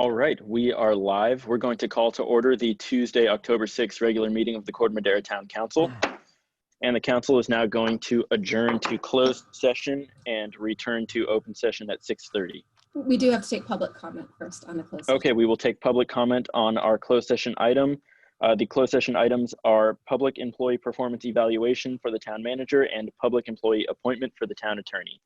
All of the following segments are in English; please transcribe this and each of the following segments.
All right, we are live. We're going to call to order the Tuesday, October 6th regular meeting of the Corte Madera Town Council. And the council is now going to adjourn to closed session and return to open session at 6:30. We do have to take public comment first on the closed session. Okay, we will take public comment on our closed session item. The closed session items are public employee performance evaluation for the town manager and public employee appointment for the town attorney.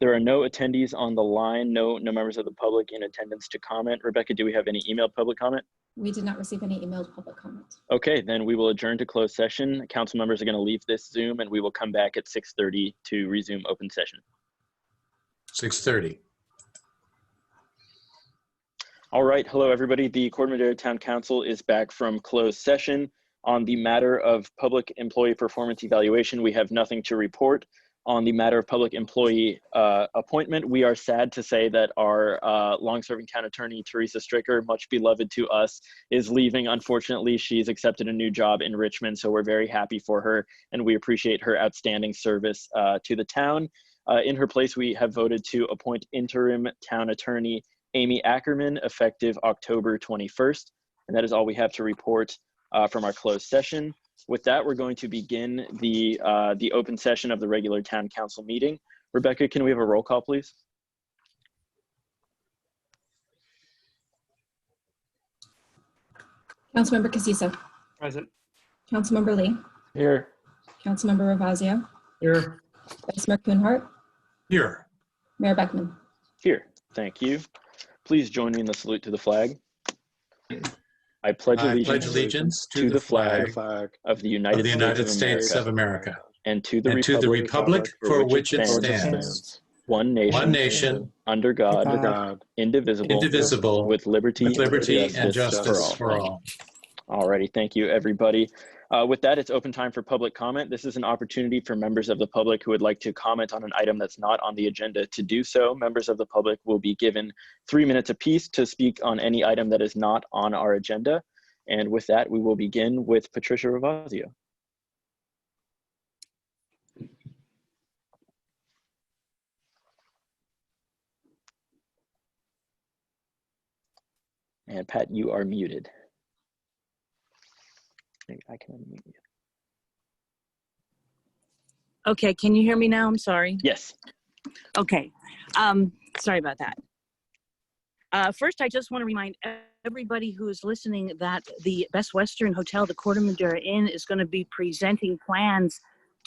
There are no attendees on the line, no members of the public in attendance to comment. Rebecca, do we have any emailed public comment? We did not receive any emailed public comment. Okay, then we will adjourn to closed session. Council members are going to leave this Zoom and we will come back at 6:30 to resume open session. 6:30. All right, hello everybody. The Corte Madera Town Council is back from closed session. On the matter of public employee performance evaluation, we have nothing to report. On the matter of public employee appointment, we are sad to say that our long-serving town attorney, Teresa Stricker, much beloved to us, is leaving. Unfortunately, she's accepted a new job in Richmond, so we're very happy for her, and we appreciate her outstanding service to the town. In her place, we have voted to appoint interim town attorney Amy Ackerman, effective October 21st, and that is all we have to report from our closed session. With that, we're going to begin the open session of the regular town council meeting. Rebecca, can we have a roll call, please? Councilmember Casissa. Present. Councilmember Lee. Here. Councilmember Ravazio. Here. Vice Mayor Kuhnhart. Here. Mayor Beckman. Here. Thank you. Please join me in the salute to the flag. I pledge allegiance to the flag of the United States of America and to the republic for which it stands, one nation, under God, indivisible, with liberty and justice for all. Alrighty, thank you everybody. With that, it's open time for public comment. This is an opportunity for members of the public who would like to comment on an item that's not on the agenda to do so. Members of the public will be given 3 minutes apiece to speak on any item that is not on our agenda. And with that, we will begin with Patricia Ravazio. And Pat, you are muted. I can unmute you. Okay, can you hear me now? I'm sorry. Yes. Okay, sorry about that. First, I just want to remind everybody who is listening that the Best Western Hotel, the Corte Madera Inn, is going to be presenting plans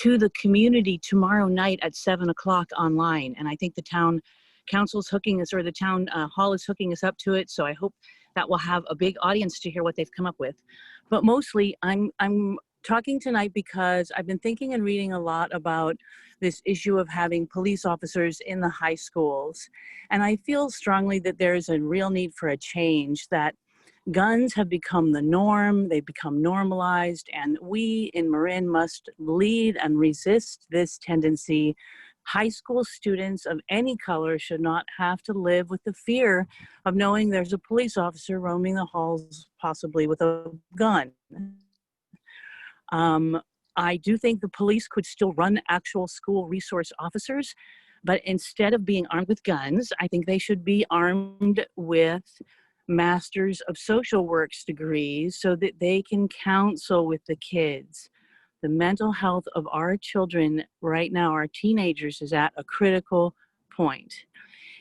to the community tomorrow night at 7 o'clock online. And I think the town council's hooking us, or the town hall is hooking us up to it. So I hope that will have a big audience to hear what they've come up with. But mostly I'm talking tonight because I've been thinking and reading a lot about this issue of having police officers in the high schools. And I feel strongly that there is a real need for a change, that guns have become the norm, they've become normalized, and we in Marin must lead and resist this tendency. High school students of any color should not have to live with the fear of knowing there's a police officer roaming the halls, possibly with a gun. I do think the police could still run actual school resource officers, but instead of being armed with guns, I think they should be armed with Masters of Social Works degrees so that they can counsel with the kids. The mental health of our children right now, our teenagers, is at a critical point.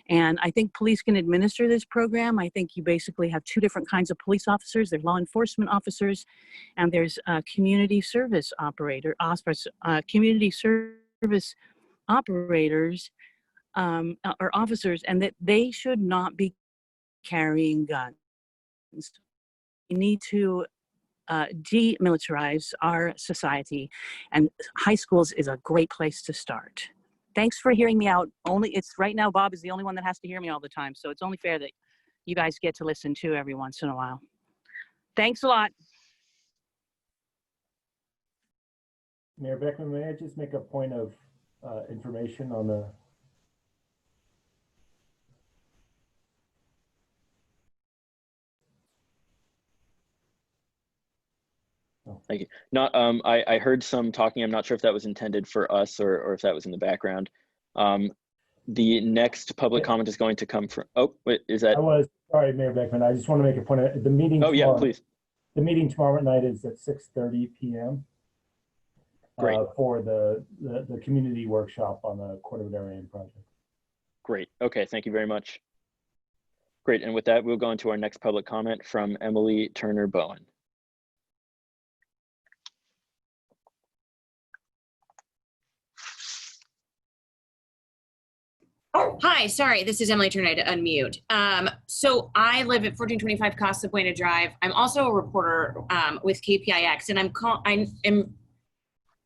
And I think police can administer this program. I think you basically have two different kinds of police officers. There's law enforcement officers, and there's community service operators, or officers, and that they should not be carrying guns. We need to demilitarize our society, and high schools is a great place to start. Thanks for hearing me out. It's right now Bob is the only one that has to hear me all the time, so it's only fair that you guys get to listen to every once in a while. Thanks a lot. Mayor Beckman, may I just make a point of information on the Thank you. I heard some talking. I'm not sure if that was intended for us or if that was in the background. The next public comment is going to come from, oh, wait, is that? Sorry, Mayor Beckman, I just want to make a point. The meeting Oh, yeah, tomorrow, please. the meeting tomorrow night is at 6:30 p.m. Great. For the community workshop on the Corte Madera project. Great. Okay, thank you very much. Great, and with that, we'll go into our next public comment from Emily Turner Bowen. Hi, sorry, this is Emily Turner. I had to unmute. So I live at 1425 Casa Buena Drive. I'm also a reporter with KPIX, and I'm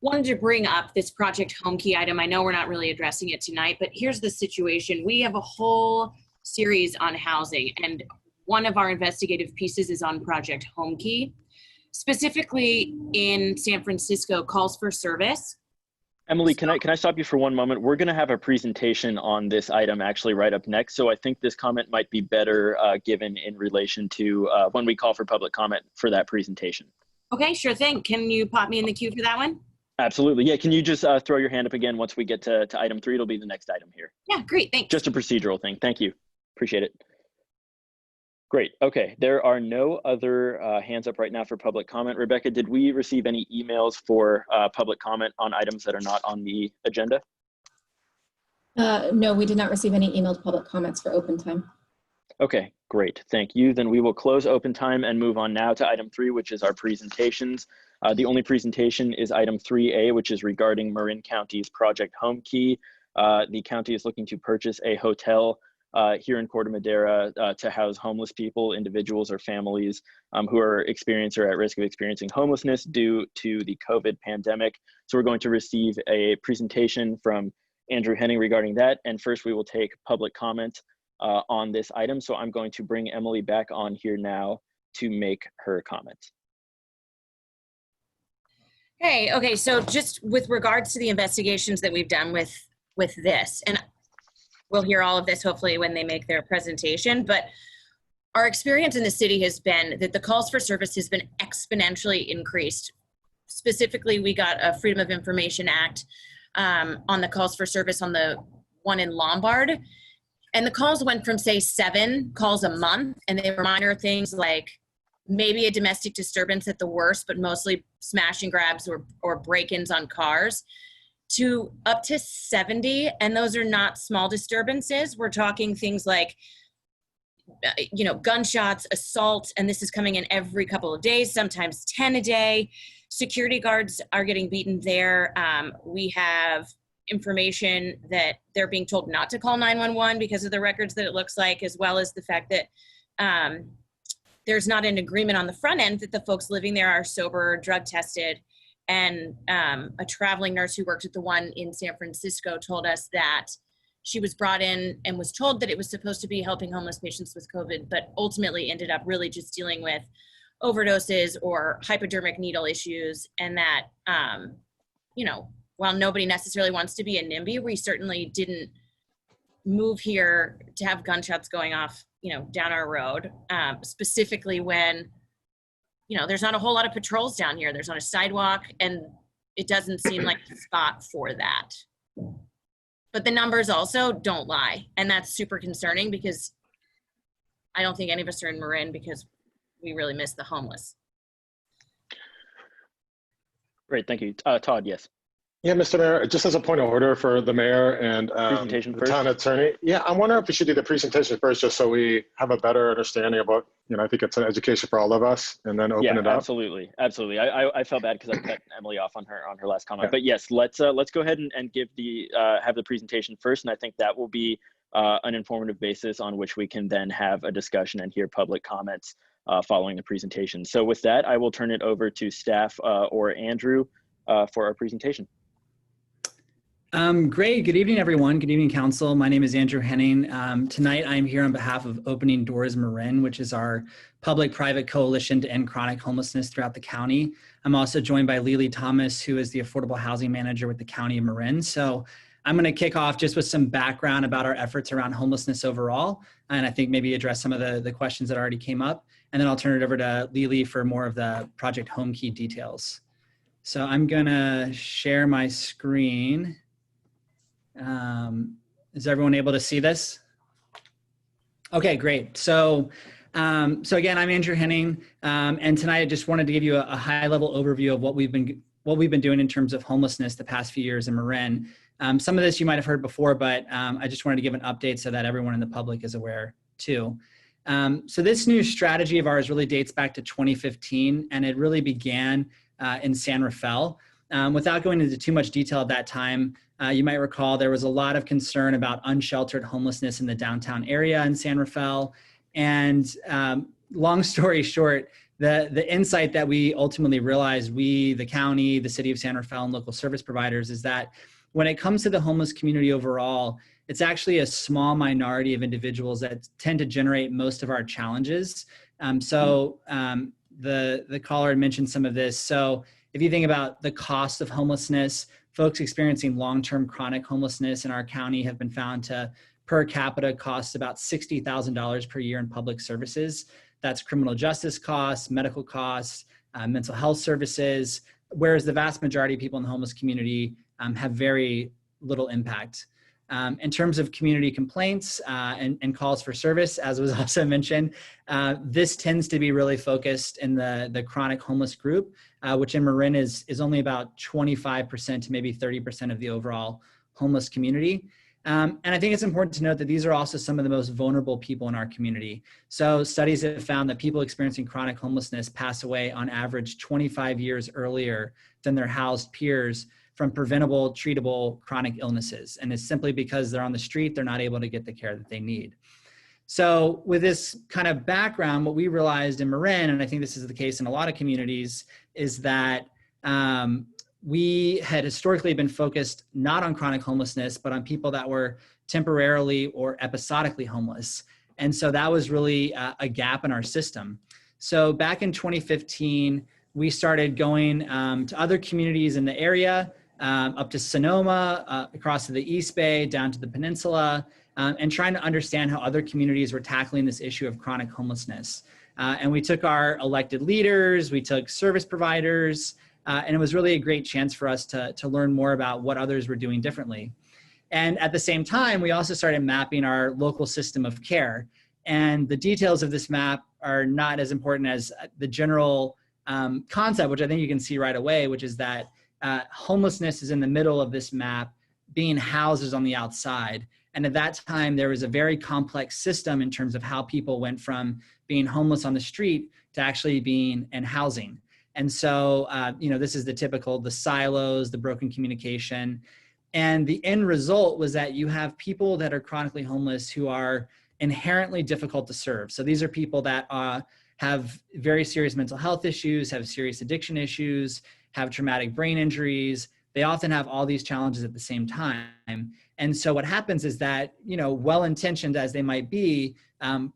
wanted to bring up this Project Home Key item. I know we're not really addressing it tonight, but here's the situation. We have a whole series on housing, and one of our investigative pieces is on Project Home Key, specifically in San Francisco, calls for service. Emily, can I stop you for one moment? We're going to have a presentation on this item actually right up next, so I think this comment might be better given in relation to when we call for public comment for that presentation. Okay, sure thing. Can you pop me in the queue for that one? Absolutely. Yeah, can you just throw your hand up again once we get to item 3? It'll be the next item here. Yeah, great, thanks. Just a procedural thing. Thank you. Appreciate it. Great. Okay, there are no other hands up right now for public comment. Rebecca, did we receive any emails for public comment on items that are not on the agenda? No, we did not receive any emailed public comments for open time. Okay, great. Thank you. Then we will close open time and move on now to item 3, which is our presentations. The only presentation is item 3A, which is regarding Marin County's Project Home Key. The county is looking to purchase a hotel here in Corte Madera to house homeless people, individuals or families who are experiencing or at risk of experiencing homelessness due to the COVID pandemic. So we're going to receive a presentation from Andrew Henning regarding that. And first we will take public comment on this item. So I'm going to bring Emily back on here now to make her comment. Hey, okay, so just with regards to the investigations that we've done with this, and we'll hear all of this hopefully when they make their presentation, but our experience in the city has been that the calls for service has been exponentially increased. Specifically, we got a Freedom of Information Act on the calls for service on the one in Lombard. And the calls went from, say, 7 calls a month, and they were minor things like maybe a domestic disturbance at the worst, but mostly smash and grabs or break-ins on cars, to up to 70. And those are not small disturbances. We're talking things like, you know, gunshots, assault, and this is coming in every couple of days, sometimes 10 a day. Security guards are getting beaten there. We have information that they're being told not to call 911 because of the records that it looks like, as well as the fact that there's not an agreement on the front end that the folks living there are sober or drug tested. And a traveling nurse who worked at the one in San Francisco told us that she was brought in and was told that it was supposed to be helping homeless patients with COVID, but ultimately ended up really just dealing with overdoses or hypodermic needle issues. And that, you know, while nobody necessarily wants to be a NIMBY, we certainly didn't move here to have gunshots going off, you know, down our road, specifically when, you know, there's not a whole lot of patrols down here. There's not a sidewalk, and it doesn't seem like a spot for that. But the numbers also don't lie, and that's super concerning because I don't think any of us are in Marin because we really miss the homeless. Great, thank you. Todd, yes. Yeah, Mr. Mayor, just as a point of order for the mayor and the town attorney. Yeah, I wonder if we should do the presentation first, just so we have a better understanding about, you know, I think it's an education for all of us, and then open it up. Absolutely, absolutely. I felt bad because I cut Emily off on her last comment, but yes, let's go ahead and give the have the presentation first, and I think that will be an informative basis on which we can then have a discussion and hear public comments following the presentation. So with that, I will turn it over to staff or Andrew for our presentation. Great. Good evening, everyone. Good evening, Council. My name is Andrew Henning. Tonight, I'm here on behalf of Opening Doors Marin, which is our public-private coalition to end chronic homelessness throughout the county. I'm also joined by Lily Thomas, who is the Affordable Housing Manager with the County of Marin. So I'm going to kick off just with some background about our efforts around homelessness overall, and I think maybe address some of the questions that already came up. And then I'll turn it over to Lily for more of the Project Home Key details. So I'm going to share my screen. Is everyone able to see this? Okay, great. So again, I'm Andrew Henning, and tonight I just wanted to give you a high-level overview of what we've been doing in terms of homelessness the past few years in Marin. Some of this you might have heard before, but I just wanted to give an update so that everyone in the public is aware too. So this new strategy of ours really dates back to 2015, and it really began in San Rafael. Without going into too much detail at that time, you might recall there was a lot of concern about unsheltered homelessness in the downtown area in San Rafael. And long story short, the insight that we ultimately realized, we, the county, the city of San Rafael, and local service providers, is that when it comes to the homeless community overall, it's actually a small minority of individuals that tend to generate most of our challenges. The caller had mentioned some of this. So if you think about the cost of homelessness, folks experiencing long-term chronic homelessness in our county have been found to per capita cost about $60,000 per year in public services. That's criminal justice costs, medical costs, mental health services, whereas the vast majority of people in the homeless community have very little impact. In terms of community complaints and calls for service, as was also mentioned, this tends to be really focused in the chronic homeless group, which in Marin is only about 25% to maybe 30% of the overall homeless community. And I think it's important to note that these are also some of the most vulnerable people in our community. So studies have found that people experiencing chronic homelessness pass away on average 25 years earlier than their housed peers from preventable, treatable chronic illnesses. And it's simply because they're on the street, they're not able to get the care that they need. So with this kind of background, what we realized in Marin, and I think this is the case in a lot of communities, is that we had historically been focused not on chronic homelessness, but on people that were temporarily or episodically homeless. And so that was really a gap in our system. So back in 2015, we started going to other communities in the area, up to Sonoma, across to the East Bay, down to the peninsula, and trying to understand how other communities were tackling this issue of chronic homelessness. And we took our elected leaders, we took service providers, and it was really a great chance for us to learn more about what others were doing differently. And at the same time, we also started mapping our local system of care. And the details of this map are not as important as the general concept, which I think you can see right away, which is that homelessness is in the middle of this map, being housed is on the outside. And at that time, there was a very complex system in terms of how people went from being homeless on the street to actually being in housing. And so, this is the silos, the broken communication. And the end result was that you have people that are chronically homeless who are inherently difficult to serve. So these are people that have very serious mental health issues, have serious addiction issues, have traumatic brain injuries. They often have all these challenges at the same time. And so what happens is that, well-intentioned as they might be,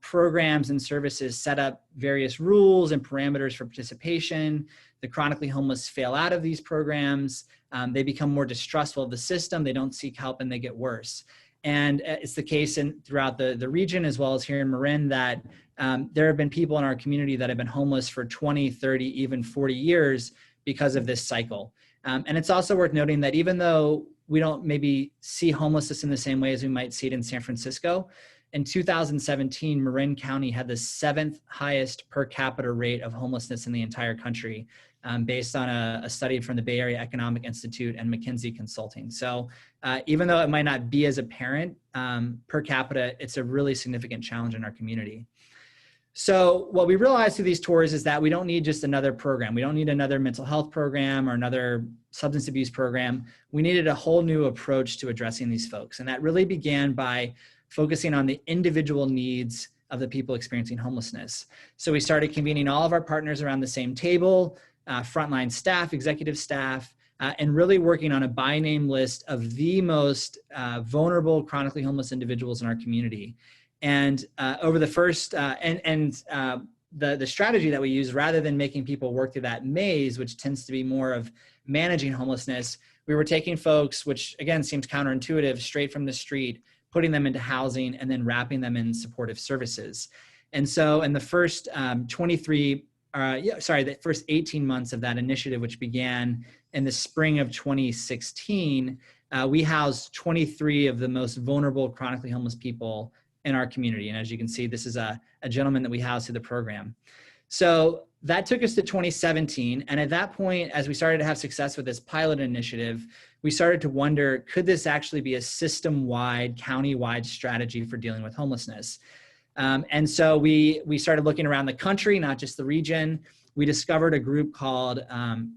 programs and services set up various rules and parameters for participation. The chronically homeless fail out of these programs. They become more distrustful of the system. They don't seek help and they get worse. And it's the case throughout the region, as well as here in Marin, that there have been people in our community that have been homeless for 20, 30, even 40 years because of this cycle. And it's also worth noting that even though we don't maybe see homelessness in the same way as we might see it in San Francisco, in 2017, Marin County had the 7th highest per capita rate of homelessness in the entire country, based on a study from the Bay Area Economic Institute and McKinsey Consulting. So even though it might not be as apparent per capita, it's a really significant challenge in our community. So what we realized through these tours is that we don't need just another program. We don't need another mental health program or another substance abuse program. We needed a whole new approach to addressing these folks. And that really began by focusing on the individual needs of the people experiencing homelessness. So we started convening all of our partners around the same table, frontline staff, executive staff, and really working on a by name list of the most vulnerable chronically homeless individuals in our community. And over the first, the strategy that we use, rather than making people work through that maze, which tends to be more of managing homelessness, we were taking folks, which again seems counterintuitive, straight from the street, putting them into housing, and then wrapping them in supportive services. And so in the first the first 18 months of that initiative, which began in the spring of 2016, we housed 23 of the most vulnerable chronically homeless people in our community. And as you can see, this is a gentleman that we house through the program. So that took us to 2017. And at that point, as we started to have success with this pilot initiative, we started to wonder, could this actually be a system-wide, county-wide strategy for dealing with homelessness? And so we started looking around the country, not just the region. We discovered a group called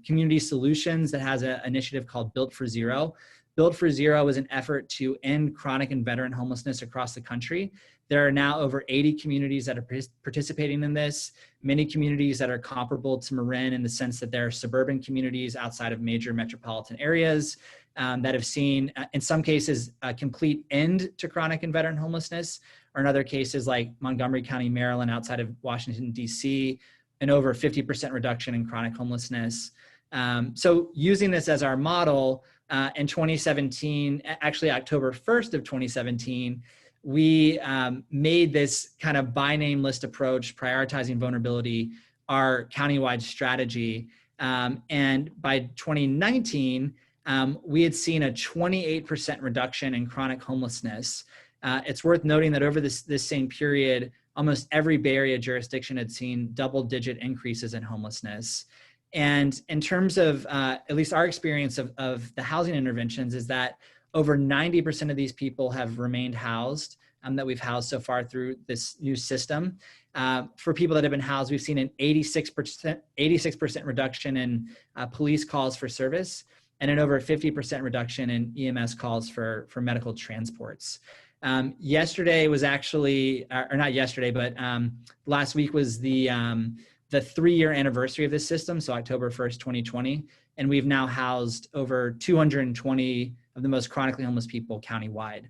Community Solutions that has an initiative called Built for Zero. Built for Zero is an effort to end chronic and veteran homelessness across the country. There are now over 80 communities that are participating in this, many communities that are comparable to Marin in the sense that they're suburban communities outside of major metropolitan areas that have seen, in some cases, a complete end to chronic and veteran homelessness, or in other cases like Montgomery County, Maryland, outside of Washington, D.C., an over 50% reduction in chronic homelessness. So using this as our model, in 2017, actually October 1st of 2017, we made this kind of by name list approach, prioritizing vulnerability, our countywide strategy. And by 2019, we had seen a 28% reduction in chronic homelessness. It's worth noting that over this same period, almost every Bay Area jurisdiction had seen double-digit increases in homelessness. And in terms of at least our experience of the housing interventions is that over 90% of these people have remained housed, that we've housed so far through this new system. For people that have been housed, we've seen an 86% reduction in police calls for service and an over 50% reduction in EMS calls for medical transports. Yesterday was actually, or not yesterday, but last week was the 3-year anniversary of this system, so October 1st, 2020, and we've now housed over 220 of the most chronically homeless people countywide.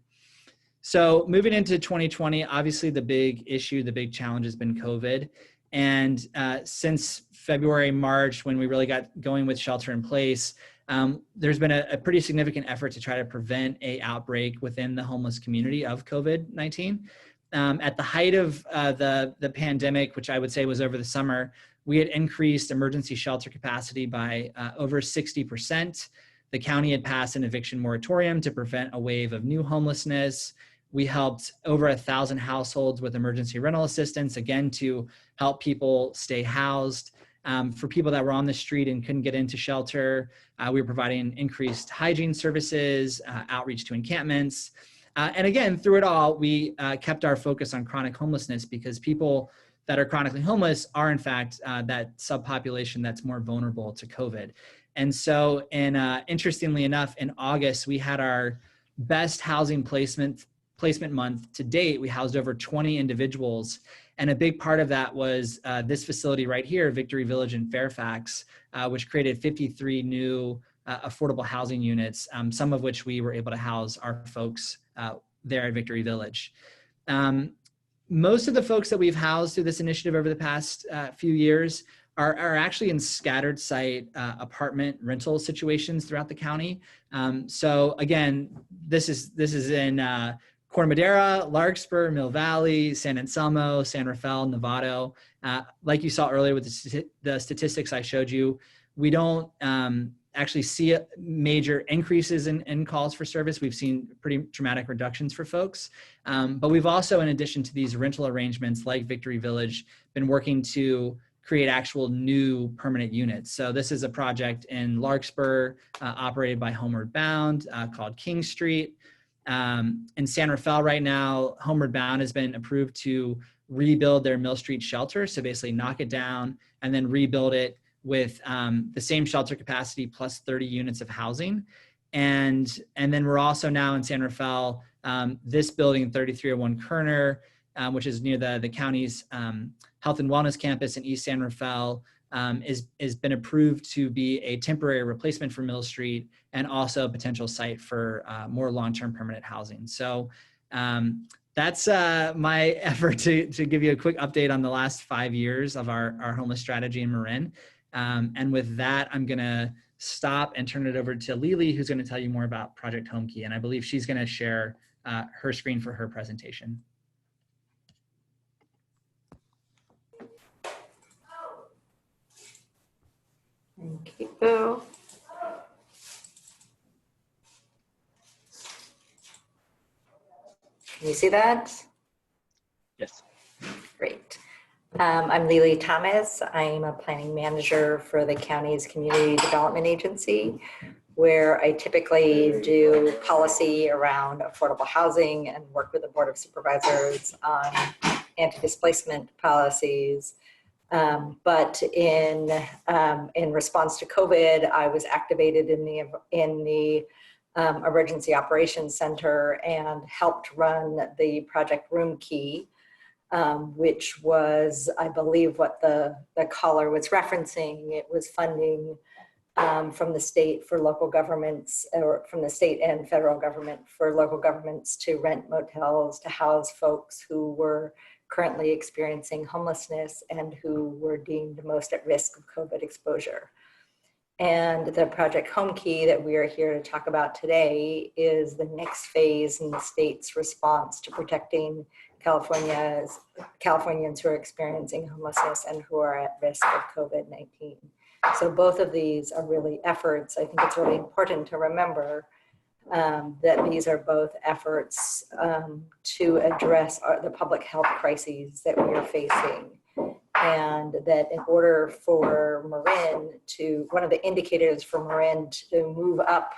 So moving into 2020, obviously the big issue, the big challenge has been COVID. And since February, March, when we really got going with shelter in place, there's been a pretty significant effort to try to prevent an outbreak within the homeless community of COVID-19. At the height of the pandemic, which I would say was over the summer, we had increased emergency shelter capacity by over 60%. The county had passed an eviction moratorium to prevent a wave of new homelessness. We helped over 1,000 households with emergency rental assistance, again, to help people stay housed. For people that were on the street and couldn't get into shelter, we were providing increased hygiene services, outreach to encampments. And again, through it all, we kept our focus on chronic homelessness because people that are chronically homeless are, in fact, that subpopulation that's more vulnerable to COVID. And so, interestingly enough, in August, we had our best housing placement month to date. We housed over 20 individuals. And a big part of that was this facility right here, Victory Village in Fairfax, which created 53 new affordable housing units, some of which we were able to house our folks there at Victory Village. Most of the folks that we've housed through this initiative over the past few years are actually in scattered site apartment rental situations throughout the county. So again, this is in Corte Madera, Larkspur, Mill Valley, San Anselmo, San Rafael, Novato. Like you saw earlier with the statistics I showed you, we don't actually see major increases in calls for service. We've seen pretty dramatic reductions for folks. But we've also, in addition to these rental arrangements like Victory Village, been working to create actual new permanent units. So this is a project in Larkspur operated by Homeward Bound called King Street. In San Rafael right now, Homeward Bound has been approved to rebuild their Mill Street shelter. So basically knock it down and then rebuild it with the same shelter capacity plus 30 units of housing. And then we're also now in San Rafael, this building, 3301 Kerner, which is near the county's health and wellness campus in East San Rafael, has been approved to be a temporary replacement for Mill Street and also a potential site for more long-term permanent housing. So that's my effort to give you a quick update on the last 5 years of our homeless strategy in Marin. And with that, I'm gonna stop and turn it over to Lily, who's gonna tell you more about Project Home Key. And I believe she's gonna share her screen for her presentation. Okay, go. Can you see that? Yes. Great. I'm Lily Thomas. I'm a planning manager for the county's Community Development Agency, where I typically do policy around affordable housing and work with the Board of Supervisors on anti-displacement policies. But in response to COVID, I was activated in the Emergency Operations Center and helped run the Project Room Key, which was, I believe, what the caller was referencing. It was funding from the state for local governments, or from the state and federal government for local governments to rent motels to house folks who were currently experiencing homelessness and who were deemed most at risk of COVID exposure. And the Project Home Key that we are here to talk about today is the next phase in the state's response to protecting Californians who are experiencing homelessness and who are at risk of COVID-19. So both of these are really efforts. I think it's really important to remember that these are both efforts to address the public health crises that we are facing. And that in order for Marin one of the indicators for Marin to move up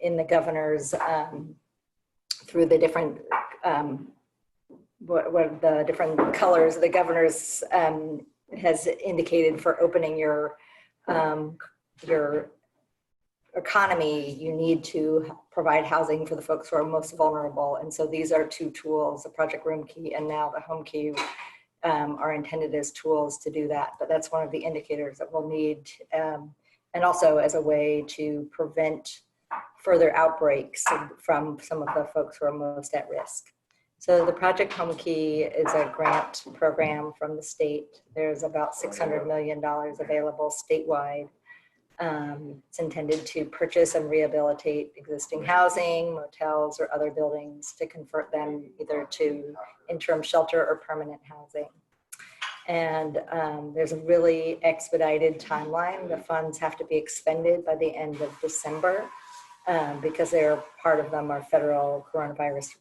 in the governor's, through the different, what the different colors the governor's has indicated for opening your economy, you need to provide housing for the folks who are most vulnerable. And so these are two tools, the Project Room Key and now the Home Key, are intended as tools to do that. But that's one of the indicators that we'll need, and also as a way to prevent further outbreaks from some of the folks who are most at risk. So the Project Home Key is a grant program from the state. There's about $600 million available statewide. It's intended to purchase and rehabilitate existing housing, motels, or other buildings to convert them either to interim shelter or permanent housing. And there's a really expedited timeline. The funds have to be expended by the end of December because part of them are federal coronavirus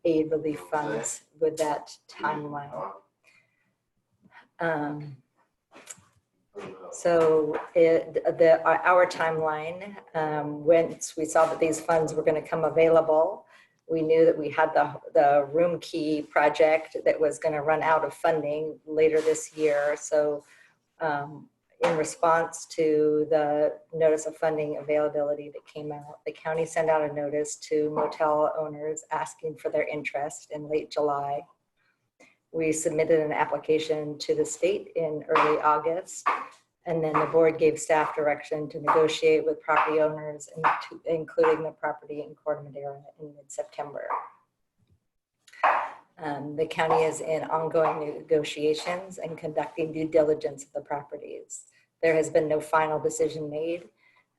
aid relief funds with that timeline. So our timeline, once we saw that these funds were going to come available, we knew that we had the Room Key project that was going to run out of funding later this year. So in response to the notice of funding availability that came out, the county sent out a notice to motel owners asking for their interest in late July. We submitted an application to the state in early August, and then the board gave staff direction to negotiate with property owners, including the property in Corte Madera in mid-September. The county is in ongoing negotiations and conducting due diligence of the properties. There has been no final decision made,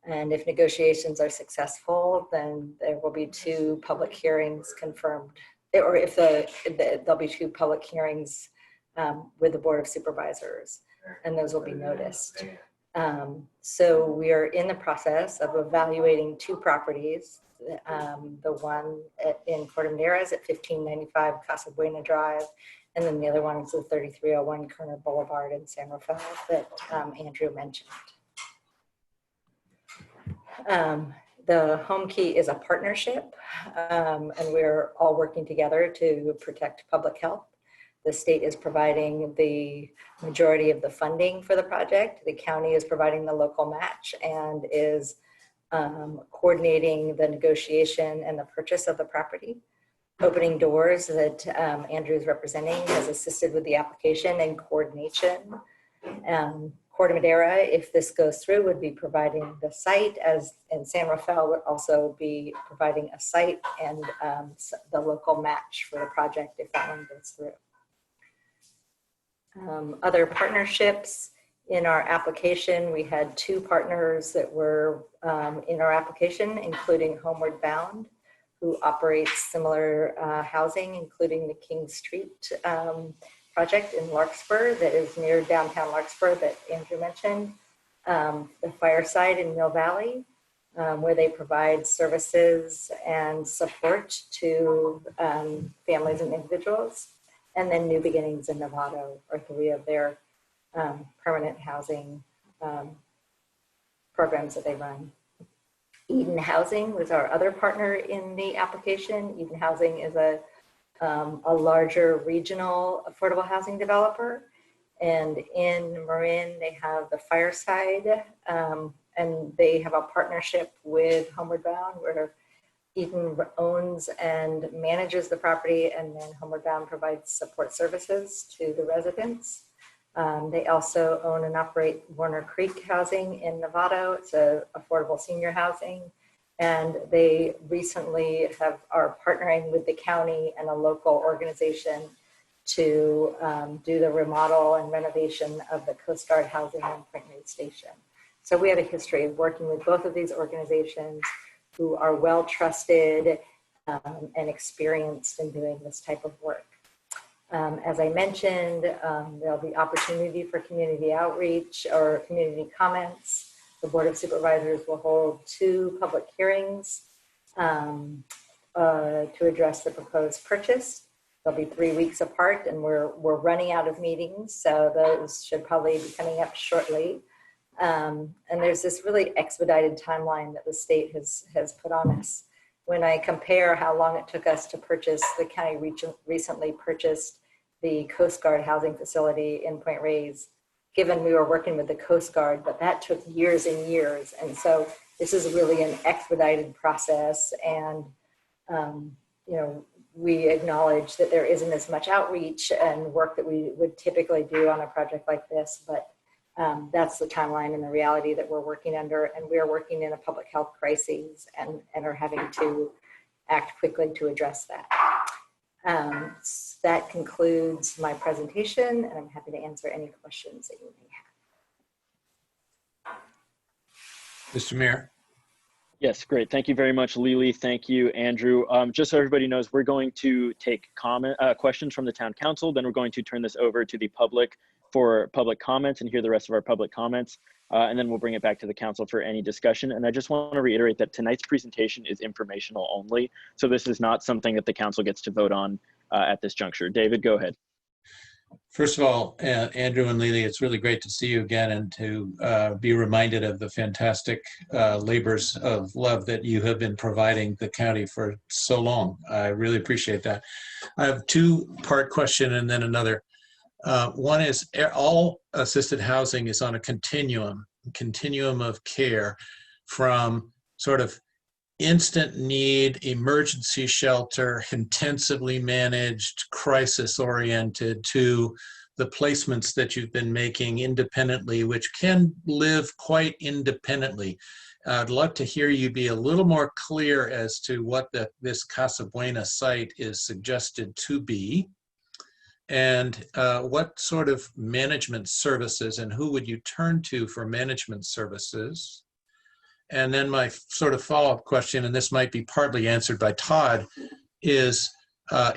and if negotiations are successful, then there will be 2 public hearings confirmed, or if there'll be 2 public hearings with the Board of Supervisors, and those will be noticed. So we are in the process of evaluating 2 properties. The one in Corte Madera is at 1595 Casa Buena Drive, and then the other one is at 3301 Kerner Boulevard in San Rafael that Andrew mentioned. The Home Key is a partnership, and we're all working together to protect public health. The state is providing the majority of the funding for the project. The county is providing the local match and is coordinating the negotiation and the purchase of the property. Opening Doors that Andrew is representing has assisted with the application and coordination. Corte Madera, if this goes through, would be providing the site, and San Rafael would also be providing a site and the local match for the project if that one goes through. Other partnerships in our application, we had 2 partners that were in our application, including Homeward Bound, who operates similar housing, including the King Street project in Larkspur that is near downtown Larkspur that Andrew mentioned, the Fireside in Mill Valley, where they provide services and support to families and individuals. And then New Beginnings in Novato are 3 of their permanent housing programs that they run. Eden Housing was our other partner in the application. Eden Housing is a larger regional affordable housing developer. And in Marin, they have the Fireside, and they have a partnership with Homeward Bound where Eden owns and manages the property, and then Homeward Bound provides support services to the residents. They also own and operate Warner Creek Housing in Novato. It's a affordable senior housing. And they recently are partnering with the county and a local organization to do the remodel and renovation of the Coast Guard housing on Point Reyes Station. So we have a history of working with both of these organizations who are well trusted and experienced in doing this type of work. As I mentioned, there'll be opportunity for community outreach or community comments. The Board of Supervisors will hold 2 public hearings to address the proposed purchase. They'll be 3 weeks apart, and we're running out of meetings, so those should probably be coming up shortly. And there's this really expedited timeline that the state has put on us. When I compare how long it took us to purchase, the county recently purchased the Coast Guard housing facility in Point Reyes, given we were working with the Coast Guard, but that took years and years. And so this is really an expedited process. And, you know, we acknowledge that there isn't as much outreach and work that we would typically do on a project like this, but that's the timeline and the reality that we're working under. And we're working in a public health crisis and are having to act quickly to address that. That concludes my presentation, and I'm happy to answer any questions that you may have. Mr. Mayor. Yes, great. Thank you very much, Lily. Thank you, Andrew. Just so everybody knows, we're going to take questions from the town council, then we're going to turn this over to the public for public comments and hear the rest of our public comments. And then we'll bring it back to the council for any discussion. And I just want to reiterate that tonight's presentation is informational only. So this is not something that the council gets to vote on at this juncture. David, go ahead. First of all, Andrew and Lily, it's really great to see you again and to be reminded of the fantastic labors of love that you have been providing the county for so long. I really appreciate that. I have a 2-part question and then another. One is, all assisted housing is on a continuum of care, from sort of instant need, emergency shelter, intensively managed, crisis-oriented, to the placements that you've been making independently, which can live quite independently. I'd love to hear you be a little more clear as to what this Casa Buena site is suggested to be, and what sort of management services, and who would you turn to for management services? And then my sort of follow-up question, and this might be partly answered by Todd, is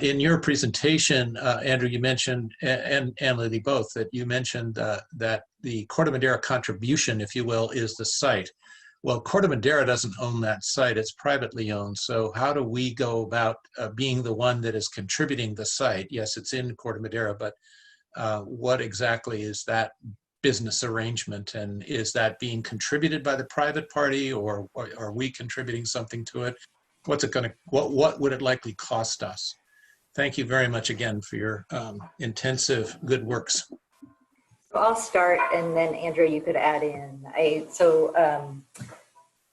in your presentation, Andrew, you mentioned, and Lily both, that you mentioned that the Corte Madera contribution, if you will, is the site. Well, Corte Madera doesn't own that site, it's privately owned. So how do we go about being the one that is contributing the site? Yes, it's in Corte Madera, but what exactly is that business arrangement, and is that being contributed by the private party, or are we contributing something to it? What's it going to, what would it likely cost us? Thank you very much again for your intensive good works. So I'll start, and then Andrew, you could add in.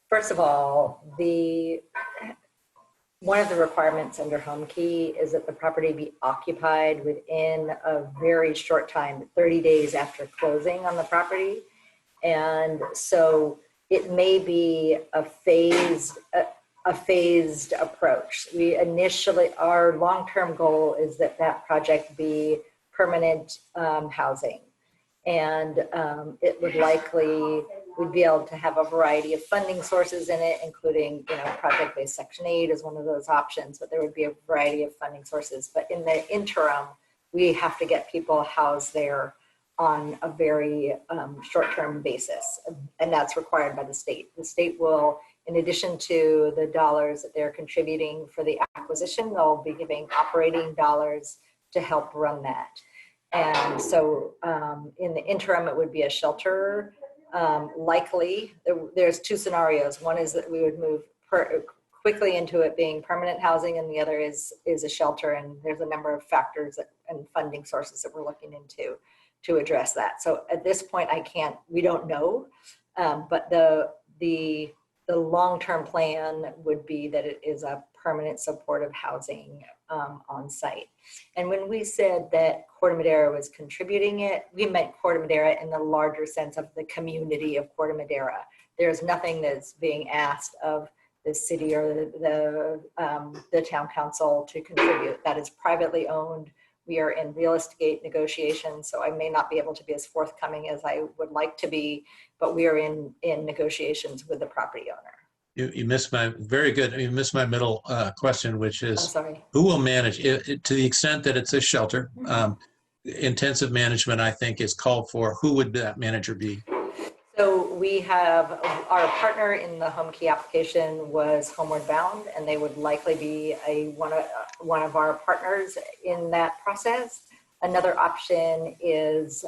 First of all, one of the requirements under Home Key is that the property be occupied within a very short time, 30 days after closing on the property. And so it may be a phased approach. Our long-term goal is that project be permanent housing. And it would likely, we'd be able to have a variety of funding sources in it, including, project-based Section 8 is one of those options, but there would be a variety of funding sources. But in the interim, we have to get people housed there on a very short-term basis, and that's required by the state. The state will, in addition to the dollars that they're contributing for the acquisition, they'll be giving operating dollars to help run that. And so in the interim, it would be a shelter. Likely, there's two scenarios. One is that we would move quickly into it being permanent housing, and the other is a shelter. And there's a number of factors and funding sources that we're looking into to address that. So at this point, we don't know, but the long-term plan would be that it is a permanent supportive housing on site. And when we said that Corte Madera was contributing it, we meant Corte Madera in the larger sense of the community of Corte Madera. There's nothing that's being asked of the city or the town council to contribute. That is privately owned. We are in real estate negotiations, so I may not be able to be as forthcoming as I would like to be, but we are in negotiations with the property owner. You missed my, very good, you missed my middle question, which is, I'm sorry. who will manage it, to the extent that it's a shelter? Intensive management, I think, is called for. Who would that manager be? So we have, our partner in the home key application was Homeward Bound, and they would likely be one of our partners in that process. Another option is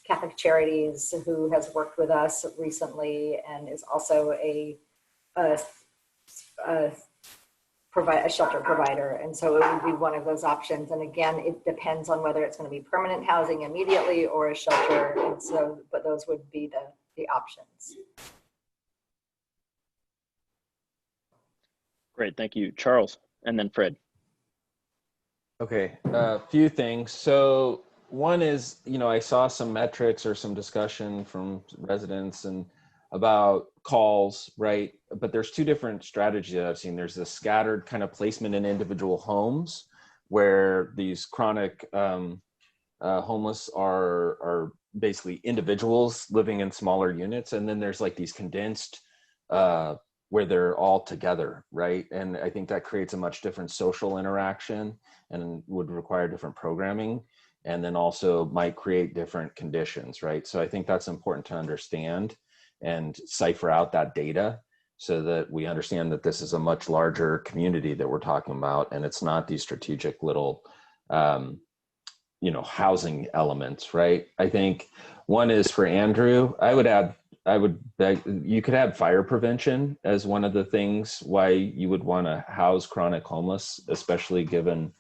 Catholic Charities, who has worked with us recently and is also a shelter provider. And so it would be one of those options. And again, it depends on whether it's going to be permanent housing immediately or a shelter. And so, but those would be the options. Great, thank you. Charles, and then Fred. Okay, a few things. So one is, I saw some metrics or some discussion from residents and about calls, right? But there's two different strategies that I've seen. There's the scattered kind of placement in individual homes where these chronic homeless are basically individuals living in smaller units. And then there's like these condensed where they're all together, right? And I think that creates a much different social interaction and would require different programming, and then also might create different conditions, right? So I think that's important to understand and cipher out that data so that we understand that this is a much larger community that we're talking about, and it's not these strategic little, housing elements, right? I think one is for Andrew. You could add fire prevention as one of the things why you would want to house chronic homeless, especially given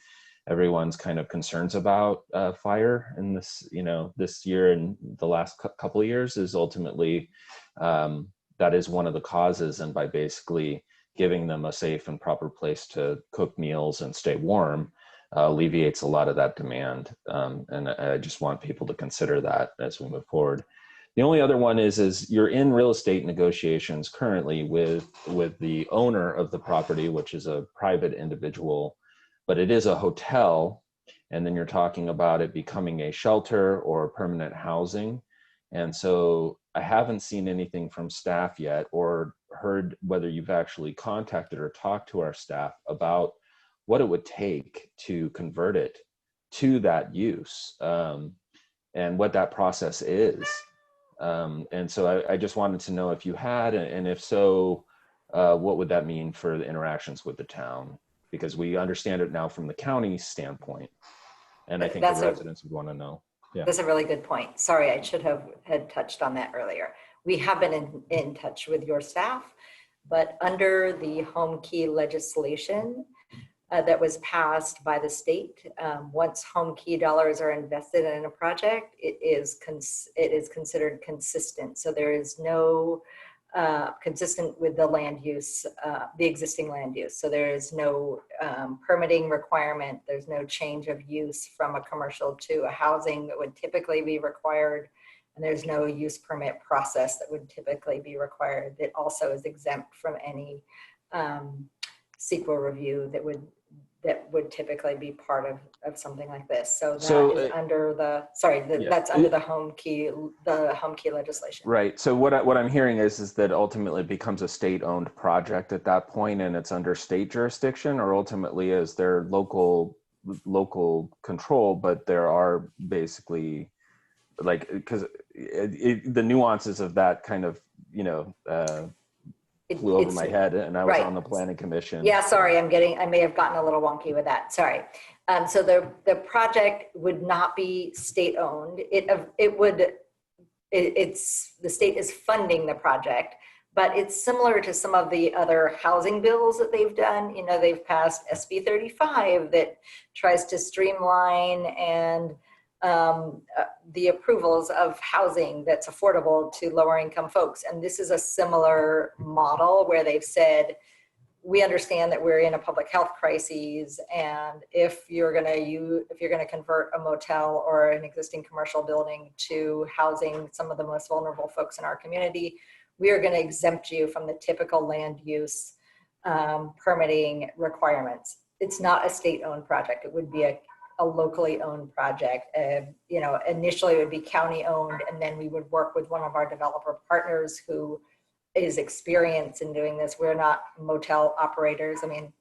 everyone's kind of concerns about fire in this, this year and the last couple of years is ultimately, that is one of the causes. And by basically giving them a safe and proper place to cook meals and stay warm, alleviates a lot of that demand. And I just want people to consider that as we move forward. The only other one is you're in real estate negotiations currently with the owner of the property, which is a private individual, but it is a hotel. And then you're talking about it becoming a shelter or permanent housing. And so I haven't seen anything from staff yet or heard whether you've actually contacted or talked to our staff about what it would take to convert it to that use and what that process is. And so I just wanted to know if you had, and if so, what would that mean for the interactions with the town? Because we understand it now from the county standpoint. And I think the residents would want to know. Yeah. That's a really good point. Sorry, I should have had touched on that earlier. We have been in touch with your staff, but under the home key legislation that was passed by the state, once home key dollars are invested in a project, it is considered consistent. So there is no consistent with the land use, the existing land use. So there is no permitting requirement. There's no change of use from a commercial to a housing that would typically be required. And there's no use permit process that would typically be required. That also is exempt from any CEQA review that would typically be part of something like this. So that is under the, that's under the home key legislation. Right. So what I'm hearing is that ultimately it becomes a state-owned project at that point, and it's under state jurisdiction, or ultimately is there local control, but there are basically like, because the nuances of that kind of, you know, flew over my head, and I was on the planning commission. Yeah, sorry, I may have gotten a little wonky with that. Sorry. So the project would not be state owned. The state is funding the project, but it's similar to some of the other housing bills that they've done. You know, they've passed SB 35 that tries to streamline and the approvals of housing that's affordable to lower income folks. And this is a similar model where they've said, we understand that we're in a public health crisis, and if you're going to convert a motel or an existing commercial building to housing some of the most vulnerable folks in our community, we are going to exempt you from the typical land use permitting requirements. It's not a state-owned project. It would be a locally owned project. You know, initially it would be county owned, and then we would work with one of our developer partners who is experienced in doing this. We're not motel operators. I mean,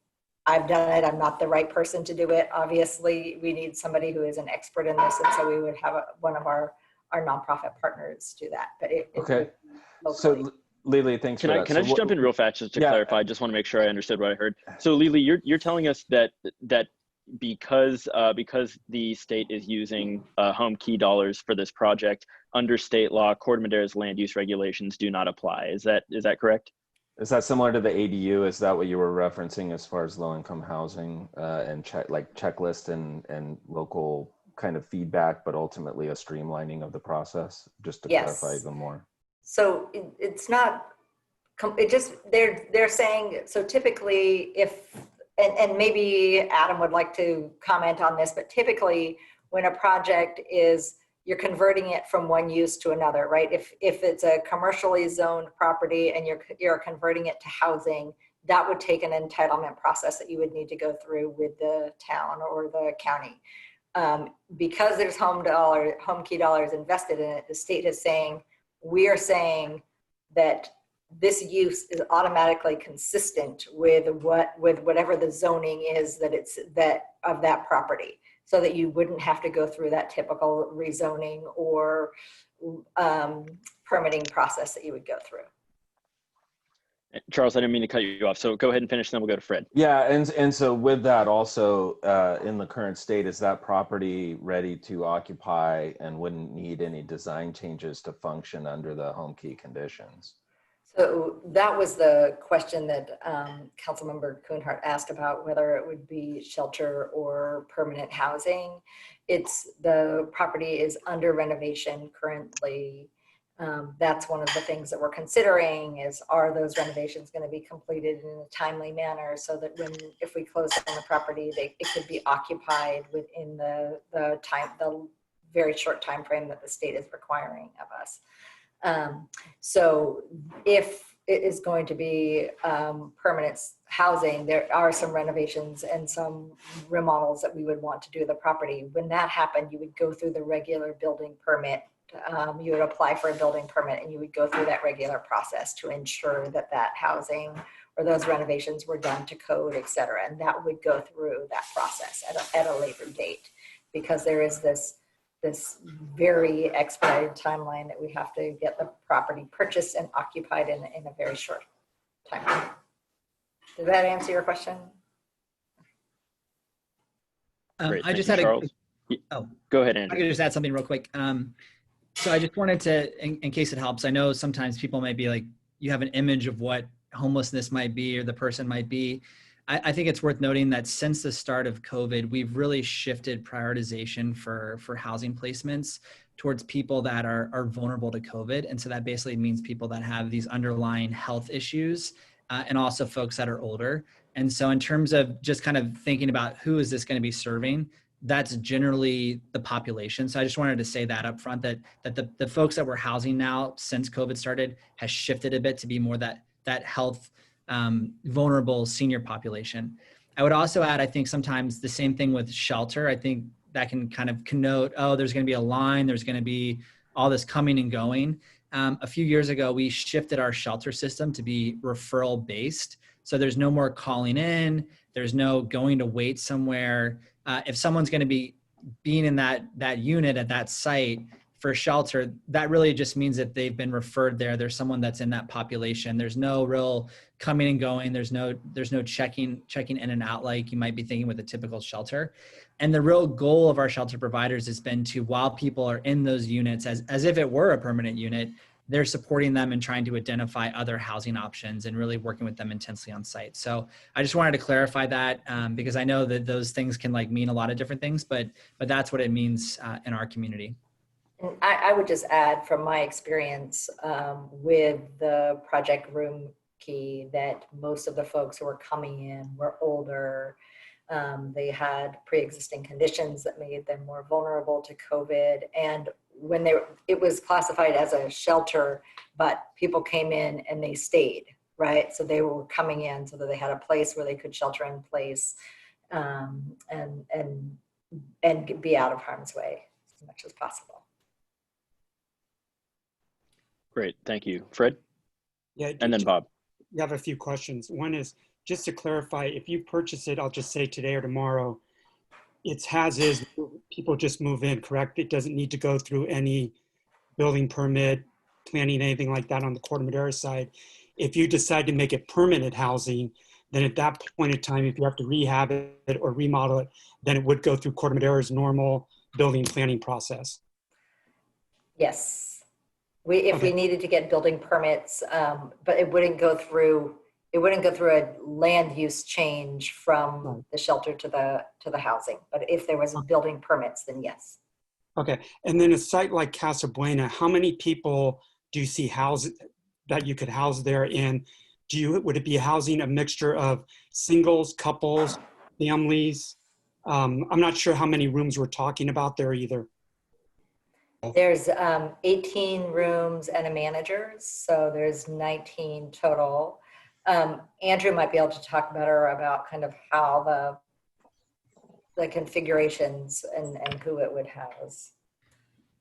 I've done it. I'm not the right person to do it. Obviously, we need somebody who is an expert in this, and so we would have one of our nonprofit partners do that. But okay. So Lily, thanks for that. Can I just jump in real fast just to clarify? I just want to make sure I understood what I heard. So Lily, you're telling us that because the state is using home key dollars for this project, under state law, Corte Madera's land use regulations do not apply. Is that correct? Is that similar to the ADU? Is that what you were referencing as far as low income housing and checklist and local kind of feedback, but ultimately a streamlining of the process? Just to clarify even more. So it's not. It just they're saying, so typically if. And maybe Adam would like to comment on this, but typically when a project is, you're converting it from one use to another, right? If it's a commercially zoned property and you're converting it to housing, that would take an entitlement process that you would need to go through with the town or the county. Because there's home key dollars invested in it, the state is saying, we are saying that this use is automatically consistent with whatever the zoning is of that property, so that you wouldn't have to go through that typical rezoning or permitting process that you would go through. Charles, I didn't mean to cut you off, so go ahead and finish, then we'll go to Fred. Yeah, and so with that also, in the current state, is that property ready to occupy and wouldn't need any design changes to function under the home key conditions? So that was the question that Councilmember Kuhnhart asked about, whether it would be shelter or permanent housing. The property is under renovation currently. That's one of the things that we're considering is, are those renovations going to be completed in a timely manner so that if we close down the property, it could be occupied within the very short time frame that the state is requiring of us. So if it is going to be permanent housing, there are some renovations and some remodels that we would want to do to the property. When that happened, you would go through the regular building permit. You would apply for a building permit and you would go through that regular process to ensure that housing or those renovations were done to code, et cetera. And that would go through that process at a later date, because there is this very expedited timeline that we have to get the property purchased and occupied in a very short time frame. Did that answer your question? Great, I just had Charles. Go ahead, Andrew. I could just add something real quick. So I just wanted to, in case it helps, I know sometimes people may be like, you have an image of what homelessness might be or the person might be. I think it's worth noting that since the start of COVID, we've really shifted prioritization for housing placements towards people that are vulnerable to COVID. And so that basically means people that have these underlying health issues and also folks that are older. And so in terms of just kind of thinking about who is this going to be serving, that's generally the population. So I just wanted to say that up front, that the folks that we're housing now since COVID started has shifted a bit to be more that health vulnerable senior population. I would also add, I think sometimes the same thing with shelter. I think that can kind of connote, oh, there's going to be a line, there's going to be all this coming and going. A few years ago, we shifted our shelter system to be referral based. So there's no more calling in, there's no going to wait somewhere. If someone's going to be being in that unit at that site for shelter, that really just means that they've been referred there. There's someone that's in that population. There's no real coming and going. There's no checking in and out like you might be thinking with a typical shelter. And the real goal of our shelter providers has been to, while people are in those units, as if it were a permanent unit, they're supporting them and trying to identify other housing options and really working with them intensely on site. So I just wanted to clarify that because I know that those things can like mean a lot of different things, but that's what it means in our community. And I would just add from my experience with the project room key that most of the folks who were coming in were older. They had pre-existing conditions that made them more vulnerable to COVID. And when it was classified as a shelter, but people came in and they stayed, right? So they were coming in so that they had a place where they could shelter in place and be out of harm's way as much as possible. Great, thank you. Fred? Yeah, and then Bob. You have a few questions. One is, just to clarify, if you purchase it, I'll just say today or tomorrow, it's as is, people just move in, correct? It doesn't need to go through any building permit, planning, anything like that on the Corte Madera side. If you decide to make it permanent housing, then at that point in time, if you have to rehab it or remodel it, then it would go through Corte Madera's normal building planning process. Yes. If we needed to get building permits, but it wouldn't go through a land use change from the shelter to the housing. But if there was building permits, then yes. Okay, and then a site like Casa Buena, how many people do you see that you could house there? And would it be housing a mixture of singles, couples, families? I'm not sure how many rooms we're talking about there either. There's 18 rooms and a manager, so there's 19 total. Andrew might be able to talk better about kind of how the configurations and who it would house.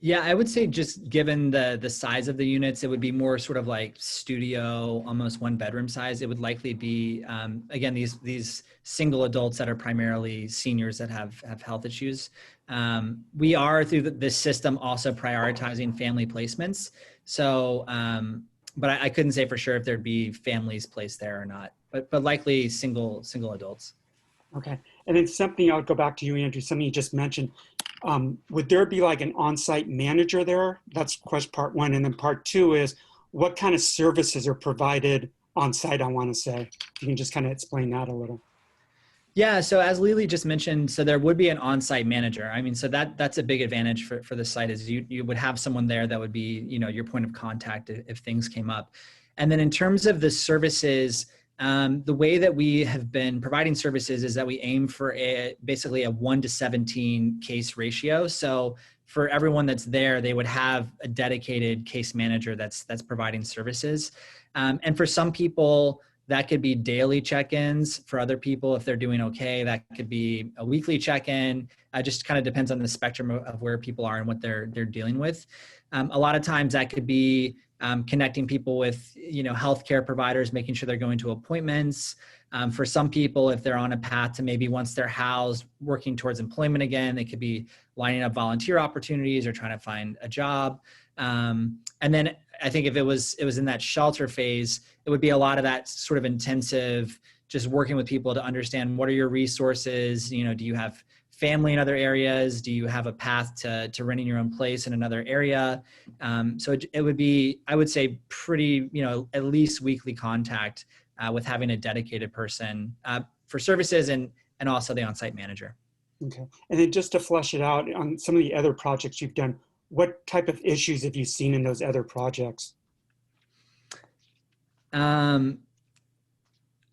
Yeah, I would say just given the size of the units, it would be more sort of like studio, almost one bedroom size. It would likely be, again, these single adults that are primarily seniors that have health issues. We are through this system also prioritizing family placements. So, but I couldn't say for sure if there'd be families placed there or not, but likely single adults. Okay, and then something, I'll go back to you, Andrew, something you just mentioned. Would there be like an on-site manager there? That's question part one. And then part two is, what kind of services are provided on-site, I want to say? You can just kind of explain that a little. Yeah, so as Lily just mentioned, so there would be an on-site manager. I mean, so that's a big advantage for the site is you would have someone there that would be, your point of contact if things came up. And then in terms of the services, the way that we have been providing services is that we aim for basically a 1:17 case ratio. So for everyone that's there, they would have a dedicated case manager that's providing services. And for some people, that could be daily check-ins. For other people, if they're doing okay, that could be a weekly check-in. Just kind of depends on the spectrum of where people are and what they're dealing with. A lot of times that could be connecting people with, healthcare providers, making sure they're going to appointments. For some people, if they're on a path to maybe once they're housed, working towards employment again, they could be lining up volunteer opportunities or trying to find a job. And then I think if it was in that shelter phase, it would be a lot of that sort of intensive, just working with people to understand what are your resources. Do you have family in other areas? Do you have a path to renting your own place in another area? So it would be, I would say, pretty, at least weekly contact with having a dedicated person for services and also the on-site manager. Okay. And then just to flesh it out on some of the other projects you've done, what type of issues have you seen in those other projects?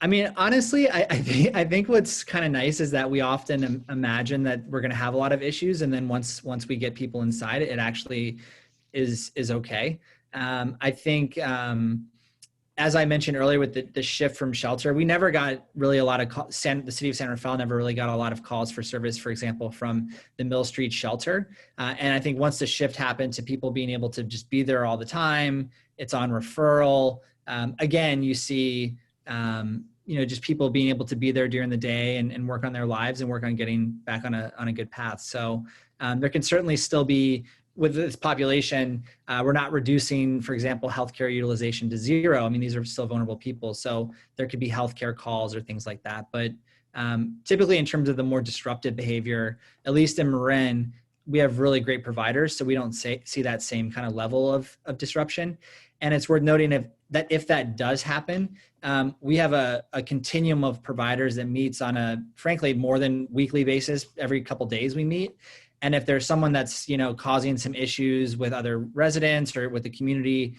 I mean, honestly, I think what's kind of nice is that we often imagine that we're going to have a lot of issues, and then once we get people inside, it actually is okay. I think, as I mentioned earlier, with the shift from shelter, we never got really a lot of the city of San Rafael never really got a lot of calls for service, for example, from the Mill Street shelter. And I think once the shift happened to people being able to just be there all the time, it's on referral. Again, you see, just people being able to be there during the day and work on their lives and work on getting back on a good path. So there can certainly still be with this population, we're not reducing, for example, healthcare utilization to zero. I mean, these are still vulnerable people. So there could be healthcare calls or things like that. But typically in terms of the more disruptive behavior, at least in Marin, we have really great providers. So we don't see that same kind of level of disruption. And it's worth noting if that does happen, we have a continuum of providers that meets on a, frankly, more than weekly basis. Every couple of days we meet. And if there's someone that's, causing some issues with other residents or with the community,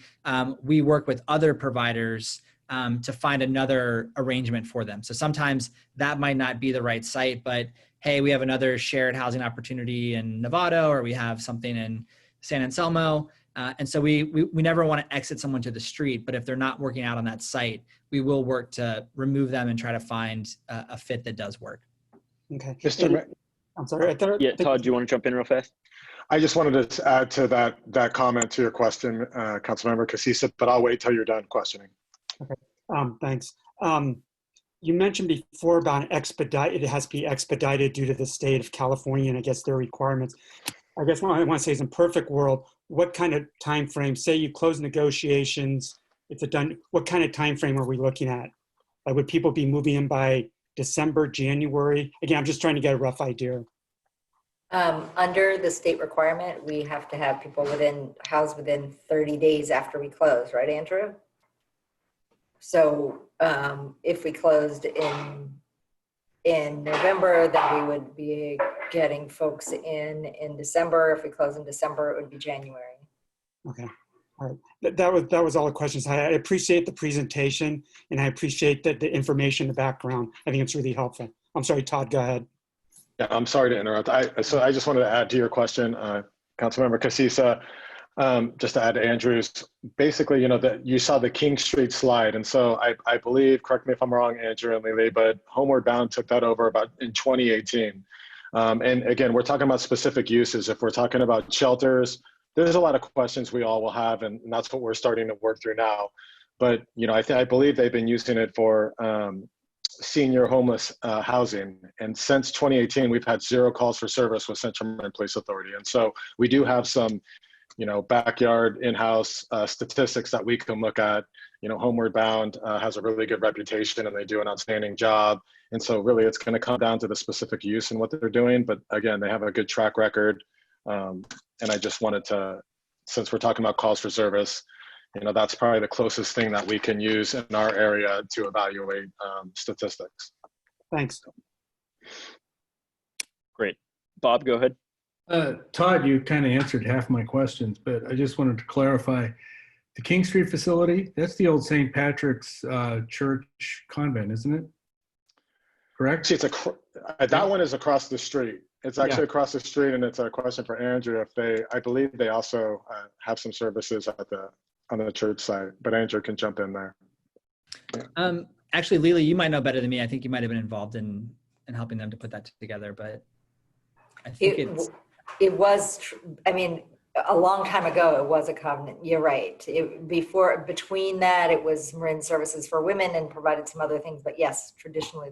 we work with other providers to find another arrangement for them. So sometimes that might not be the right site, but hey, we have another shared housing opportunity in Nevada, or we have something in San Anselmo. And so we never want to exit someone to the street, but if they're not working out on that site, we will work to remove them and try to find a fit that does work. Okay. I'm sorry. Yeah, Todd, do you want to jump in real fast? I just wanted to add to that comment to your question, Councilmember Casissa, but I'll wait till you're done questioning. Okay. Thanks. You mentioned before about it has to be expedited due to the state of California and I guess their requirements. I guess what I want to say is in perfect world, what kind of time frame, say you close negotiations, if it's done, what kind of time frame are we looking at? Like, would people be moving in by December, January? Again, I'm just trying to get a rough idea. Under the state requirement, we have to have people housed within 30 days after we close, right, Andrew? So if we closed in November, then we would be getting folks in December. If we close in December, it would be January. Okay. All right. That was all the questions. I appreciate the presentation and I appreciate the information in the background. I think it's really helpful. I'm sorry, Todd, go ahead. Yeah, I'm sorry to interrupt. So I just wanted to add to your question, Councilmember Casissa, just to add to Andrew's, basically, that you saw the King Street slide. And so I believe, correct me if I'm wrong, Andrew and Lily, but Homeward Bound took that over about in 2018. And again, we're talking about specific uses. If we're talking about shelters, there's a lot of questions we all will have, and that's what we're starting to work through now. But, I believe they've been using it for senior homeless housing. And since 2018, we've had 0 calls for service with Central Marin Police Authority. And so we do have some, backyard in-house statistics that we can look at. Homeward Bound has a really good reputation and they do an outstanding job. And so really it's going to come down to the specific use and what they're doing. But again, they have a good track record. And I just wanted to, since we're talking about calls for service, that's probably the closest thing that we can use in our area to evaluate statistics. Thanks. Great. Bob, go ahead. Todd, you kind of answered half my questions, but I just wanted to clarify. The King Street facility, that's the old St. Patrick's Church convent, isn't it? Correct? See, that one is across the street. It's actually across the street, and it's a question for Andrew. I believe they also have some services on the church side, but Andrew can jump in there. Yeah. Actually, Lily, you might know better than me. I think you might have been involved in helping them to put that together, but I think it was, a long time ago, it was a covenant. You're right. Between that, it was Marin Services for Women and provided some other things. But yes, traditionally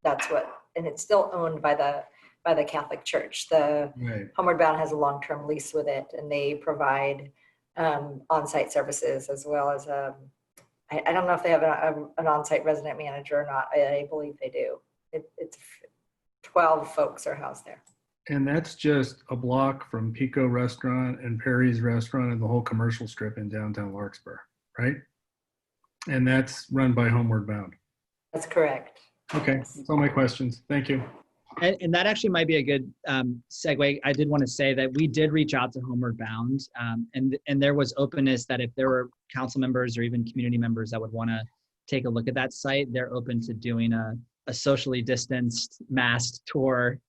that's what, and it's still owned by the Catholic Church. The Homeward Bound has a long-term lease with it, and they provide on-site services as well as I don't know if they have an on-site resident manager or not. I believe they do. It's 12 folks are housed there. And that's just a block from Pico Restaurant and Perry's Restaurant and the whole commercial strip in downtown Larkspur, right? And that's run by Homeward Bound. That's correct. Okay, that's all my questions. Thank you. And that actually might be a good segue. I did want to say that we did reach out to Homeward Bound, and there was openness that if there were council members or even community members that would want to take a look at that site, they're open to doing a socially distanced masked tour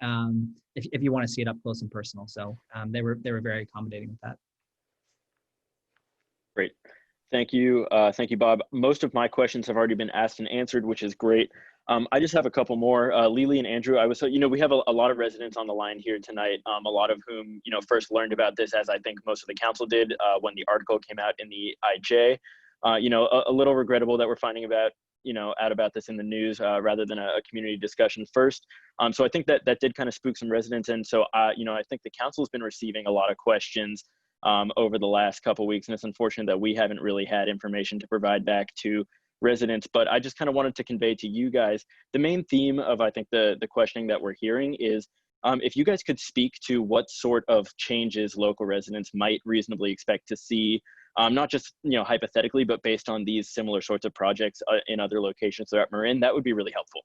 if you want to see it up close and personal. So they were very accommodating with that. Great. Thank you. Thank you, Bob. Most of my questions have already been asked and answered, which is great. I just have a couple more. Lily and Andrew, we have a lot of residents on the line here tonight, a lot of whom, first learned about this, as I think most of the council did when the article came out in the IJ. A little regrettable that we're finding out about this in the news rather than a community discussion first. So I think that did kind of spook some residents. And so, I think the council's been receiving a lot of questions over the last couple of weeks. And it's unfortunate that we haven't really had information to provide back to residents. But I just kind of wanted to convey to you guys, the main theme of, I think, the questioning that we're hearing is, if you guys could speak to what sort of changes local residents might reasonably expect to see, not just hypothetically, but based on these similar sorts of projects in other locations throughout Marin, that would be really helpful.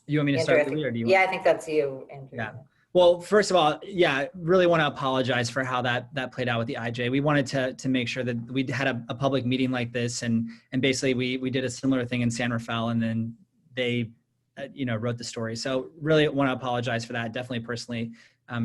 You want me to Andrew, start with you, or do you? Yeah, I think that's you, Andrew. Yeah. Well, first of all, yeah, really want to apologize for how that played out with the IJ. We wanted to make sure that we had a public meeting like this, and basically we did a similar thing in San Rafael, and then they wrote the story. So really want to apologize for that, definitely personally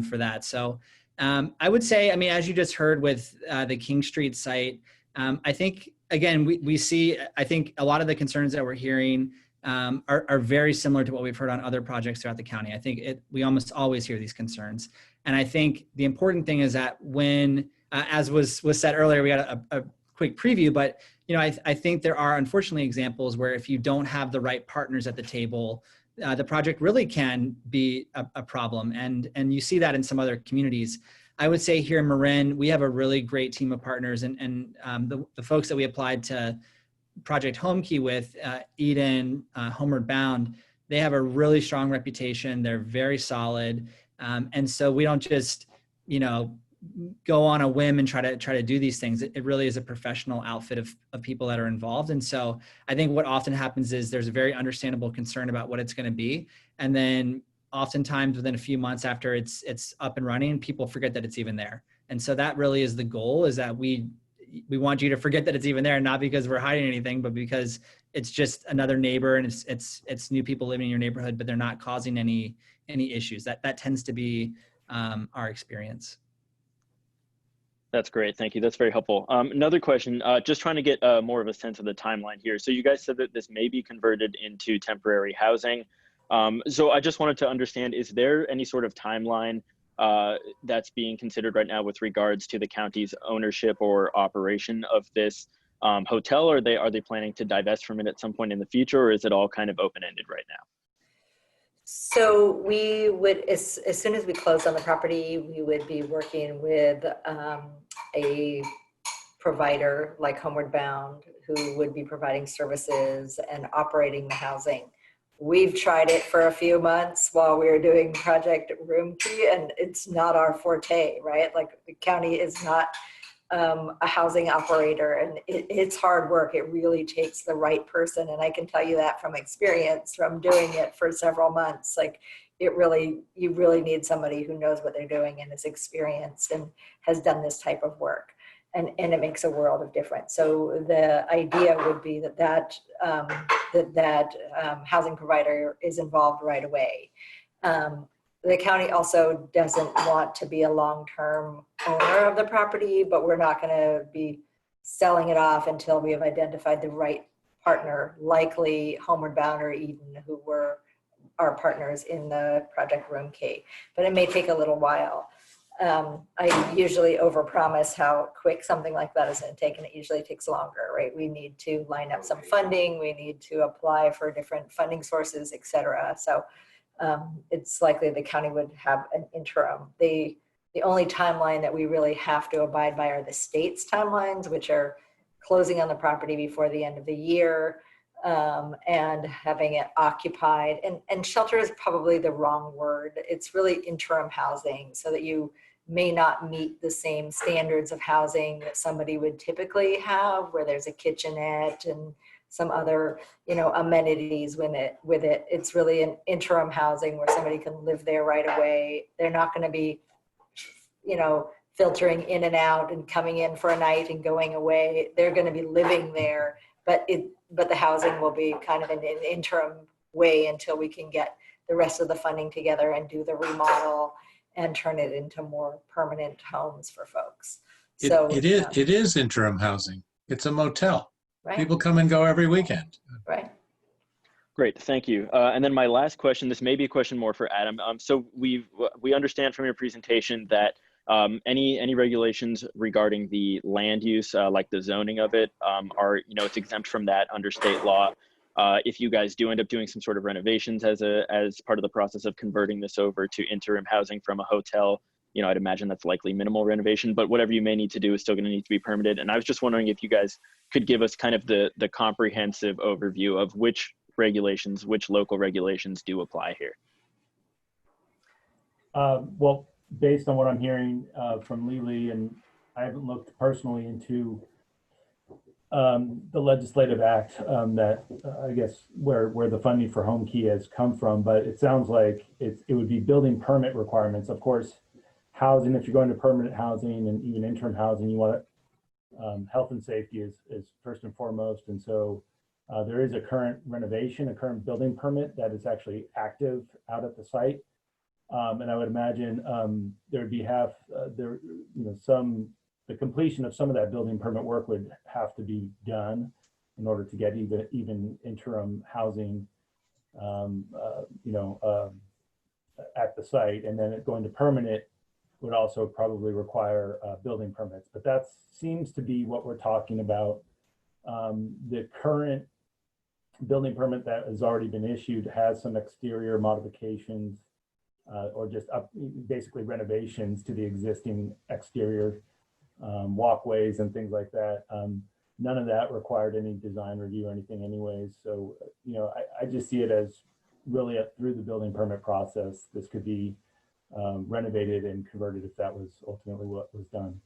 for that. So I would say, I mean, as you just heard with the King Street site, I think, again, we see, I think a lot of the concerns that we're hearing are very similar to what we've heard on other projects throughout the county. I think we almost always hear these concerns. And I think the important thing is that when, as was said earlier, we got a quick preview, but I think there are unfortunately examples where if you don't have the right partners at the table, the project really can be a problem. And you see that in some other communities. I would say here in Marin, we have a really great team of partners, and the folks that we applied to Project Home Key with, Eden, Homeward Bound, they have a really strong reputation. They're very solid. And so we don't just, go on a whim and try to do these things. It really is a professional outfit of people that are involved. And so I think what often happens is there's a very understandable concern about what it's going to be. And then oftentimes within a few months after it's up and running, people forget that it's even there. And so that really is the goal, is that we want you to forget that it's even there, not because we're hiding anything, but because it's just another neighbor, and it's new people living in your neighborhood, but they're not causing any issues. That tends to be our experience. That's great. Thank you. That's very helpful. Another question, just trying to get more of a sense of the timeline here. So you guys said that this may be converted into temporary housing. So I just wanted to understand, is there any sort of timeline that's being considered right now with regards to the county's ownership or operation of this hotel? Or are they planning to divest from it at some point in the future, or is it all kind of open-ended right now? So we would, as soon as we close on the property, we would be working with a provider like Homeward Bound, who would be providing services and operating the housing. We've tried it for a few months while we were doing Project Room Key, and it's not our forte, right? Like, the county is not a housing operator, and it's hard work. It really takes the right person. And I can tell you that from experience, from doing it for several months. Like, you really need somebody who knows what they're doing and is experienced and has done this type of work. And it makes a world of difference. So the idea would be that housing provider is involved right away. The county also doesn't want to be a long-term owner of the property, but we're not going to be selling it off until we have identified the right partner, likely Homeward Bound or Eden, who were our partners in the Project Room Key. But it may take a little while. I usually overpromise how quick something like that is going to take, and it usually takes longer, right? We need to line up some funding, we need to apply for different funding sources, et cetera. So it's likely the county would have an interim. The only timeline that we really have to abide by are the state's timelines, which are closing on the property before the end of the year, and having it occupied. And shelter is probably the wrong word. It's really interim housing, so that you may not meet the same standards of housing that somebody would typically have, where there's a kitchenette and some other, amenities with it. It's really an interim housing where somebody can live there right away. They're not going to be, filtering in and out and coming in for a night and going away. They're going to be living there, but the housing will be kind of an interim way until we can get the rest of the funding together and do the remodel and turn it into more permanent homes for folks. So it is interim housing. It's a motel. Right. People come and go every weekend. Right. Great, thank you. And then my last question, this may be a question more for Adam. So we understand from your presentation that Any regulations regarding the land use, like the zoning of it, are, you know, it's exempt from that under state law. If you guys do end up doing some sort of renovations as part of the process of converting this over to interim housing from a hotel, you know, I'd imagine that's likely minimal renovation, but whatever you may need to do is still going to need to be permitted. And I was just wondering if you guys could give us kind of the comprehensive overview of which regulations, which local regulations do apply here. Well, based on what I'm hearing from Lily, and I haven't looked personally into the legislative act that I guess where the funding for home key has come from, but it sounds like it would be building permit requirements. Of course, housing, if you're going to permanent housing and even interim housing, you want health and safety is first and foremost. And so there is a current renovation, a current building permit that is actually active out at the site. And I would imagine there would be the completion of some of that building permit work would have to be done in order to get even interim housing, at the site. And then going to permanent would also probably require building permits. But that seems to be what we're talking about. The current building permit that has already been issued has some exterior modifications or just basically renovations to the existing exterior walkways and things like that. None of that required any design review or anything anyways. So, you know, I just see it as really through the building permit process, this could be renovated and converted if that was ultimately what was done.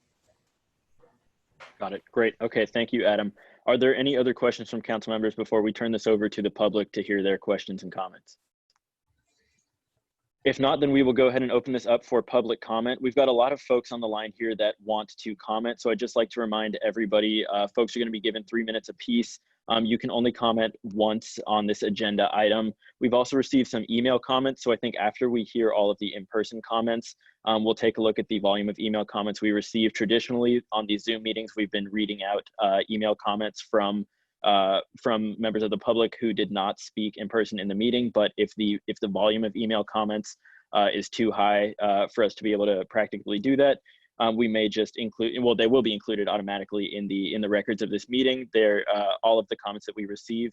Got it. Great. Okay. Thank you, Adam. Are there any other questions from council members before we turn this over to the public to hear their questions and comments? If not, then we will go ahead and open this up for public comment. We've got a lot of folks on the line here that want to comment. So I'd just like to remind everybody, folks are going to be given 3 minutes apiece. You can only comment once on this agenda item. We've also received some email comments. So I think after we hear all of the in-person comments, we'll take a look at the volume of email comments we receive. Traditionally on these Zoom meetings, we've been reading out email comments from members of the public who did not speak in person in the meeting. But if the volume of email comments is too high for us to be able to practically do that, we may just include, well, they will be included automatically in the records of this meeting. They're all of the comments that we receive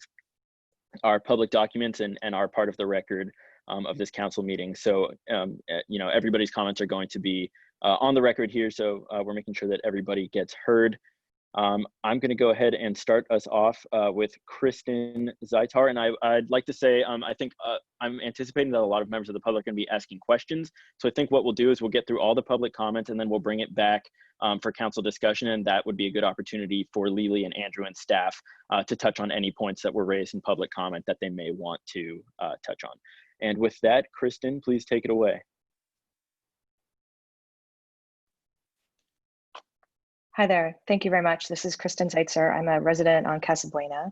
are public documents and are part of the record of this council meeting. So, you know, everybody's comments are going to be on the record here. So we're making sure that everybody gets heard. I'm going to go ahead and start us off with Kristen Zaitar. And I'd like to say, I think I'm anticipating that a lot of members of the public are going to be asking questions. So I think what we'll do is we'll get through all the public comments and then we'll bring it back for council discussion. And that would be a good opportunity for Lily and Andrew and staff to touch on any points that were raised in public comment that they may want to touch on. And with that, Kristen, please take it away. Hi there. Thank you very much. This is Kristen Zeitzer. I'm a resident on Casa Buena.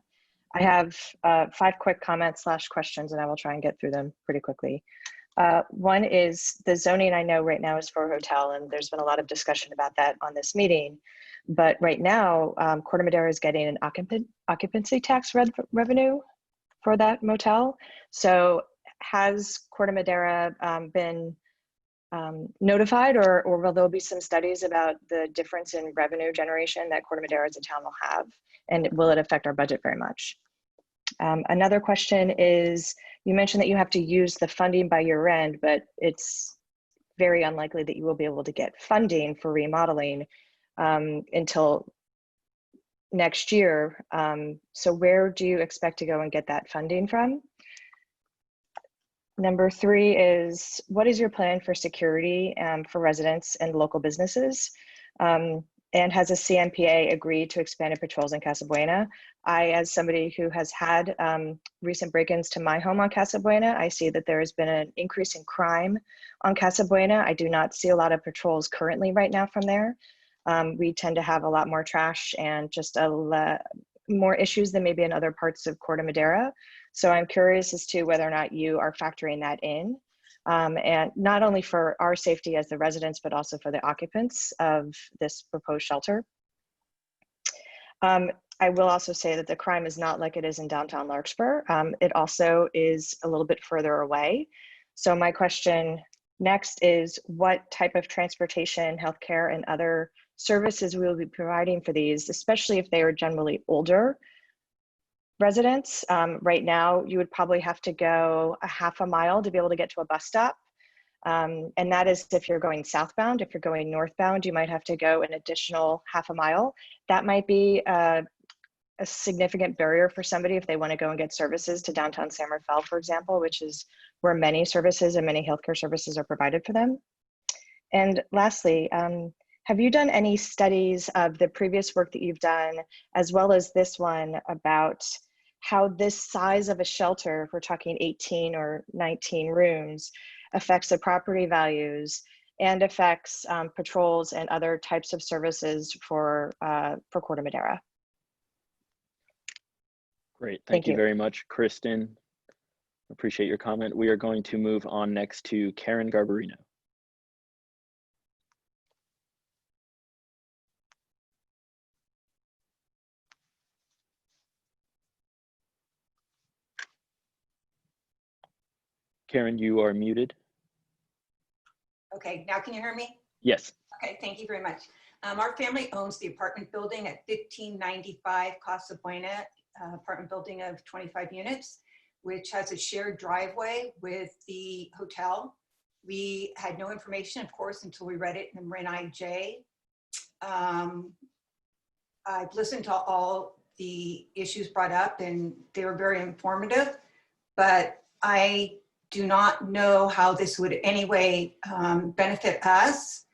I have 5 quick comments / questions, and I will try and get through them pretty quickly. One is the zoning I know right now is for a hotel, and there's been a lot of discussion about that on this meeting. But right now, Corte Madera is getting an occupancy tax revenue for that motel. So has Corte Madera been notified, or will there be some studies about the difference in revenue generation that Corte Madera as a town will have, and will it affect our budget very much? Another question is, you mentioned that you have to use the funding by year end, but it's very unlikely that you will be able to get funding for remodeling until next year. So where do you expect to go and get that funding from? Number 3 is, what is your plan for security for residents and local businesses? And has a CMPA agreed to expanded patrols in Casa Buena? As somebody who has had recent break-ins to my home on Casa Buena, I see that there has been an increase in crime on Casa Buena. I do not see a lot of patrols currently right now from there. We tend to have a lot more trash and just more issues than maybe in other parts of Corte Madera. So I'm curious as to whether or not you are factoring that in, and not only for our safety as the residents, but also for the occupants of this proposed shelter. I will also say that the crime is not like it is in downtown Larkspur. It also is a little bit further away. So my question Next is what type of transportation, healthcare, and other services we will be providing for these, especially if they are generally older residents. Right now, you would probably have to go a half a mile to be able to get to a bus stop. And that is if you're going southbound. If you're going northbound, you might have to go an additional half a mile. That might be a significant barrier for somebody if they want to go and get services to downtown San Rafael, for example, which is where many services and many healthcare services are provided for them. And lastly, have you done any studies of the previous work that you've done, as well as this one, about how this size of a shelter, if we're talking 18 or 19 rooms, affects the property values and affects patrols and other types of services for Corte Madera? Great, thank you very much, Kristen. Appreciate your comment. We are going to move on next to Karen Garbarino. Karen, you are muted. Okay, now can you hear me? Yes. Okay, thank you very much. Our family owns the apartment building at 1595 Casa Buena, apartment building of 25 units, which has a shared driveway with the hotel. We had no information, of course, until we read it in the Marin IJ. I've listened to all the issues brought up and they were very informative, but I do not know how this would in any way benefit us.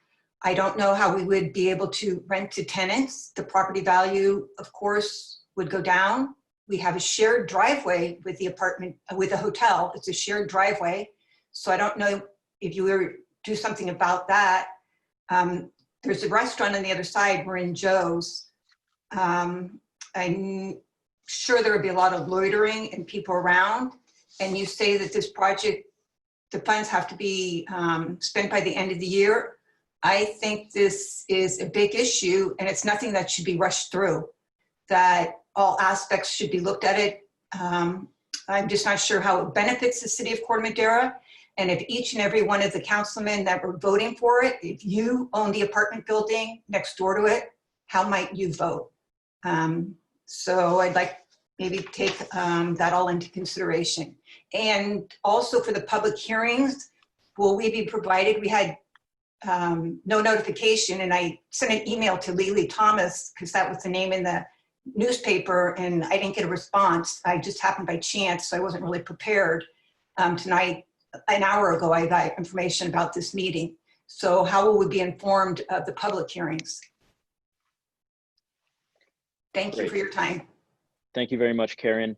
I don't know how we would be able to rent to tenants. The property value, of course, would go down. We have a shared driveway with the apartment, with the hotel. It's a shared driveway. So I don't know if you were do something about that. There's a restaurant on the other side, Marin Joe's. I'm sure there would be a lot of loitering and people around. And you say that this project, the funds have to be spent by the end of the year. I think this is a big issue and it's nothing that should be rushed through, that all aspects should be looked at it. I'm just not sure how it benefits the city of Corte Madera. And if each and every one of the councilmen that were voting for it, if you own the apartment building next door to it, how might you vote? So I'd like maybe take that all into consideration. And also for the public hearings, will we be provided? We had no notification, and I sent an email to Lily Thomas because that was the name in the newspaper, and I didn't get a response. I just happened by chance, so I wasn't really prepared. Tonight, an hour ago, I got information about this meeting. So how will we be informed of the public hearings? Thank you for your time. Thank you very much, Karen.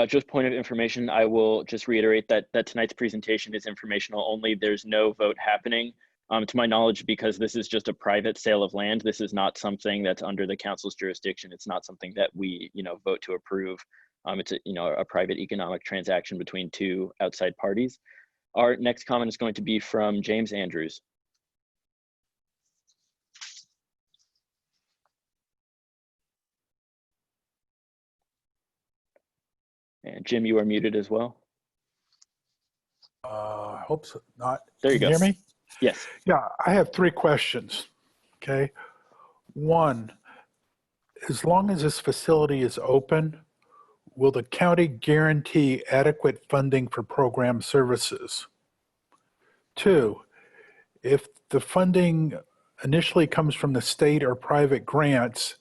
Just point of information, I will just reiterate that tonight's presentation is informational only. There's no vote happening. To my knowledge, because this is just a private sale of land, this is not something that's under the council's jurisdiction. It's not something that we, vote to approve. It's a private economic transaction between two outside parties. Our next comment is going to be from James Andrews. And Jim, you are muted as well. I hope so. Not. There you go. Can you hear me? Yes. Yeah, I have 3 questions. Okay. 1, as long as this facility is open, will the county guarantee adequate funding for program services? 2, if the funding initially comes from the state or private grants,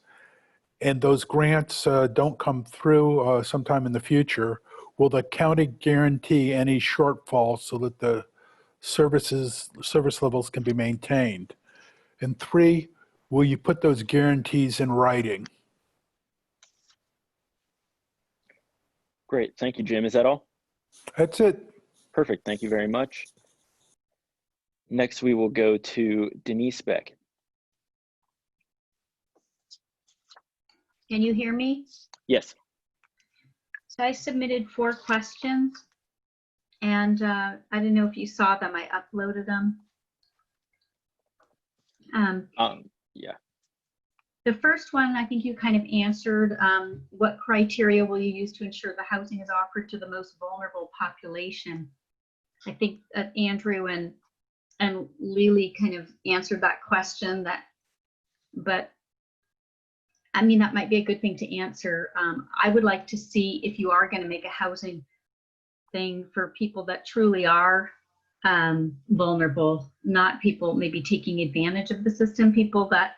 and those grants don't come through sometime in the future, will the county guarantee any shortfall so that the service levels can be maintained? And 3, will you put those guarantees in writing? Great, thank you, Jim. Is that all? That's it. Perfect, thank you very much. Next, we will go to Denise Beck. Can you hear me? Yes. So I submitted 4 questions, and I don't know if you saw them. I uploaded them. Yeah. The first one, I think you kind of answered. What criteria will you use to ensure the housing is offered to the most vulnerable population? I think Andrew and and Lily kind of answered that question, but I mean, that might be a good thing to answer. I would like to see if you are going to make a housing thing for people that truly are vulnerable, not people maybe taking advantage of the system, people that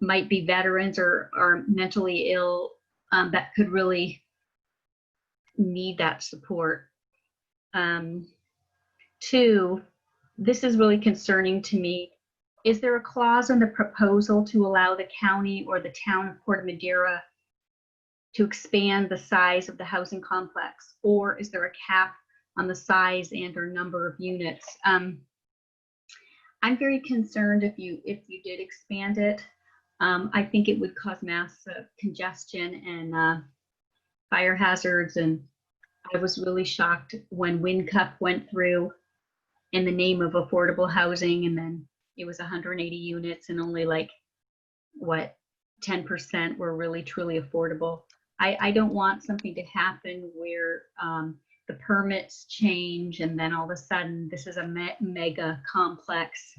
might be veterans or are mentally ill that could really need that support. 2, this is really concerning to me. Is there a clause in the proposal to allow the county or the town of Corte Madera to expand the size of the housing complex, or is there a cap on the size and or number of units? I'm very concerned if you did expand it. I think it would cause mass congestion and fire hazards, and I was really shocked when WinCup went through in the name of affordable housing, and then it was 180 units and only like, what, 10% were really truly affordable. I don't want something to happen where the permits change and then all of a sudden this is a mega complex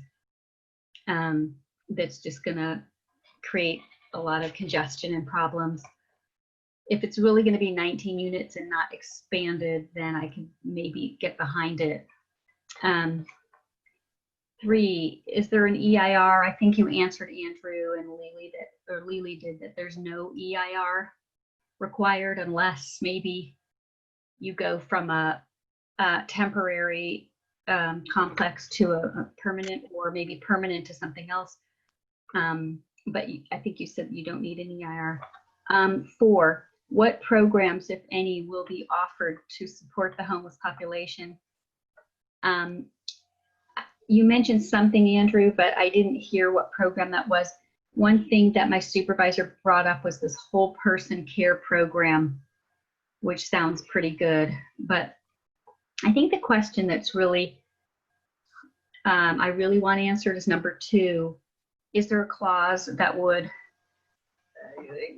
that's just gonna create a lot of congestion and problems. If it's really gonna be 19 units and not expanded, then I can maybe get behind it. 3, is there an EIR? I think you answered Andrew and Lily did that there's no EIR required unless maybe you go from a temporary complex to a permanent, or maybe permanent to something else. But I think you said you don't need an EIR. 4, what programs, if any, will be offered to support the homeless population? You mentioned something, Andrew, but I didn't hear what program that was. One thing that my supervisor brought up was this whole person care program, which sounds pretty good. But I think the question that's really, I really want answered is number 2. Is there a clause that would,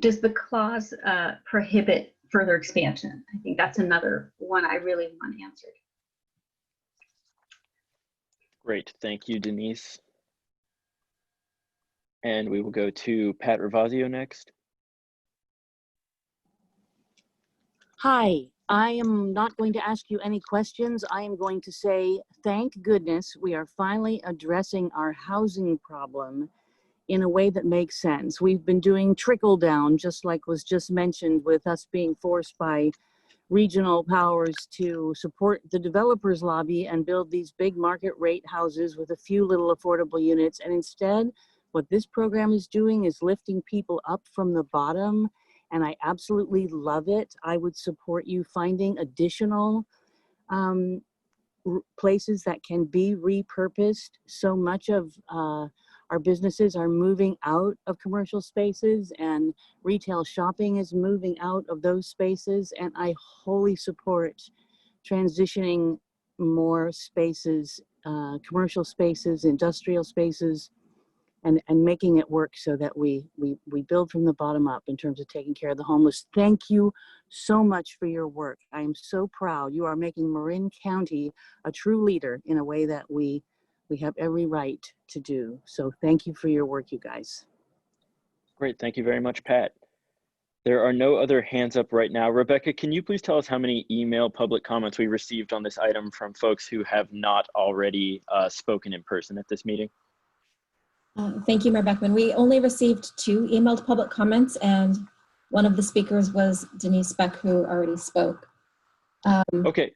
does the clause prohibit further expansion? I think that's another one I really want answered. Great, thank you, Denise. And we will go to Pat Ravazio next. Hi, I am not going to ask you any questions. I am going to say, thank goodness we are finally addressing our housing problem in a way that makes sense. We've been doing trickle down, just like was just mentioned, with us being forced by regional powers to support the developers lobby and build these big market rate houses with a few little affordable units. And instead, what this program is doing is lifting people up from the bottom. And I absolutely love it. I would support you finding additional places that can be repurposed. So much of our businesses are moving out of commercial spaces, and retail shopping is moving out of those spaces. And I wholly support transitioning more spaces, commercial spaces, industrial spaces, and making it work so that we build from the bottom up in terms of taking care of the homeless. Thank you so much for your work. I am so proud. You are making Marin County a true leader in a way that we have every right to do. So thank you for your work, you guys. Great, thank you very much, Pat. There are no other hands up right now. Rebecca, can you please tell us how many email public comments we received on this item from folks who have not already spoken in person at this meeting? Thank you, Mayor Beckman. We only received 2 emailed public comments, and one of the speakers was Denise Beck, who already spoke. Okay,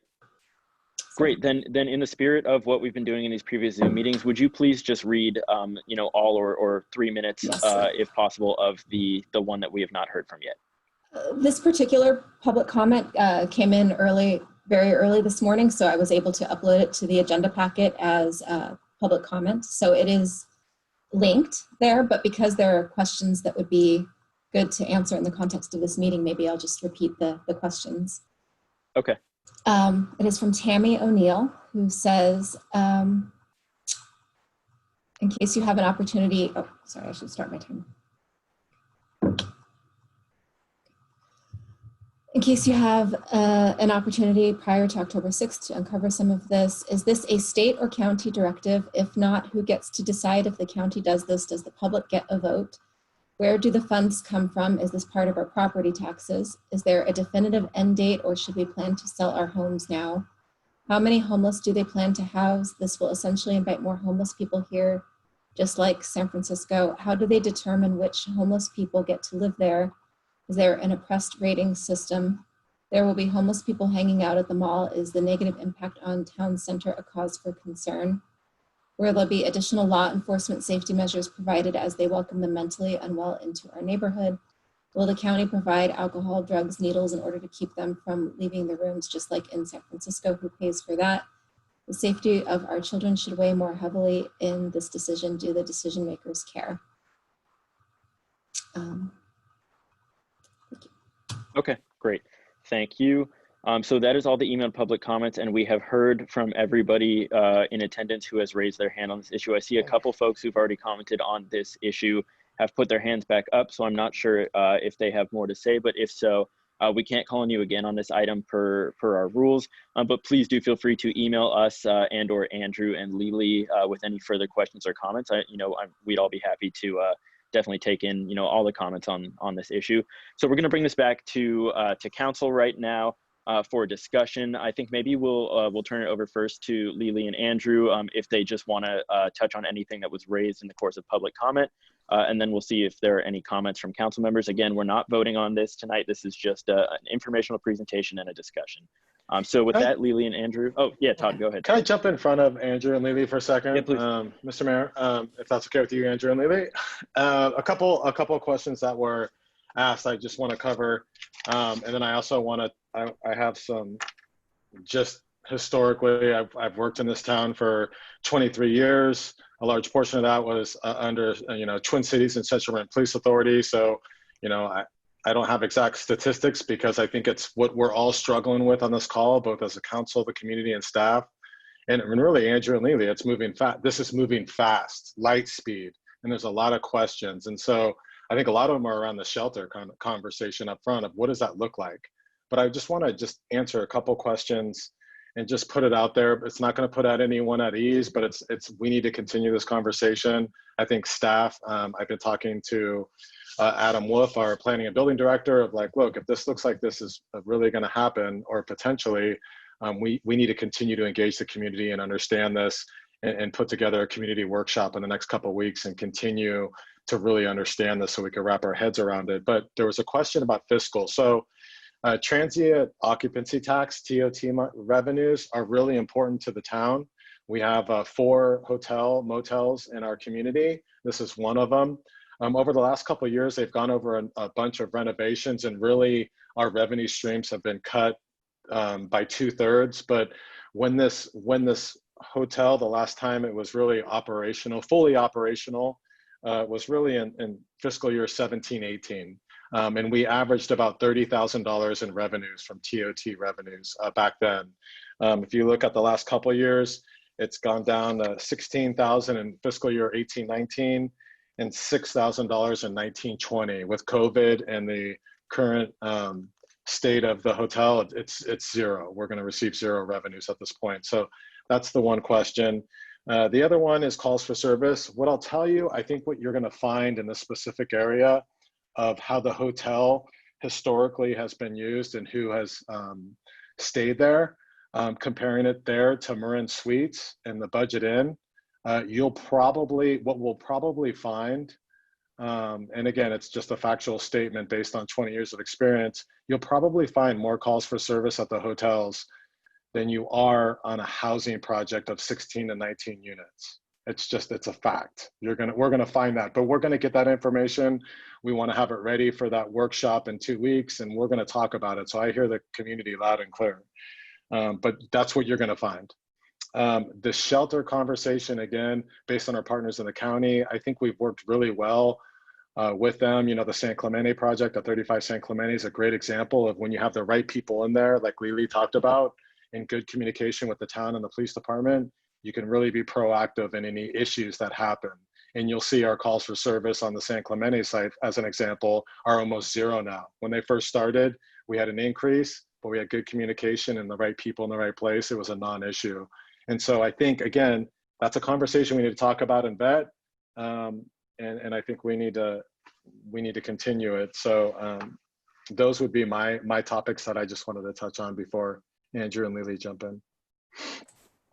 great. Then in the spirit of what we've been doing in these previous Zoom meetings, would you please just read, you know, all or 3 minutes, yes, if possible, of the one that we have not heard from yet? This particular public comment came in very early this morning, so I was able to upload it to the agenda packet as public comment. So it is linked there, but because there are questions that would be good to answer in the context of this meeting, maybe I'll just repeat the questions. Okay. It is from Tammy O'Neill, who says, in case you have an opportunity, oh, sorry, I should start my timer. In case you have an opportunity prior to October 6th to uncover some of this, is this a state or county directive? If not, who gets to decide if the county does this? Does the public get a vote? Where do the funds come from? Is this part of our property taxes? Is there a definitive end date, or should we plan to sell our homes now? How many homeless do they plan to house? This will essentially invite more homeless people here, just like San Francisco. How do they determine which homeless people get to live there? Is there an oppressed rating system? There will be homeless people hanging out at the mall. Is the negative impact on town center a cause for concern? Will there be additional law enforcement safety measures provided as they welcome the mentally unwell into our neighborhood? Will the county provide alcohol, drugs, needles in order to keep them from leaving the rooms, just like in San Francisco? Who pays for that? The safety of our children should weigh more heavily in this decision. Do the decision makers care? Okay, great. Thank you. So that is all the emailed public comments, and we have heard from everybody in attendance who has raised their hand on this issue. I see a couple folks who've already commented on this issue have put their hands back up, so I'm not sure if they have more to say, but if so, we can't call on you again on this item per our rules, but please do feel free to email us and or Andrew and Lily with any further questions or comments. We'd all be happy to definitely take in all the comments on this issue. So we're going to bring this back to council right now for discussion. I think maybe we'll turn it over first to Lily and Andrew if they just want to touch on anything that was raised in the course of public comment, and then we'll see if there are any comments from council members. Again, we're not voting on this tonight. This is just an informational presentation and a discussion. So with that, Lily and Andrew. Oh yeah, Todd, go ahead. Can I jump in front of Andrew and Lily for a second? Yeah, please. Mr. Mayor, if that's okay with you, Andrew and Lily. A couple of questions that were asked, I just want to cover. And then I also want to, I have some, just historically, I've worked in this town for 23 years. A large portion of that was under, Twin Cities and Central Marin Police Authority. So, I don't have exact statistics because I think it's what we're all struggling with on this call, both as a council, the community, and staff. And really, Andrew and Lily, it's moving fast. This is moving fast, light speed, and there's a lot of questions. And so I think a lot of them are around the shelter conversation up front of what does that look like? But I just want to answer a couple questions and just put it out there. It's not going to put anyone at ease, but we need to continue this conversation. I think staff, I've been talking to Adam Wolf, our planning and building director, of like, look, if this looks like this is really going to happen, or potentially, we need to continue to engage the community and understand this, and put together a community workshop in the next couple of weeks and continue to really understand this so we can wrap our heads around it. But there was a question about fiscal. So transient occupancy tax, TOT revenues are really important to the town. We have 4 motels in our community. This is one of them. Over the last couple of years, they've gone over a bunch of renovations, and really our revenue streams have been cut by 2/3. But when this hotel, the last time it was really operational, fully operational, was really in fiscal year 17-18. And we averaged about $30,000 in revenues from TOT revenues back then. If you look at the last couple of years, it's gone down to $16,000 in fiscal year 18-19 and $6,000 in 19-20. With COVID and the current state of the hotel, it's zero. We're going to receive zero revenues at this point. So that's the one question. The other one is calls for service. What I'll tell you, I think what you're going to find in this specific area of how the hotel historically has been used and who has stayed there, comparing it there to Marin Suites and the Budget Inn, what we'll probably find, and again, it's just a factual statement based on 20 years of experience, you'll probably find more calls for service at the hotels than you are on a housing project of 16 to 19 units. It's a fact. We're gonna find that, but we're gonna get that information. We want to have it ready for that workshop in 2 weeks, and we're gonna talk about it. So I hear the community loud and clear, but that's what you're gonna find. The shelter conversation, again, based on our partners in the county, I think we've worked really well with them. The San Clemente project, the 35 San Clemente, is a great example of when you have the right people in there, like Lily talked about, in good communication with the town and the police department, you can really be proactive in any issues that happen. And you'll see our calls for service on the San Clemente site, as an example, are almost zero now. When they first started, we had an increase, but we had good communication and the right people in the right place. It was a non-issue. And so I think, again, that's a conversation we need to talk about and vet. And I think we need to continue it. So those would be my topics that I just wanted to touch on before Andrew and Lily jump in.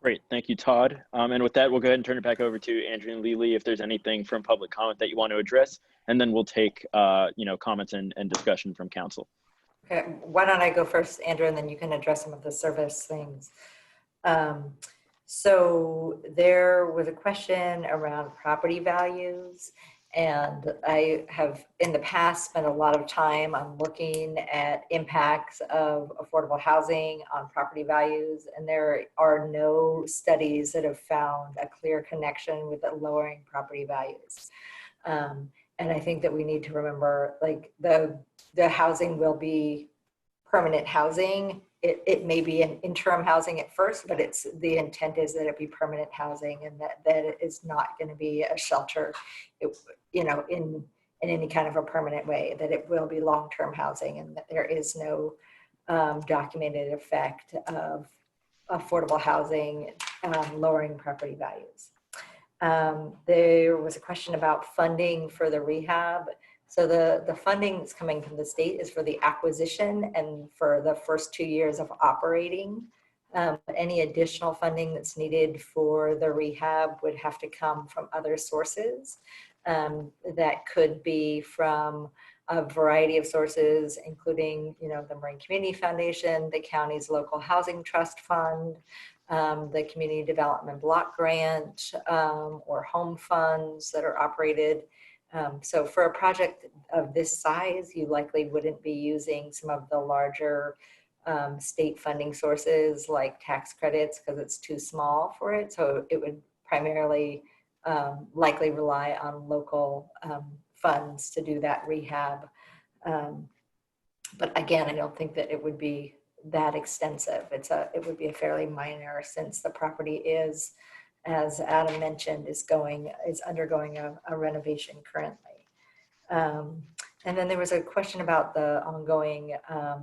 Great, thank you, Todd. And with that, we'll go ahead and turn it back over to Andrew and Lily if there's anything from public comment that you want to address, and then we'll take comments and discussion from council. Okay, why don't I go first, Andrew, and then you can address some of the service things. So there was a question around property values, and I have in the past spent a lot of time on looking at impacts of affordable housing on property values, and there are no studies that have found a clear connection with the lowering property values. And I think that we need to remember, like, the housing will be permanent housing. It may be an interim housing at first, but the intent is that it be permanent housing, and that it is not going to be a shelter, in any kind of a permanent way, that it will be long-term housing, and that there is no documented effect of affordable housing lowering property values. There was a question about funding for the rehab. So the funding that's coming from the state is for the acquisition and for the first 2 years of operating. Any additional funding that's needed for the rehab would have to come from other sources. That could be from a variety of sources, including, the Marin Community Foundation, the county's local housing trust fund, the community development block grant, or home funds that are operated. So for a project of this size, you likely wouldn't be using some of the larger state funding sources like tax credits, because it's too small for it. So it would primarily likely rely on local funds to do that rehab. But again, I don't think that it would be that extensive. It would be a fairly minor, since the property is, as Adam mentioned, is undergoing a renovation currently. And then there was a question about the ongoing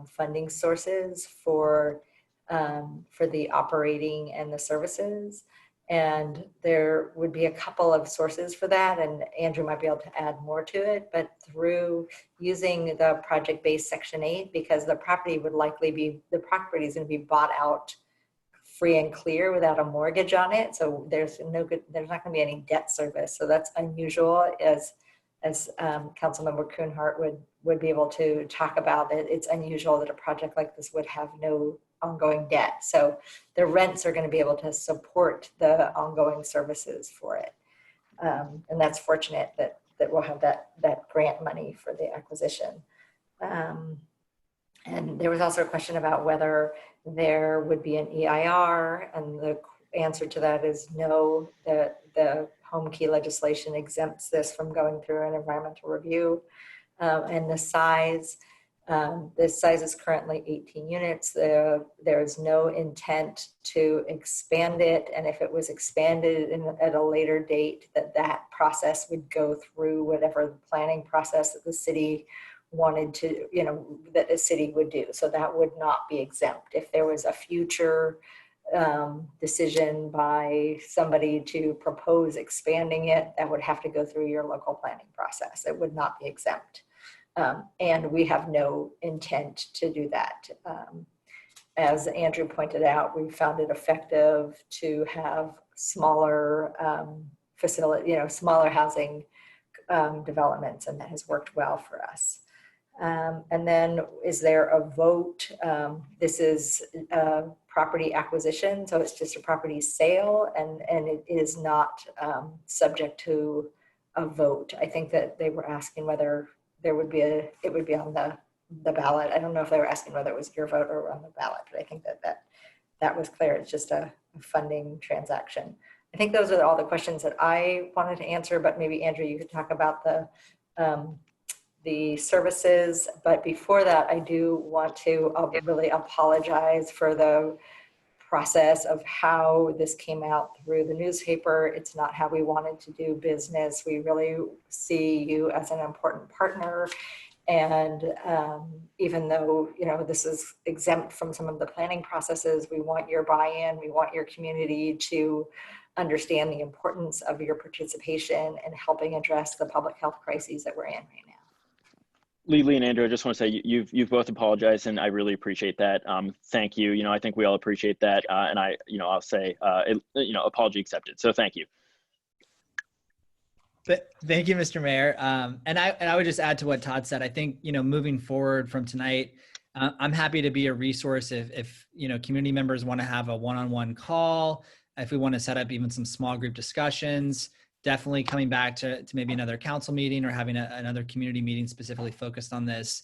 funding sources for the operating and the services. And there would be a couple of sources for that, and Andrew might be able to add more to it, but through using the project-based Section 8, because the property is going to be bought out free and clear without a mortgage on it. So there's not going to be any debt service. So that's unusual, as Councilmember Kuhnhart would be able to talk about it. It's unusual that a project like this would have no ongoing debt. So the rents are going to be able to support the ongoing services for it. And that's fortunate that we'll have that grant money for the acquisition. And there was also a question about whether there would be an EIR, and the answer to that is no. The home key legislation exempts this from going through an environmental review. And the size is currently 18 units. There's no intent to expand it, and if it was expanded at a later date, that process would go through whatever planning process that the city wanted to, that the city would do. So that would not be exempt. If there was a future decision by somebody to propose expanding it, that would have to go through your local planning process. It would not be exempt. And we have no intent to do that. As Andrew pointed out, we found it effective to have smaller smaller housing developments, and that has worked well for us. And then, is there a vote? This is a property acquisition, so it's just a property sale, and it is not subject to a vote. I think that they were asking whether it would be on the ballot. I don't know if they were asking whether it was your vote or on the ballot, but I think that was clear. It's just a funding transaction. I think those are all the questions that I wanted to answer, but maybe Andrew, you could talk about the services. But before that, I do want to really apologize for the process of how this came out through the newspaper. It's not how we wanted to do business. We really see you as an important partner. And even though, you know, this is exempt from some of the planning processes, we want your buy-in. We want your community to understand the importance of your participation in helping address the public health crises that we're in right now. Lily and Andrew, I just want to say you've both apologized, and I really appreciate that. Thank you. You know, I think we all appreciate that, and I'll say, apology accepted. So thank you. Thank you, Mr. Mayor. And I would just add to what Todd said. I think, you know, moving forward from tonight, I'm happy to be a resource if you know, community members want to have a one-on-one call, if we want to set up even some small group discussions. Definitely coming back to maybe another council meeting or having another community meeting specifically focused on this.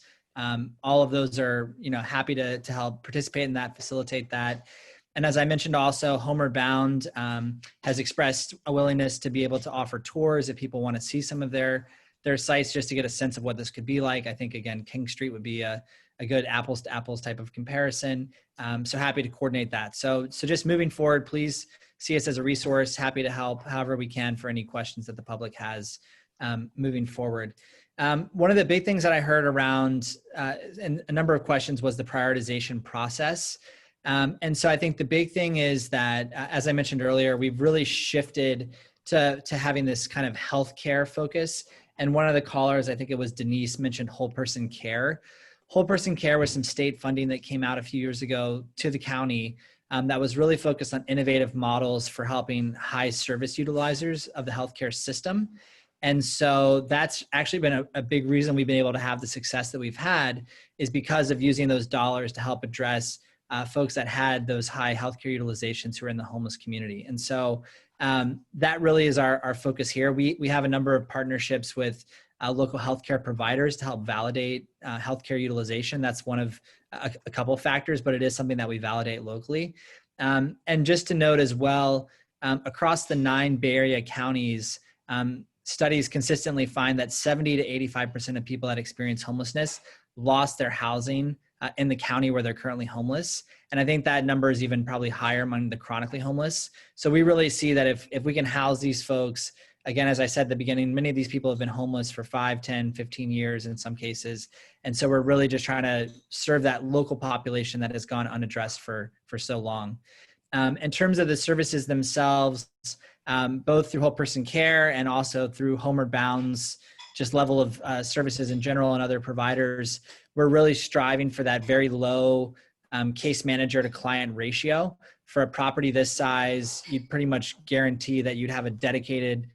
All of those are, you know, happy to help participate in that, facilitate that. And as I mentioned also, Homeward Bound has expressed a willingness to be able to offer tours if people want to see some of their sites just to get a sense of what this could be like. I think, again, King Street would be a good apples to apples type of comparison. So happy to coordinate that. So just moving forward, please see us as a resource. Happy to help however we can for any questions that the public has moving forward. One of the big things that I heard around and a number of questions was the prioritization process. And so I think the big thing is that, as I mentioned earlier, we've really shifted to having this kind of healthcare focus. And one of the callers, I think it was Denise, mentioned whole person care. Whole person care was some state funding that came out a few years ago to the county that was really focused on innovative models for helping high service utilizers of the healthcare system. And so that's actually been a big reason we've been able to have the success that we've had, is because of using those dollars to help address folks that had those high healthcare utilizations who are in the homeless community. And so that really is our focus here. We have a number of partnerships with local healthcare providers to help validate healthcare utilization. That's one of a couple of factors, but it is something that we validate locally. And just to note as well, across the 9 Bay Area counties, studies consistently find that 70 to 85% of people that experience homelessness lost their housing in the county where they're currently homeless. And I think that number is even probably higher among the chronically homeless. So we really see that if we can house these folks, again, as I said at the beginning, many of these people have been homeless for 5, 10, 15 years in some cases. And so we're really just trying to serve that local population that has gone unaddressed for so long. In terms of the services themselves, both through whole person care and also through Homeward Bound's just level of services in general and other providers, we're really striving for that very low case manager to client ratio. For a property this size, you'd pretty much guarantee that you'd have a dedicated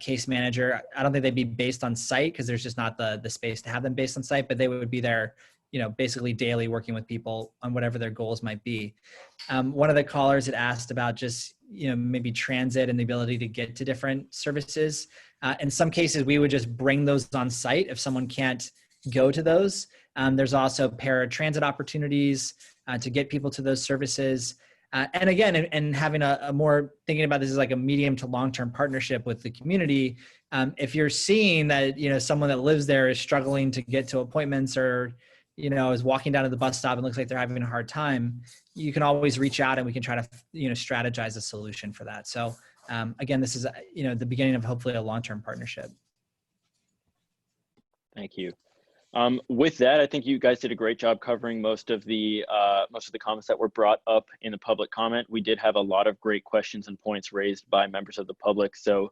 case manager. I don't think they'd be based on site because there's just not the space to have them based on site, but they would be there, you know, basically daily working with people on whatever their goals might be. One of the callers had asked about just, you know, maybe transit and the ability to get to different services. In some cases, we would just bring those on site if someone can't go to those. There's also paratransit opportunities to get people to those services. And again, and having a more, thinking about this as like a medium to long-term partnership with the community. If you're seeing that, you know, someone that lives there is struggling to get to appointments or, you know, is walking down to the bus stop and looks like they're having a hard time, you can always reach out and we can try to, you know, strategize a solution for that. So again, this is, you know, the beginning of hopefully a long-term partnership. Thank you. With that, I think you guys did a great job covering most of the comments that were brought up in the public comment. We did have a lot of great questions and points raised by members of the public. So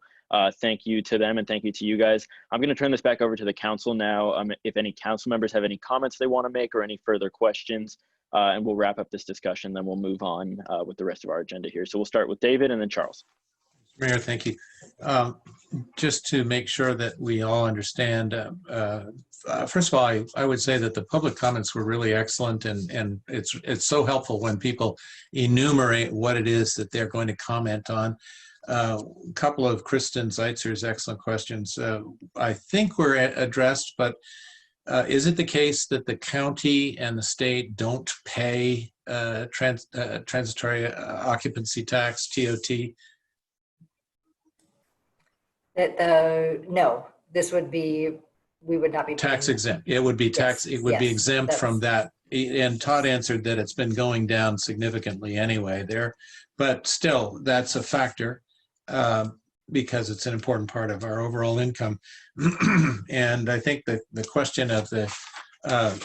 thank you to them and thank you to you guys. I'm going to turn this back over to the council now. If any council members have any comments they want to make or any further questions, and we'll wrap up this discussion, then we'll move on with the rest of our agenda here. So we'll start with David and then Charles. Mayor, thank you. Just to make sure that we all understand, first of all, I would say that the public comments were really excellent, and it's so helpful when people enumerate what it is that they're going to comment on. A couple of Kristen Zeitzer's excellent questions I think were addressed, but is it the case that the county and the state don't pay transitory occupancy tax, TOT? No, this would be, we would not be tax exempt. It would be tax. Yes, it would be yes, exempt from that and Todd answered that it's been going down significantly anyway there, but still that's a factor because it's an important part of our overall income. And I think that the question of the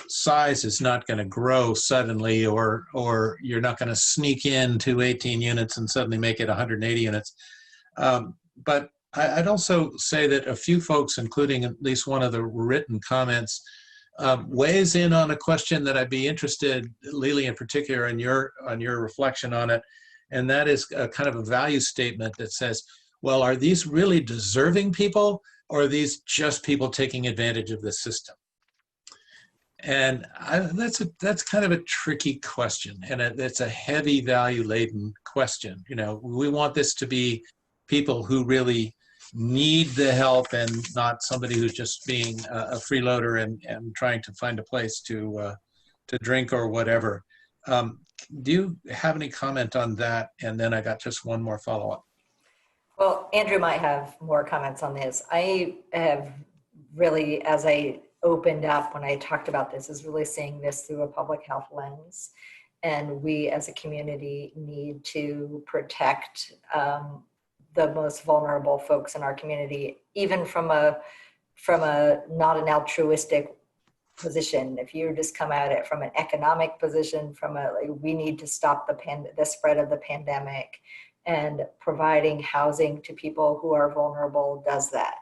size is not going to grow suddenly, or you're not going to sneak into 18 units and suddenly make it 180 units. But I'd also say that a few folks, including at least one of the written comments, weighs in on a question that I'd be interested, Lily in particular, on your reflection on it, and that is a kind of a value statement that says, well, are these really deserving people, or are these just people taking advantage of the system? And that's kind of a tricky question, and it's a heavy value-laden question. You know, we want this to be people who really need the help and not somebody who's just being a freeloader and trying to find a place to drink or whatever. Do you have any comment on that? And then I got just one more follow-up. Well, Andrew might have more comments on this. I have really, as I opened up when I talked about this, is really seeing this through a public health lens. And we as a community need to protect the most vulnerable folks in our community, even from a not an altruistic position. If you just come at it from an economic position, we need to stop the spread of the pandemic, and providing housing to people who are vulnerable does that.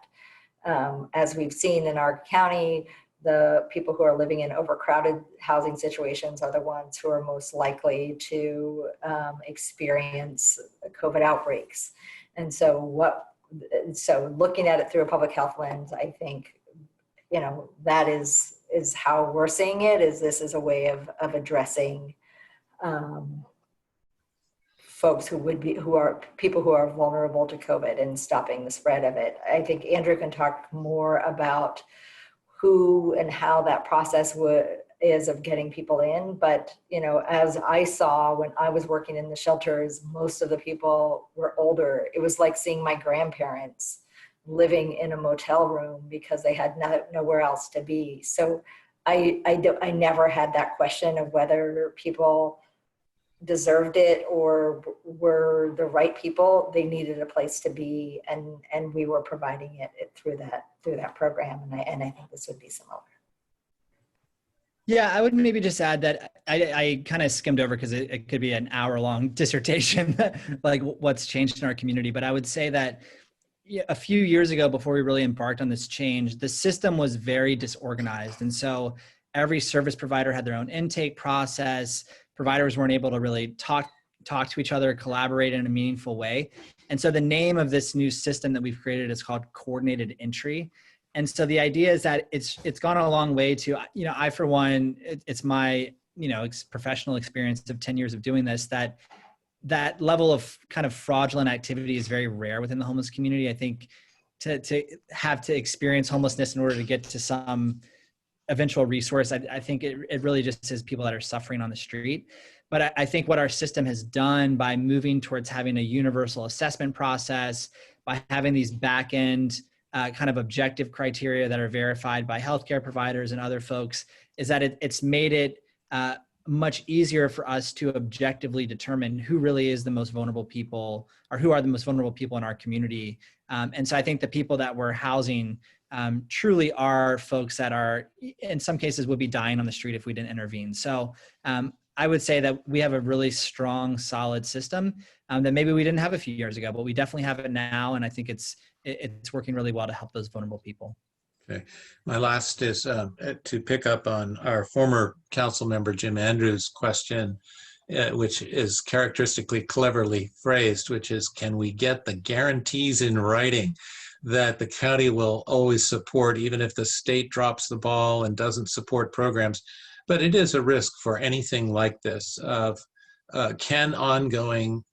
As we've seen in our county, the people who are living in overcrowded housing situations are the ones who are most likely to experience COVID outbreaks. And so looking at it through a public health lens, I think, you know, that is how we're seeing it, is this is a way of addressing folks who are people who are vulnerable to COVID and stopping the spread of it. I think Andrew can talk more about who and how that process is of getting people in. But, you know, as I saw when I was working in the shelters, most of the people were older. It was like seeing my grandparents living in a motel room because they had nowhere else to be. So I never had that question of whether people deserved it or were the right people. They needed a place to be, and we were providing it through that program. And I think this would be similar. Yeah, I would maybe just add that I kind of skimmed over because it could be an hour-long dissertation, like what's changed in our community. But I would say that a few years ago, before we really embarked on this change, the system was very disorganized. And so every service provider had their own intake process. Providers weren't able to really talk to each other, collaborate in a meaningful way. And so the name of this new system that we've created is called Coordinated Entry. And so the idea is that it's gone a long way to, you know, I, for one, it's my, you know, professional experience of 10 years of doing this, that level of kind of fraudulent activity is very rare within the homeless community. I think to have to experience homelessness in order to get to some eventual resource, I think it really just is people that are suffering on the street. But I think what our system has done by moving towards having a universal assessment process, by having these back end kind of objective criteria that are verified by healthcare providers and other folks, is that it's made it much easier for us to objectively determine who really is the most vulnerable people, or who are the most vulnerable people in our community. And so I think the people that we're housing truly are folks that are, in some cases, would be dying on the street if we didn't intervene. So I would say that we have a really strong, solid system that maybe we didn't have a few years ago, but we definitely have it now. And I think it's working really well to help those vulnerable people. Okay. My last is to pick up on our former council member, Jim Andrews' question, which is characteristically cleverly phrased, which is, can we get the guarantees in writing that the county will always support, even if the state drops the ball and doesn't support programs? But it is a risk for anything like this of can ongoing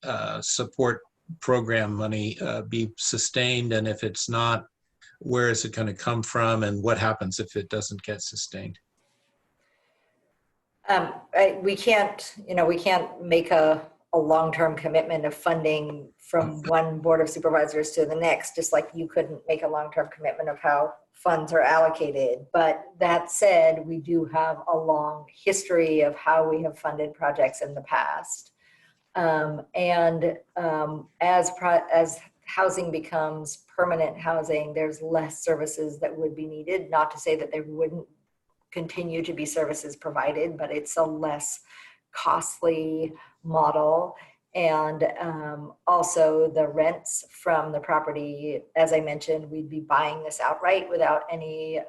support program money be sustained? And if it's not, where is it going to come from, and what happens if it doesn't get sustained? We can't make a long-term commitment of funding from one board of supervisors to the next, just like you couldn't make a long-term commitment of how funds are allocated. But that said, we do have a long history of how we have funded projects in the past. As housing becomes permanent housing, there's less services that would be needed. Not to say that there wouldn't continue to be services provided, but it's a less costly model. And also the rents from the property, as I mentioned, we'd be buying this outright without any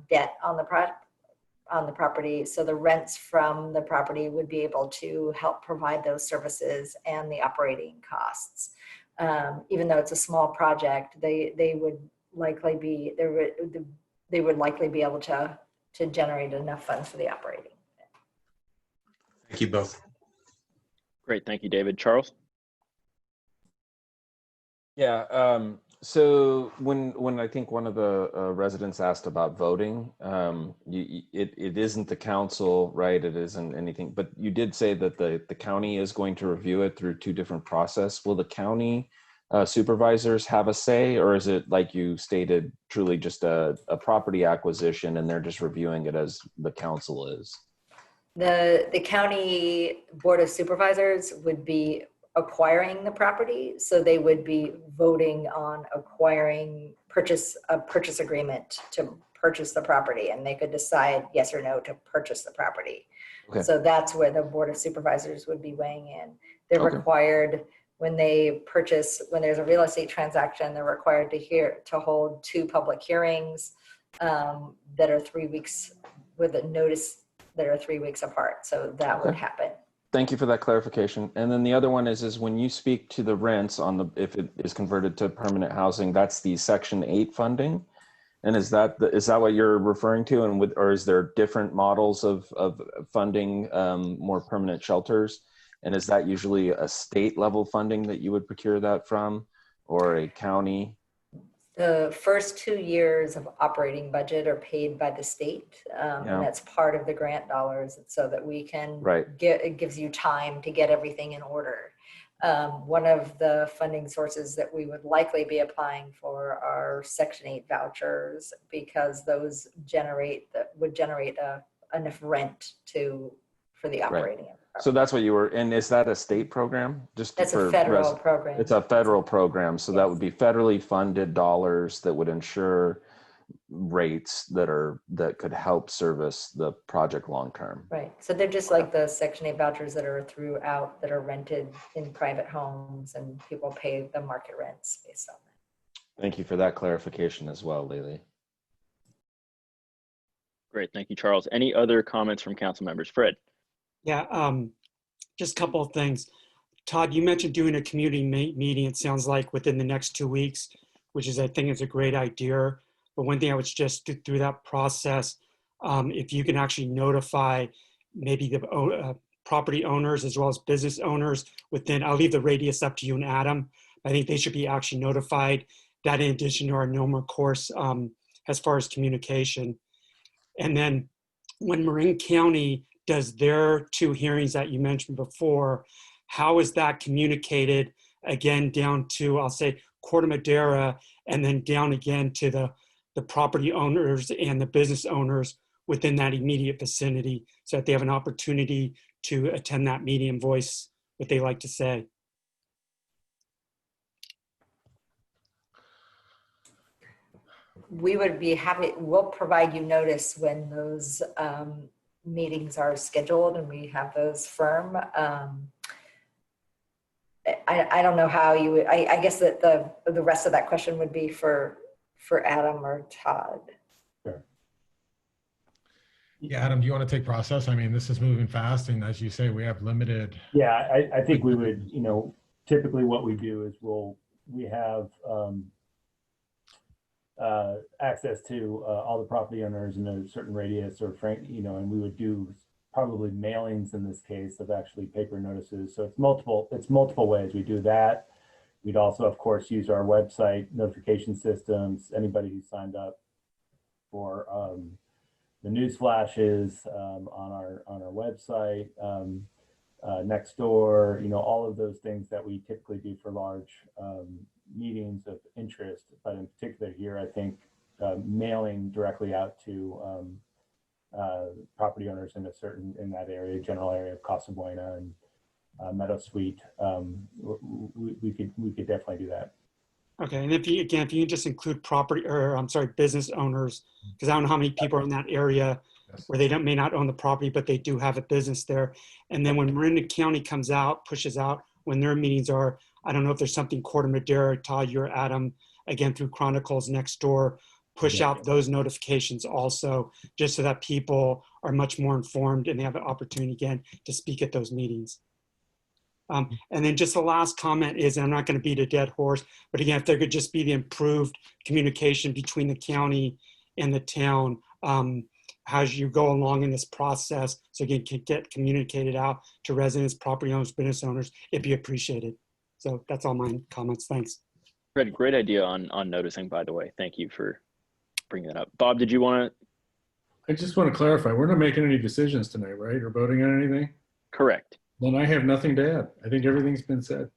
debt on the property. So the rents from the property would be able to help provide those services and the operating costs. Even though it's a small project, they would likely be able to generate enough funds for the operating. Thank you both. Great, thank you, David. Charles? Yeah, so when I think one of the residents asked about voting, it isn't the council, right? It isn't anything, but you did say that the county is going to review it through two different processes. Will the county supervisors have a say, or is it, like you stated, truly just a property acquisition and they're just reviewing it as the council is? The county board of supervisors would be acquiring the property, so they would be voting on acquiring a purchase agreement to purchase the property, and they could decide yes or no to purchase the property. Okay. So that's where the board of supervisors would be weighing in. They're required when there's a real estate transaction, they're required to hold 2 public hearings that are 3 weeks with a notice that are 3 weeks apart. So that would happen. Thank you for that clarification. And then the other one is when you speak to the rents if it is converted to permanent housing, that's the Section 8 funding. And is that what you're referring to? And or is there different models of funding more permanent shelters? And is that usually a state level funding that you would procure that from, or a county? The first 2 years of operating budget are paid by the state, and that's part of the grant dollars, so that we can it gives you time to get everything in order. One of the funding sources that we would likely be applying for are Section 8 vouchers, because those would generate enough rent for the operating. So that's what and is that a state program? That's a federal program. It's a federal program. So that would be federally funded dollars that would ensure rates that could help service the project long-term. Right. So they're just like the Section 8 vouchers that are that are rented in private homes, and people pay the market rents based on that. Thank you for that clarification as well, Lily. Great. Thank you, Charles. Any other comments from council members? Fred? Yeah, just a couple of things. Todd, you mentioned doing a community meeting, it sounds like within the next 2 weeks, which I think is a great idea. But one thing I would suggest through that process, if you can actually notify maybe the property owners as well as business owners I'll leave the radius up to you and Adam. I think they should be actually notified, that in addition to our normal course as far as communication. And then when Marin County does their 2 hearings that you mentioned before, how is that communicated again down to, I'll say, Corte Madera, and then down again to the property owners and the business owners within that immediate vicinity, so that they have an opportunity to attend that meeting and voice what they like to say? We would be happy, we'll provide you notice when those meetings are scheduled and we have those firm. I don't know how you would, I guess that the rest of that question would be for Adam or Todd. Sure. Yeah, Adam, do you want to take process? I mean, this is moving fast, and as you say, we have limited. Yeah, I think we would, typically what we do is we have access to all the property owners in a certain radius, or and we would do probably mailings in this case of actually paper notices. So it's multiple ways we do that. We'd also, of course, use our website notification systems. Anybody who signed up for the news flashes on our website, next door, all of those things that we typically do for large meetings of interest. But in particular here, I think mailing directly out to property owners in that area, general area of Casa Buena and Meadow Suite. We could definitely do that. Okay, and if you can just include business owners, because I don't know how many people are in that area where they may not own the property, but they do have a business there. And then when Marin County comes out, pushes out when their meetings are, I don't know if there's something Corte Madera, Todd, you're Adam, again through Chronicles next door, push out those notifications also, just so that people are much more informed and they have an opportunity again to speak at those meetings. And then just the last comment is, and I'm not going to beat a dead horse, but again, if there could just be the improved communication between the county and the town as you go along in this process, so again, can get communicated out to residents, property owners, business owners, it'd be appreciated. So that's all my comments. Thanks. Great idea on noticing, by the way. Thank you for bringing that up. Bob, did you want to? I just want to clarify, we're not making any decisions tonight, right? Or voting on anything? Correct. Then I have nothing to add. I think everything's been said.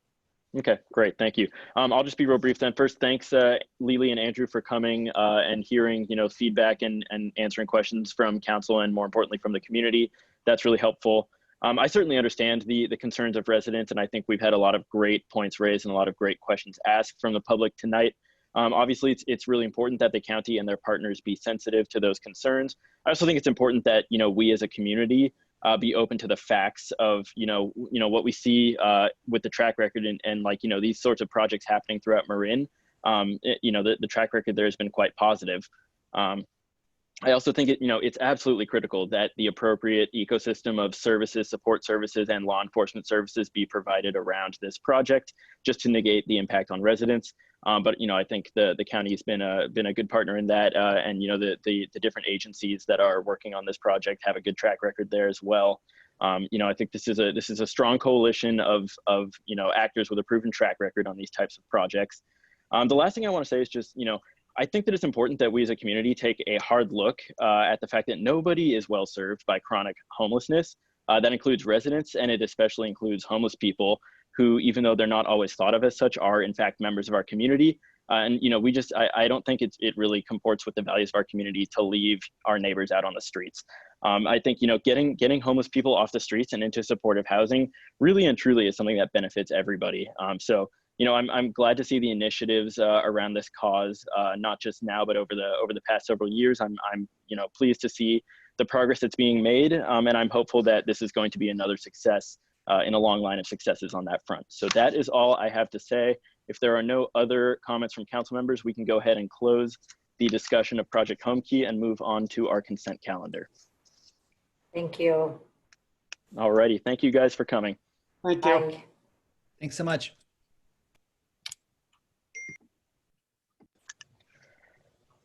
Okay, great. Thank you. I'll just be real brief then. First, thanks Lily and Andrew for coming and hearing, feedback and answering questions from council and more importantly from the community. That's really helpful. I certainly understand the concerns of residents, and I think we've had a lot of great points raised and a lot of great questions asked from the public tonight. Obviously, it's really important that the county and their partners be sensitive to those concerns. I also think it's important that we as a community be open to the facts of what we see with the track record and these sorts of projects happening throughout Marin. The track record there has been quite positive. I also think it's absolutely critical that the appropriate ecosystem of services, support services, and law enforcement services be provided around this project, just to negate the impact on residents. But I think the county has been a good partner in that, and the different agencies that are working on this project have a good track record there as well. I think this is a strong coalition of actors with a proven track record on these types of projects. The last thing I want to say is just I think that it's important that we as a community take a hard look at the fact that nobody is well served by chronic homelessness. That includes residents, and it especially includes homeless people who, even though they're not always thought of as such, are in fact members of our community. And I don't think it really comports with the values of our community to leave our neighbors out on the streets. I think getting homeless people off the streets and into supportive housing really and truly is something that benefits everybody. So I'm glad to see the initiatives around this cause, not just now, but over the past several years. I'm pleased to see the progress that's being made, and I'm hopeful that this is going to be another success in a long line of successes on that front. So that is all I have to say. If there are no other comments from council members, we can go ahead and close the discussion of Project Home Key and move on to our consent calendar. Thank you. All righty. Thank you guys for coming. Thank you. Bye. Thanks so much.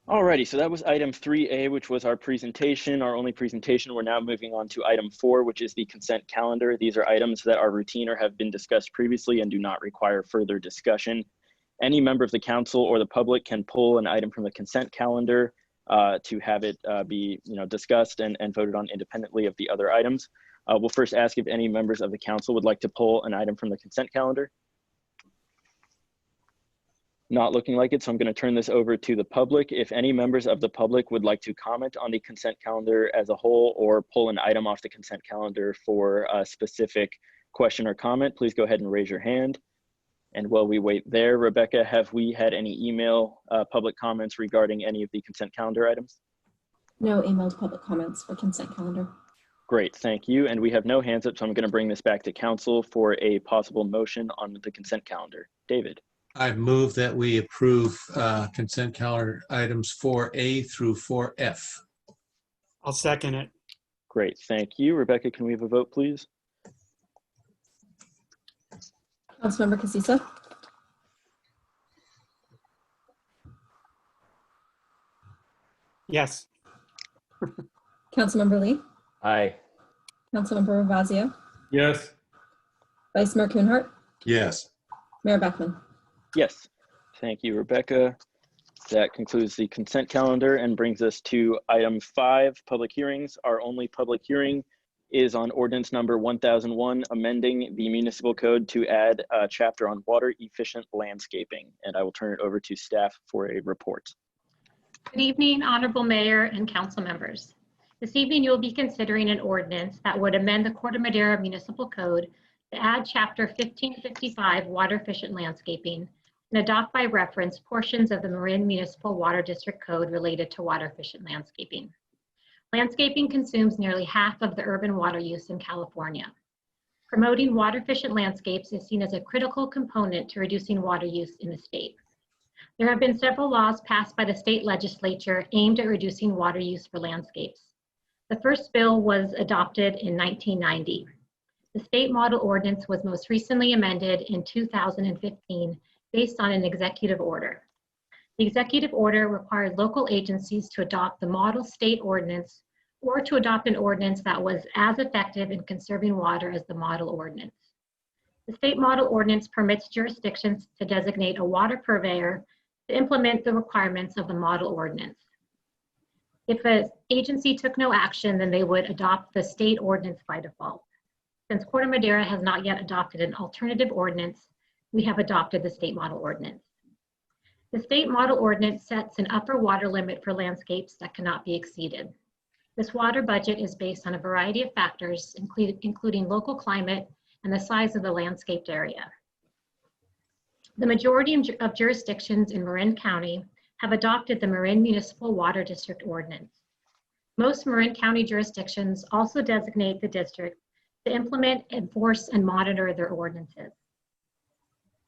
Alrighty, so that was item 3A, which was our presentation, our only presentation. We're now moving on to item 4, which is the consent calendar. These are items that are routine or have been discussed previously and do not require further discussion. Any member of the council or the public can pull an item from the consent calendar to have it be discussed and voted on independently of the other items. We'll first ask if any members of the council would like to pull an item from the consent calendar. Not looking like it, so I'm going to turn this over to the public. If any members of the public would like to comment on the consent calendar as a whole or pull an item off the consent calendar for a specific question or comment, please go ahead and raise your hand. And while we wait there, Rebecca, have we had any email public comments regarding any of the consent calendar items? No emailed public comments for consent calendar. Great, thank you. And we have no hands up, so I'm going to bring this back to council for a possible motion on the consent calendar. David. I move that we approve consent calendar items 4A through 4F. I'll second it. Great, thank you. Rebecca, can we have a vote, please? Councilmember Casissa? Yes. Councilmember Lee? Aye. Councilmember Ravazio? Yes. Vice Mayor Kuhnhart? Yes. Mayor Beckman? Yes, thank you, Rebecca. That concludes the consent calendar and brings us to item 5, public hearings. Our only public hearing is on ordinance number 1001, amending the municipal code to add a chapter on water efficient landscaping. And I will turn it over to staff for a report. Good evening, Honorable Mayor and council members. This evening, you will be considering an ordinance that would amend the Corte Madera Municipal Code to add Chapter 1555 Water Efficient Landscaping and adopt by reference portions of the Marin Municipal Water District Code related to water efficient landscaping. Landscaping consumes nearly half of the urban water use in California. Promoting water efficient landscapes is seen as a critical component to reducing water use in the state. There have been several laws passed by the state legislature aimed at reducing water use for landscapes. The first bill was adopted in 1990. The state model ordinance was most recently amended in 2015 based on an executive order. The executive order required local agencies to adopt the model state ordinance or to adopt an ordinance that was as effective in conserving water as the model ordinance. The state model ordinance permits jurisdictions to designate a water purveyor to implement the requirements of the model ordinance. If an agency took no action, then they would adopt the state ordinance by default. Since Corte Madera has not yet adopted an alternative ordinance, we have adopted the state model ordinance. The state model ordinance sets an upper water limit for landscapes that cannot be exceeded. This water budget is based on a variety of factors, including local climate and the size of the landscaped area. The majority of jurisdictions in Marin County have adopted the Marin Municipal Water District Ordinance. Most Marin County jurisdictions also designate the district to implement, enforce, and monitor their ordinances.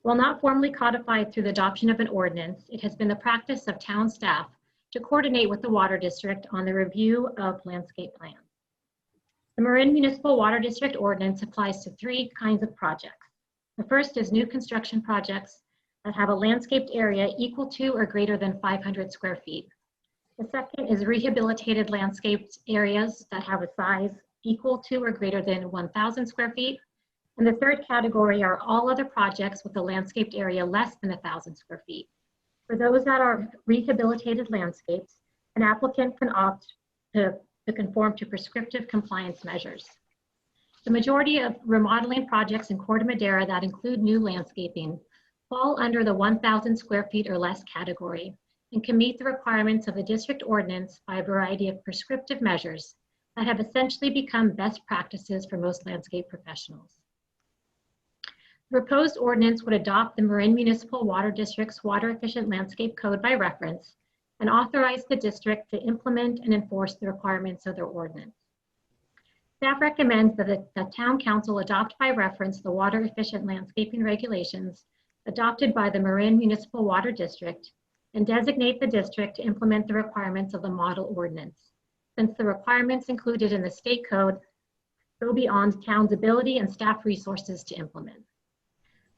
While not formally codified through the adoption of an ordinance, it has been the practice of town staff to coordinate with the Water District on the review of landscape plans. The Marin Municipal Water District Ordinance applies to three kinds of projects. The first is new construction projects that have a landscaped area equal to or greater than 500 square feet. The second is rehabilitated landscaped areas that have a size equal to or greater than 1,000 square feet. And the third category are all other projects with a landscaped area less than 1,000 square feet. For those that are rehabilitated landscapes, an applicant can opt to conform to prescriptive compliance measures. The majority of remodeling projects in Corte Madera that include new landscaping fall under the 1,000 square feet or less category and can meet the requirements of the district ordinance by a variety of prescriptive measures that have essentially become best practices for most landscape professionals. The proposed ordinance would adopt the Marin Municipal Water District's Water Efficient Landscape Code by reference and authorize the district to implement and enforce the requirements of their ordinance. Staff recommends that the Town Council adopt by reference the Water Efficient Landscaping Regulations adopted by the Marin Municipal Water District and designate the district to implement the requirements of the model ordinance, since the requirements included in the state code go beyond the town's ability and staff resources to implement.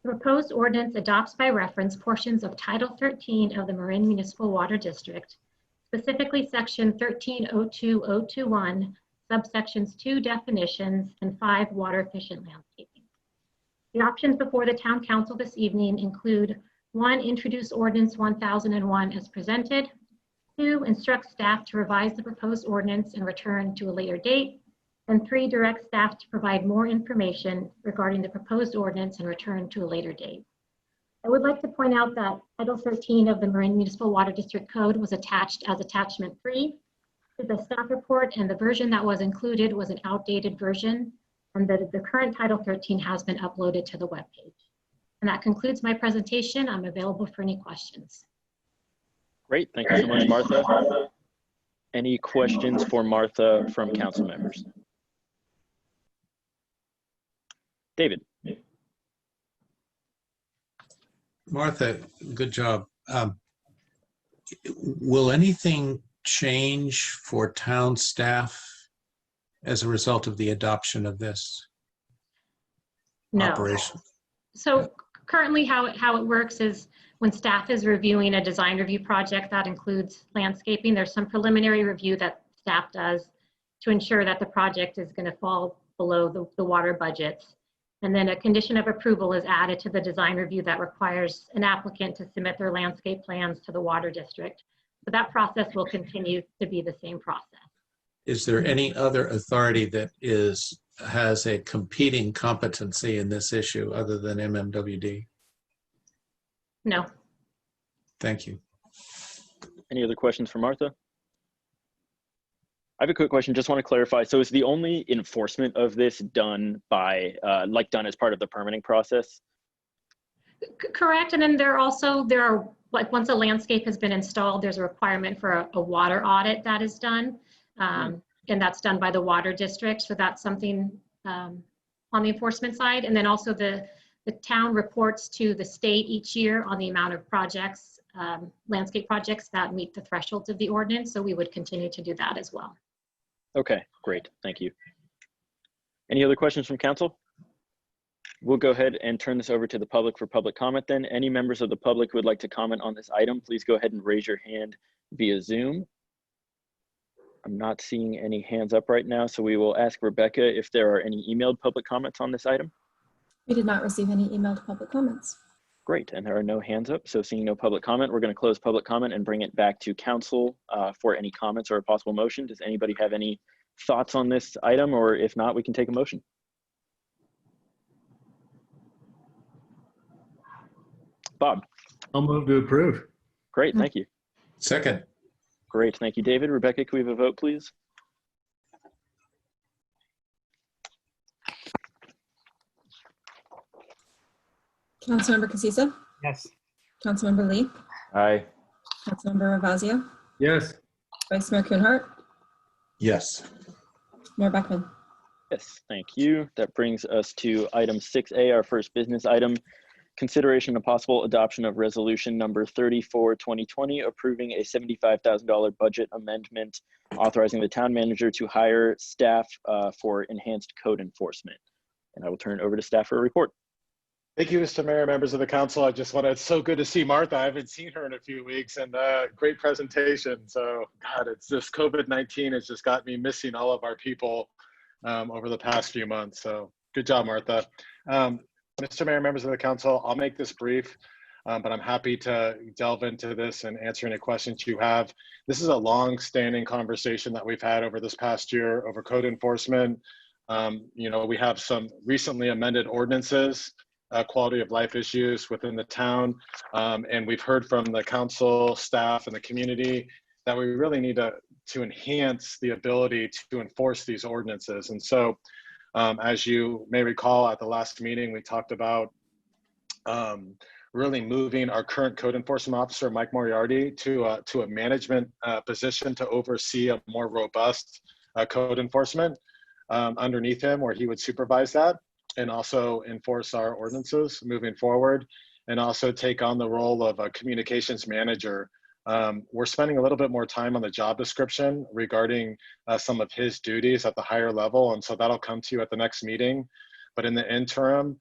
The proposed ordinance adopts by reference portions of Title 13 of the Marin Municipal Water District, specifically Section 1302.021, subsections 2 definitions and 5 water efficient landscaping. The options before the Town Council this evening include 1, introduce Ordinance 1001 as presented, 2, instruct staff to revise the proposed ordinance and return to a later date, and 3, direct staff to provide more information regarding the proposed ordinance and return to a later date. I would like to point out that Title 13 of the Marin Municipal Water District Code was attached as attachment 3 to the staff report, and the version that was included was an outdated version, and the current Title 13 has been uploaded to the webpage. And that concludes my presentation. I'm available for any questions. Great, thank you so much, Martha. Any questions for Martha from council members? David. Martha, good job. Will anything change for town staff as a result of the adoption of this operation? So currently how it works is when staff is reviewing a design review project that includes landscaping, there's some preliminary review that staff does to ensure that the project is going to fall below the water budgets. And then a condition of approval is added to the design review that requires an applicant to submit their landscape plans to the water district. So that process will continue to be the same process. Is there any other authority that has a competing competency in this issue other than MMWD? No. Thank you. Any other questions for Martha? I have a quick question. Just want to clarify. So is the only enforcement of this done by, done as part of the permitting process? Correct. And then there are, like, once a landscape has been installed, there's a requirement for a water audit that is done. And that's done by the water district. So that's something on the enforcement side. And then also the town reports to the state each year on the amount of projects, landscape projects that meet the thresholds of the ordinance. So we would continue to do that as well. Okay, great. Thank you. Any other questions from council? We'll go ahead and turn this over to the public for public comment then. Any members of the public who would like to comment on this item, please go ahead and raise your hand via Zoom. I'm not seeing any hands up right now, so we will ask Rebecca if there are any emailed public comments on this item. We did not receive any emailed public comments. Great, and there are no hands up, so seeing no public comment, we're going to close public comment and bring it back to council for any comments or a possible motion. Does anybody have any thoughts on this item, or if not, we can take a motion? Bob? I'll move to approve. Great, thank you. Second. Great, thank you, David. Rebecca, can we have a vote, please? Councilmember Casissa? Yes. Councilmember Lee? Aye. Councilmember Ravazio? Yes. Vice Mayor Kuhnhart? Yes. Mayor Beckman? Yes, thank you. That brings us to item 6A, our first business item. Consideration of possible adoption of resolution number 34/2020, approving a $75,000 budget amendment, authorizing the town manager to hire staff for enhanced code enforcement. And I will turn it over to staff for a report. Thank you, Mr. Mayor, members of the council. it's so good to see Martha. I haven't seen her in a few weeks, and great presentation. So, God, it's this COVID-19 has just got me missing all of our people over the past few months. So good job, Martha. Mr. Mayor, members of the council, I'll make this brief, but I'm happy to delve into this and answer any questions you have. This is a long-standing conversation that we've had over this past year over code enforcement. We have some recently amended ordinances, quality of life issues within the town, and we've heard from the council, staff, and the community that we really need to enhance the ability to enforce these ordinances. And so, as you may recall, at the last meeting, we talked about really moving our current code enforcement officer, Mike Moriarty, to a management position to oversee a more robust code enforcement underneath him, where he would supervise that and also enforce our ordinances moving forward, and also take on the role of a communications manager. We're spending a little bit more time on the job description regarding some of his duties at the higher level, and so that'll come to you at the next meeting. But in the interim,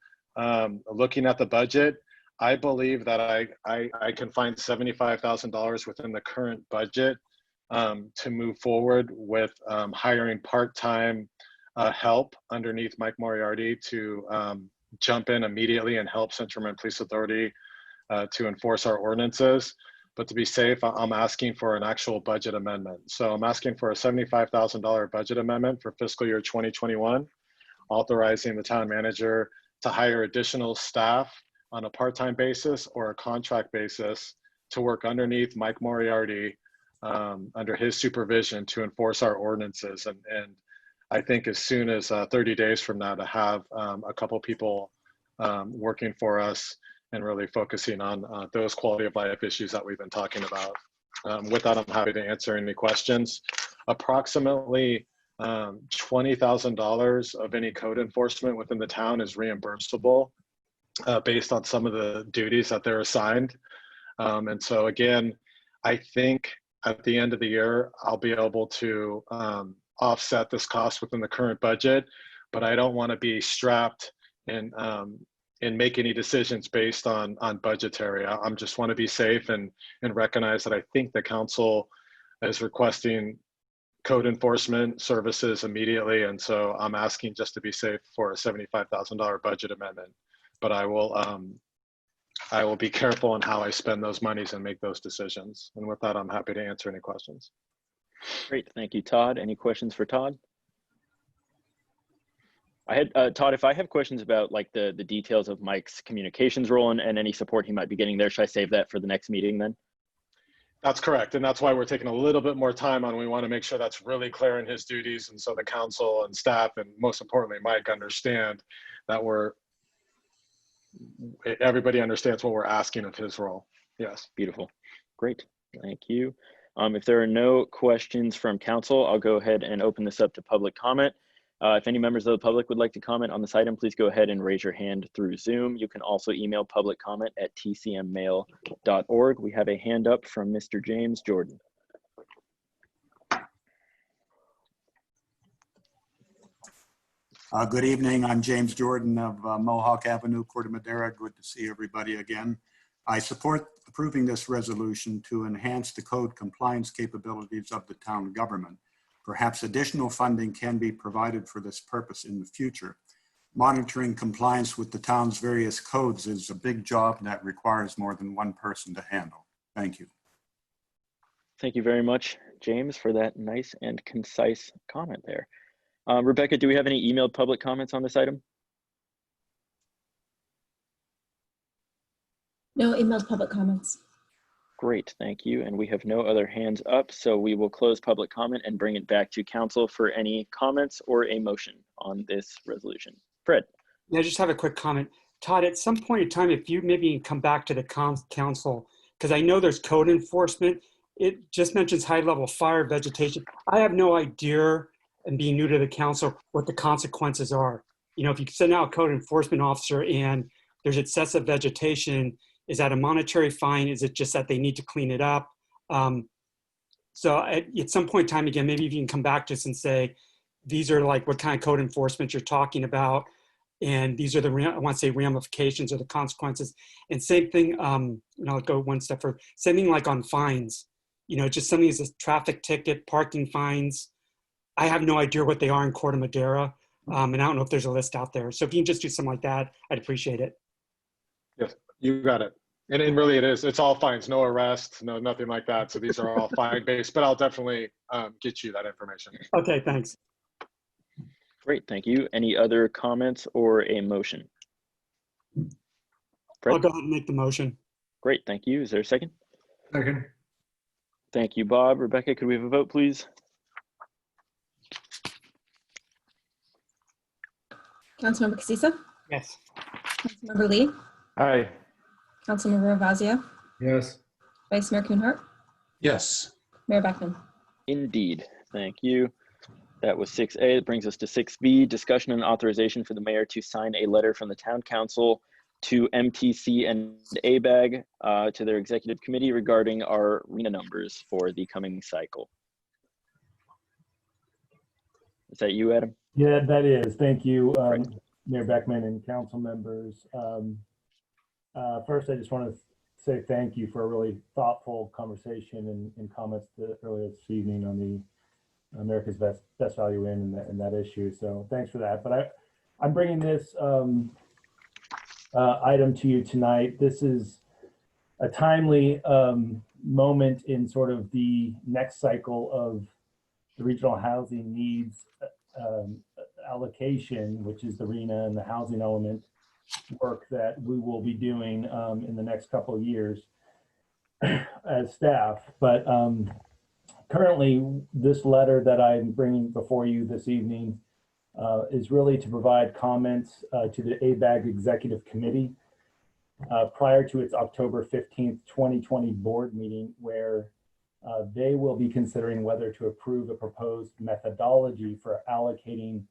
looking at the budget, I believe that I can find $75,000 within the current budget to move forward with hiring part-time help underneath Mike Moriarty to jump in immediately and help Central Marin Police Authority to enforce our ordinances. But to be safe, I'm asking for an actual budget amendment. So I'm asking for a $75,000 budget amendment for fiscal year 2021, authorizing the town manager to hire additional staff on a part-time basis or a contract basis to work underneath Mike Moriarty under his supervision to enforce our ordinances. And I think as soon as 30 days from now, to have a couple people working for us and really focusing on those quality of life issues that we've been talking about. With that, I'm happy to answer any questions. Approximately $20,000 of any code enforcement within the town is reimbursable based on some of the duties that they're assigned. And so again, I think at the end of the year, I'll be able to offset this cost within the current budget, but I don't want to be strapped and make any decisions based on budgetary. I'm just want to be safe and recognize that I think the council is requesting code enforcement services immediately. And so I'm asking just to be safe for a $75,000 budget amendment, but I will be careful on how I spend those monies and make those decisions. And with that, I'm happy to answer any questions. Great, thank you, Todd. Any questions for Todd? I had, Todd, if I have questions about like the details of Mike's communications role and any support he might be getting there, should I save that for the next meeting then? That's correct. And that's why we're taking a little bit more time on, we want to make sure that's really clear in his duties. And so the council and staff, and most importantly, Mike, understand that everybody understands what we're asking of his role. Yes. Beautiful. Great. Thank you. If there are no questions from council, I'll go ahead and open this up to public comment. If any members of the public would like to comment on this item, please go ahead and raise your hand through Zoom. You can also email public comment at tcmmail.org. We have a hand up from Mr. James Jordan. Good evening. I'm James Jordan of Mohawk Avenue, Corte Madera. Good to see everybody again. I support approving this resolution to enhance the code compliance capabilities of the town government. Perhaps additional funding can be provided for this purpose in the future. Monitoring compliance with the town's various codes is a big job that requires more than one person to handle. Thank you. Thank you very much, James, for that nice and concise comment there. Rebecca, do we have any emailed public comments on this item? No emailed public comments. Great, thank you. And we have no other hands up, so we will close public comment and bring it back to council for any comments or a motion on this resolution. Fred. Yeah, I just have a quick comment. Todd, at some point in time, if you maybe come back to the council, because I know there's code enforcement, it just mentions high level fire vegetation. I have no idea, and being new to the council, what the consequences are. You know, if you send out a code enforcement officer and there's excessive vegetation, is that a monetary fine? Is it just that they need to clean it up? So at some point in time, again, maybe if you can come back to us and say, these are like what kind of code enforcement you're talking about. And these are the, I want to say ramifications or the consequences. And same thing, and I'll go one step further, same thing like on fines, you know, just something as a traffic ticket, parking fines. I have no idea what they are in Corte Madera. And I don't know if there's a list out there. So if you can just do something like that, I'd appreciate it. Yes, you got it. And really it is, it's all fines, no arrest, no, nothing like that. So these are all fine based, but I'll definitely get you that information. Okay, thanks. Great, thank you. Any other comments or a motion? Fred? I'll go ahead and make the motion. Great, thank you. Is there a second? Second. Thank you, Bob. Rebecca, could we have a vote, please? Councilmember Casissa? Yes. Councilmember Lee? Aye. Councilmember Ravazio? Yes. Vice Mayor Kuhnhart? Yes. Mayor Beckman? Indeed, thank you. That was 6A. It brings us to 6B, discussion and authorization for the mayor to sign a letter from the town council to MTC and ABAG to their executive committee regarding our RENA numbers for the coming cycle. Is that you, Adam? Yeah, that is. Thank you, Mayor Beckman and council members. First, I just want to say thank you for a really thoughtful conversation and comments earlier this evening on the America's Best Value Inn and that issue. So thanks for that. But I'm bringing this item to you tonight. This is a timely moment in sort of the next cycle of the regional housing needs allocation, which is the RENA and the housing element work that we will be doing in the next couple of years as staff. But currently, this letter that I'm bringing before you this evening is really to provide comments to the ABAG Executive Committee prior to its October 15th, 2020 board meeting, where they will be considering whether to approve a proposed methodology for allocating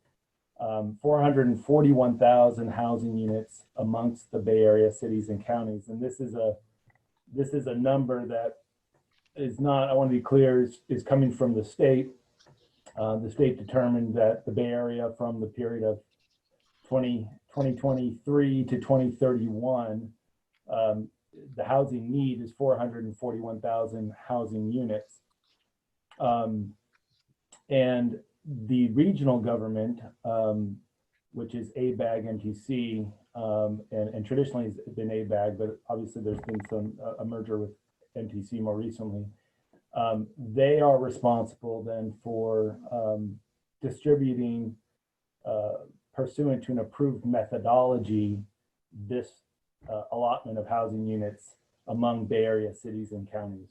441,000 housing units amongst the Bay Area cities and counties. And this is a number that is not, I want to be clear, is coming from the state. The state determined that the Bay Area from the period of 2023 to 2031, the housing need is 441,000 housing units. And the regional government, which is ABAG MTC, and traditionally has been ABAG, but obviously there's been a merger with MTC more recently. They are responsible then for distributing, pursuant to an approved methodology, this allotment of housing units among Bay Area cities and counties.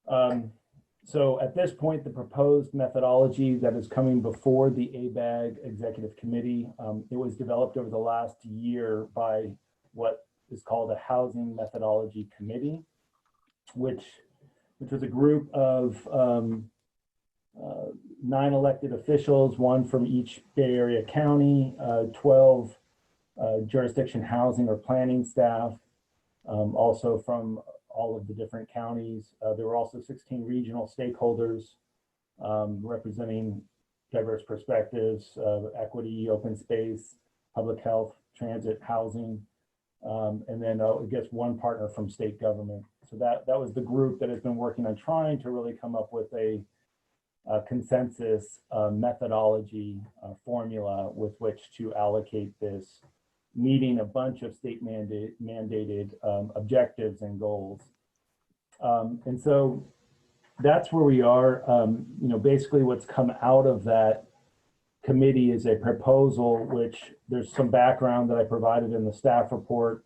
So at this point, the proposed methodology that is coming before the ABAG Executive Committee, it was developed over the last year by what is called a Housing Methodology Committee, which was a group of 9 elected officials, 1 from each Bay Area county, 12 jurisdiction housing or planning staff, also from all of the different counties. There were also 16 regional stakeholders representing diverse perspectives, equity, open space, public health, transit, housing, and then I guess 1 partner from state government. So that was the group that has been working on trying to really come up with a consensus methodology formula with which to allocate this, meeting a bunch of state mandated objectives and goals. And so that's where we are. You know, basically what's come out of that committee is a proposal, which there's some background that I provided in the staff report,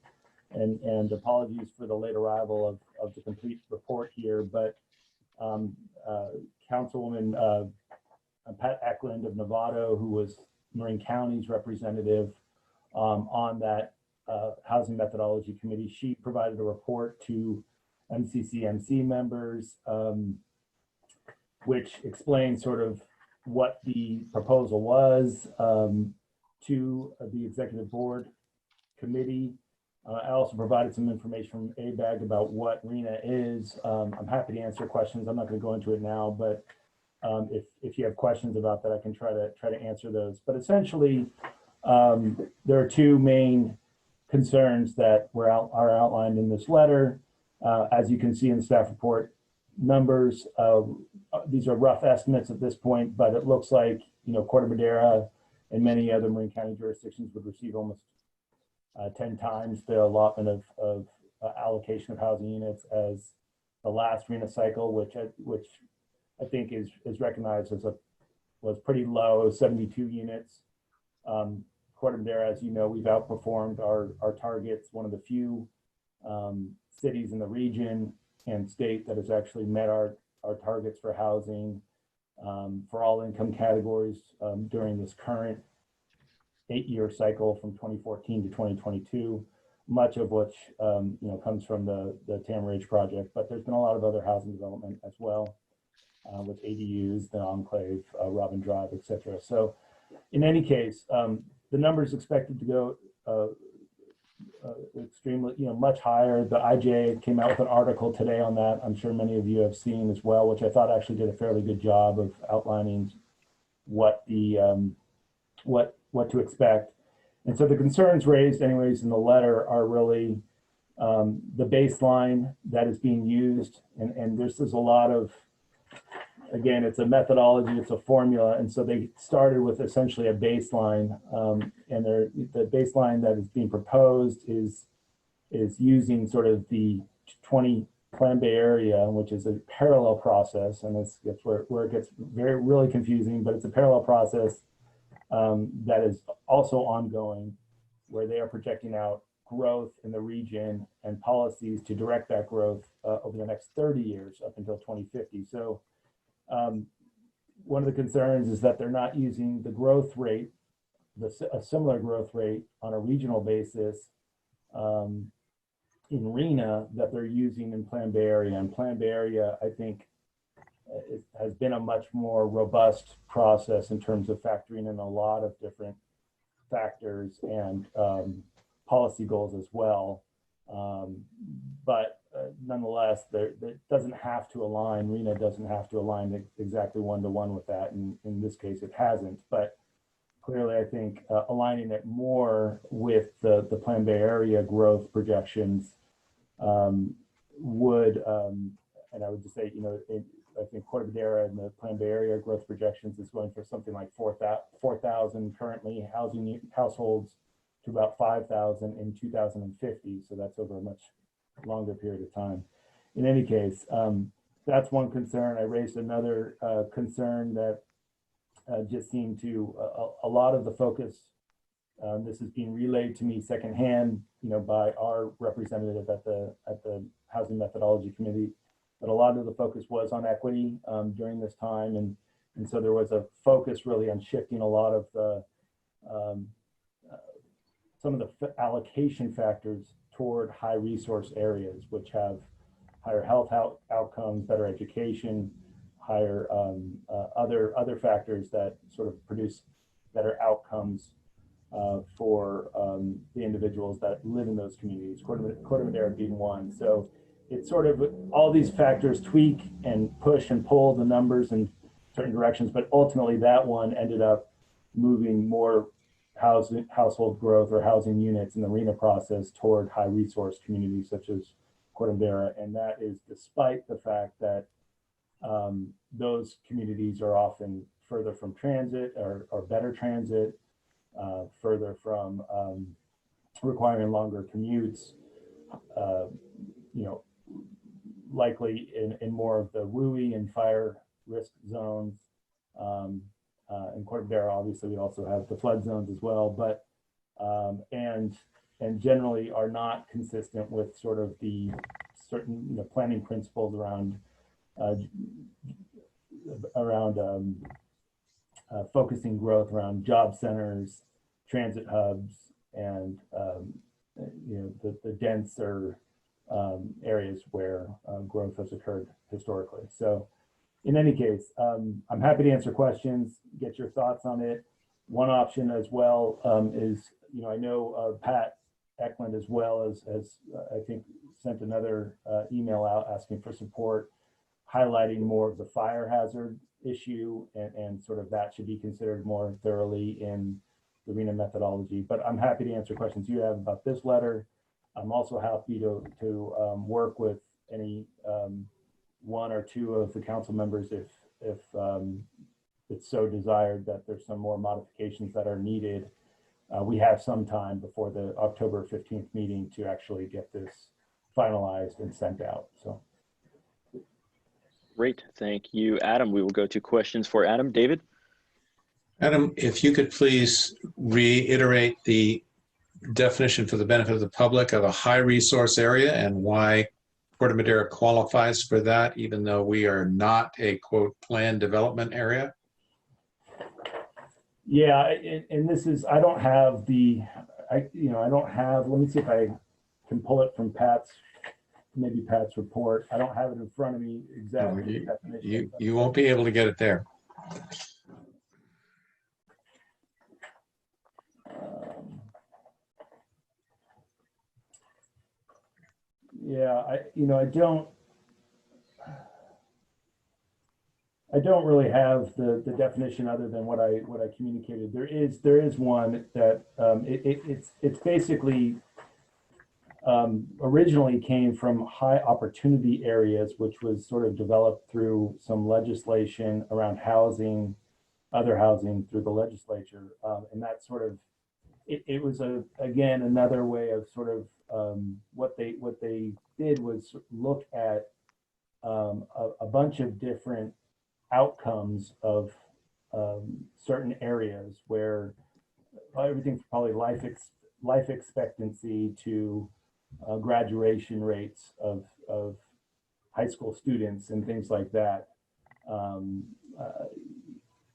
and apologies for the late arrival of the complete report here, but Councilwoman Pat Eklund of Novato, who was Marin County's representative on that Housing Methodology Committee, she provided a report to MCCMC members, which explained sort of what the proposal was to the Executive Board Committee. I also provided some information from ABAG about what RHNA is. I'm happy to answer questions. I'm not going to go into it now, but if you have questions about that, I can try to answer those. But essentially, there are 2 main concerns that are outlined in this letter. As you can see in the staff report, numbers, these are rough estimates at this point, but it looks like, you know, Corte Madera and many other Marin County jurisdictions would receive almost 10 times the allotment of allocation of housing units as the last RHNA cycle, which I think is recognized as was pretty low, 72 units. Corte Madera, as you know, we've outperformed our targets, one of the few cities in the region and state that has actually met our targets for housing for all income categories during this current 8-year cycle from 2014 to 2022, much of which you know, comes from the Tam Ridge project, but there's been a lot of other housing development as well with ADUs, the Enclave, Robin Drive, et cetera. So in any case, the numbers expected to go extremely, you know, much higher. The IJ came out with an article today on that. I'm sure many of you have seen as well, which I thought actually did a fairly good job of outlining what the what to expect. And so the concerns raised anyways in the letter are really the baseline that is being used. And this is a lot of, again, it's a methodology, it's a formula. And so they started with essentially a baseline, and the baseline that is being proposed is using sort of the 20 Plan Bay area, which is a parallel process. And that's where it gets really confusing, but it's a parallel process that is also ongoing, where they are projecting out growth in the region and policies to direct that growth over the next 30 years up until 2050. So one of the concerns is that they're not using the growth rate, a similar growth rate on a regional basis in RHNA that they're using in Plan Bay area. And Plan Bay area, I think, it has been a much more robust process in terms of factoring in a lot of different factors and policy goals as well. But nonetheless, it doesn't have to align. RHNA doesn't have to align exactly one-to-one with that. And in this case, it hasn't. But clearly, I think aligning it more with the Plan Bay area growth projections would, and I would just say, you know, I think Corte Madera and the Plan Bay area growth projections is going for something like 4,000 currently households to about 5,000 in 2050. So that's over a much longer period of time. In any case, that's one concern. I raised another concern that just seemed to, a lot of the focus, this is being relayed to me secondhand, you know, by our representative at the Housing Methodology Committee, but a lot of the focus was on equity during this time. And so there was a focus really on shifting a lot of the, some of the allocation factors toward high resource areas, which have higher health outcomes, better education, higher other factors that sort of produce better outcomes for the individuals that live in those communities, Corte Madera being one. So it's sort of all these factors tweak and push and pull the numbers in certain directions, but ultimately that one ended up moving more household growth or housing units in the RHNA process toward high resource communities such as Corte Madera. And that is despite the fact that those communities are often further from transit or better transit, further from requiring longer commutes, you know, likely in more of the WUI and fire risk zones. In Corte Madera, obviously, we also have the flood zones as well, but and generally are not consistent with sort of the certain planning principles around focusing growth around job centers, transit hubs, and the denser areas where growth has occurred historically. So in any case, I'm happy to answer questions, get your thoughts on it. One option as well is, I know Pat Eklund as well as I think sent another email out asking for support, highlighting more of the fire hazard issue and sort of that should be considered more thoroughly in the RHNA methodology. But I'm happy to answer questions you have about this letter. I'm also happy to work with any one or two of the council members if it's so desired that there's some more modifications that are needed. We have some time before the October 15th meeting to actually get this finalized and sent out. So. Great, thank you, Adam. We will go to questions for Adam. David? Adam, if you could please reiterate the definition for the benefit of the public of a high resource area and why Corte Madera qualifies for that, even though we are not a quote planned development area. Yeah, and this is, I don't have the, I don't have, let me see if I can pull it from maybe Pat's report. I don't have it in front of me exactly. You won't be able to get it there. Yeah, I don't really have the definition other than what I communicated. There is one that it's basically originally came from high opportunity areas, which was sort of developed through some legislation around housing, other housing through the legislature, and that sort of it was again another way of sort of what they did was look at a bunch of different outcomes of certain areas where everything from probably life expectancy to graduation rates of high school students and things like that.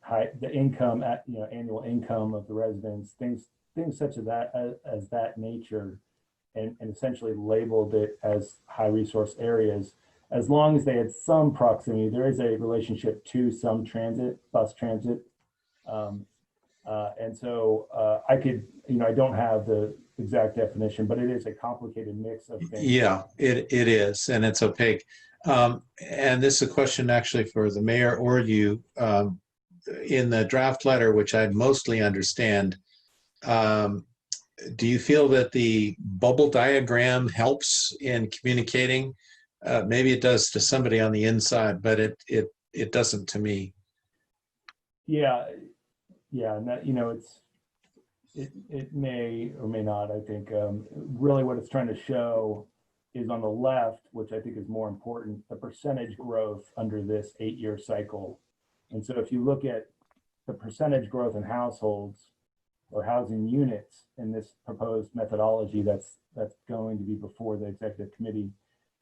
The income, annual income of the residents, things such as that nature, and essentially labeled it as high resource areas. As long as they had some proximity, there is a relationship to some transit, bus transit. And so I could, I don't have the exact definition, but it is a complicated mix of things. Yeah, it is, and it's opaque. And this is a question actually for the mayor or you. In the draft letter, which I mostly understand, do you feel that the bubble diagram helps in communicating? Maybe it does to somebody on the inside, but it doesn't to me. Yeah, and that it may or may not. I think really what it's trying to show is on the left, which I think is more important, the percentage growth under this 8-year cycle. And so if you look at the percentage growth in households or housing units in this proposed methodology that's going to be before the executive committee,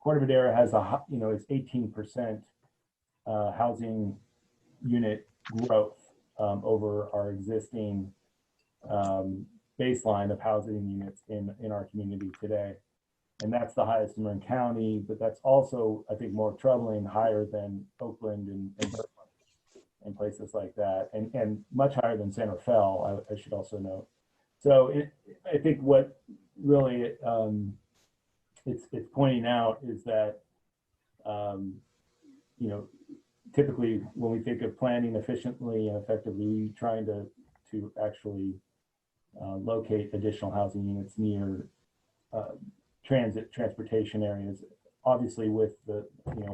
Corte Madera has it's 18% housing unit growth over our existing baseline of housing units in our community today. And that's the highest in Marin County, but that's also, I think, more troubling, higher than Oakland and Berkeley and places like that, and much higher than San Rafael, I should also note. So I think what really it's pointing out is that, typically when we think of planning efficiently and effectively, trying to actually locate additional housing units near transportation areas. Obviously, with the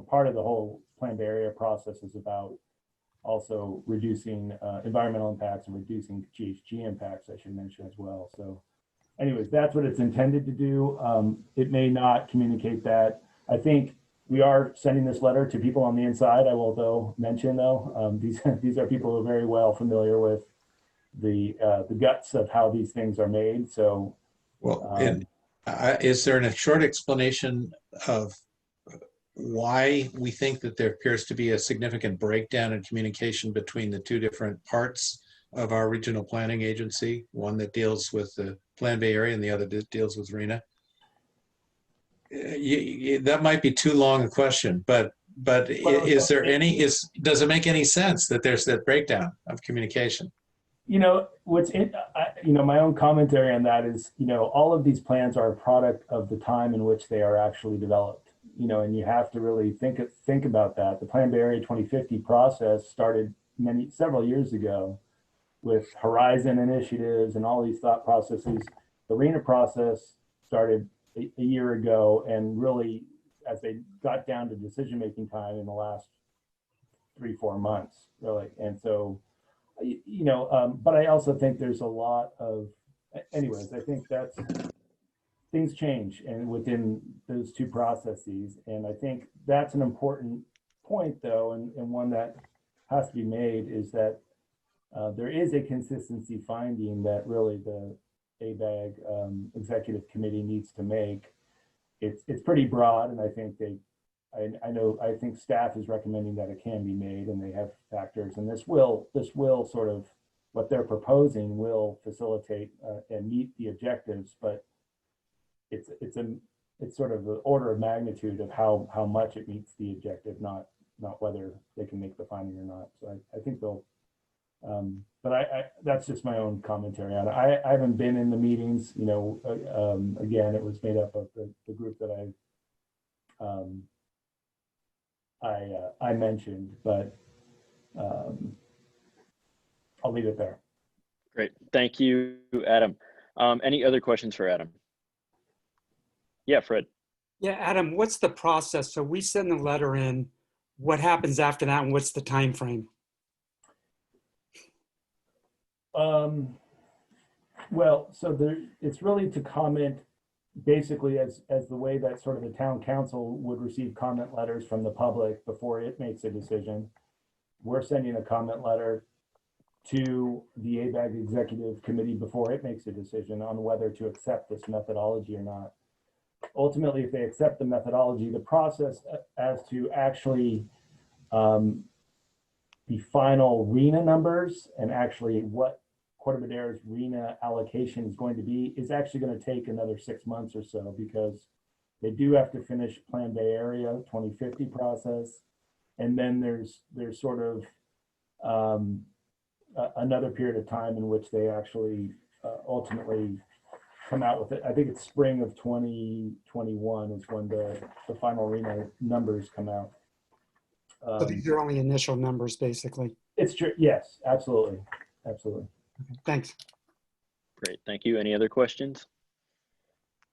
part of the whole planned area process is about also reducing environmental impacts and reducing GHG impacts, I should mention as well. So anyways, that's what it's intended to do. It may not communicate that. I think we are sending this letter to people on the inside. I will mention these are people who are very well familiar with the guts of how these things are made. So, is there a short explanation of why we think that there appears to be a significant breakdown in communication between the two different parts of our regional planning agency, one that deals with the Plan Bay area and the other that deals with RENA? That might be too long a question, but does it make any sense that there's that breakdown of communication? My own commentary on that is, all of these plans are a product of the time in which they are actually developed, and you have to really think about that. The Plan Bay Area 2050 process started several years ago with horizon initiatives and all these thought processes. The RENA process started a year ago, and really, as they got down to decision-making time in the last 3-4 months, really. And so, but I also think there's a lot of, anyways, I think things change and within those two processes. And I think that's an important point, though, and one that has to be made, is that there is a consistency finding that really the ABAG executive committee needs to make. It's pretty broad, and I think I think staff is recommending that it can be made, and they have factors, and this will sort of, what they're proposing will facilitate and meet the objectives, but it's sort of the order of magnitude of how much it meets the objective, not whether they can make the finding or not. So I think they'll, but that's just my own commentary on it. I haven't been in the meetings, again, it was made up of the group that I mentioned, but I'll leave it there. Great, thank you, Adam. Any other questions for Adam? Yeah, Fred. Yeah, Adam, what's the process? So we send the letter in, what happens after that, and what's the time frame? Well, so it's really to comment basically as the way that sort of the town council would receive comment letters from the public before it makes a decision. We're sending a comment letter to the ABAG executive committee before it makes a decision on whether to accept this methodology or not. Ultimately, if they accept the methodology, the process as to actually the final RENA numbers and actually what Corte Madera's RENA allocation is going to be is actually going to take another 6 months or so, because they do have to finish Plan Bay Area 2050 process. And then there's sort of another period of time in which they actually ultimately come out with it. I think it's spring of 2021 is when the final RENA numbers come out. So these are only initial numbers, basically. It's true. Yes, absolutely. Absolutely. Thanks. Great, thank you. Any other questions?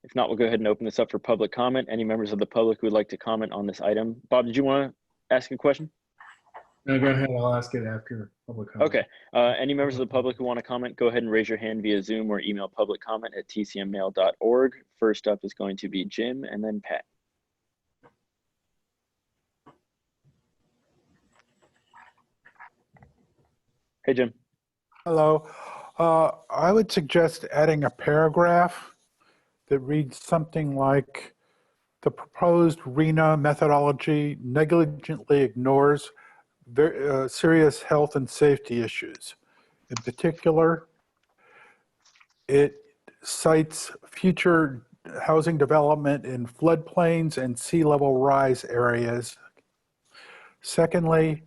If not, we'll go ahead and open this up for public comment. Any members of the public who would like to comment on this item? Bob, did you want to ask a question? No, go ahead. I'll ask it after public comment. Okay. Any members of the public who want to comment, go ahead and raise your hand via Zoom or email publiccomment@tcmmail.org. First up is going to be Jim and then Pat. Hey, Jim. Hello. I would suggest adding a paragraph that reads something like, the proposed RENA methodology negligently ignores serious health and safety issues. In particular, it cites future housing development in floodplains and sea level rise areas. Secondly,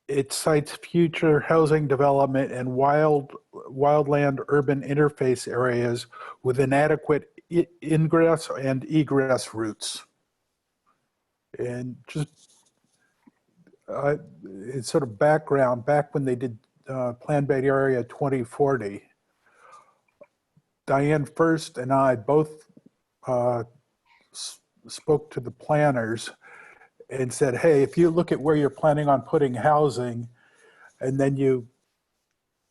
it cites future housing development in wildland urban interface areas with inadequate ingress and egress routes. And just it's sort of background, back when they did Plan Bay Area 2040, Diane First and I both spoke to the planners and said, hey, if you look at where you're planning on putting housing and then you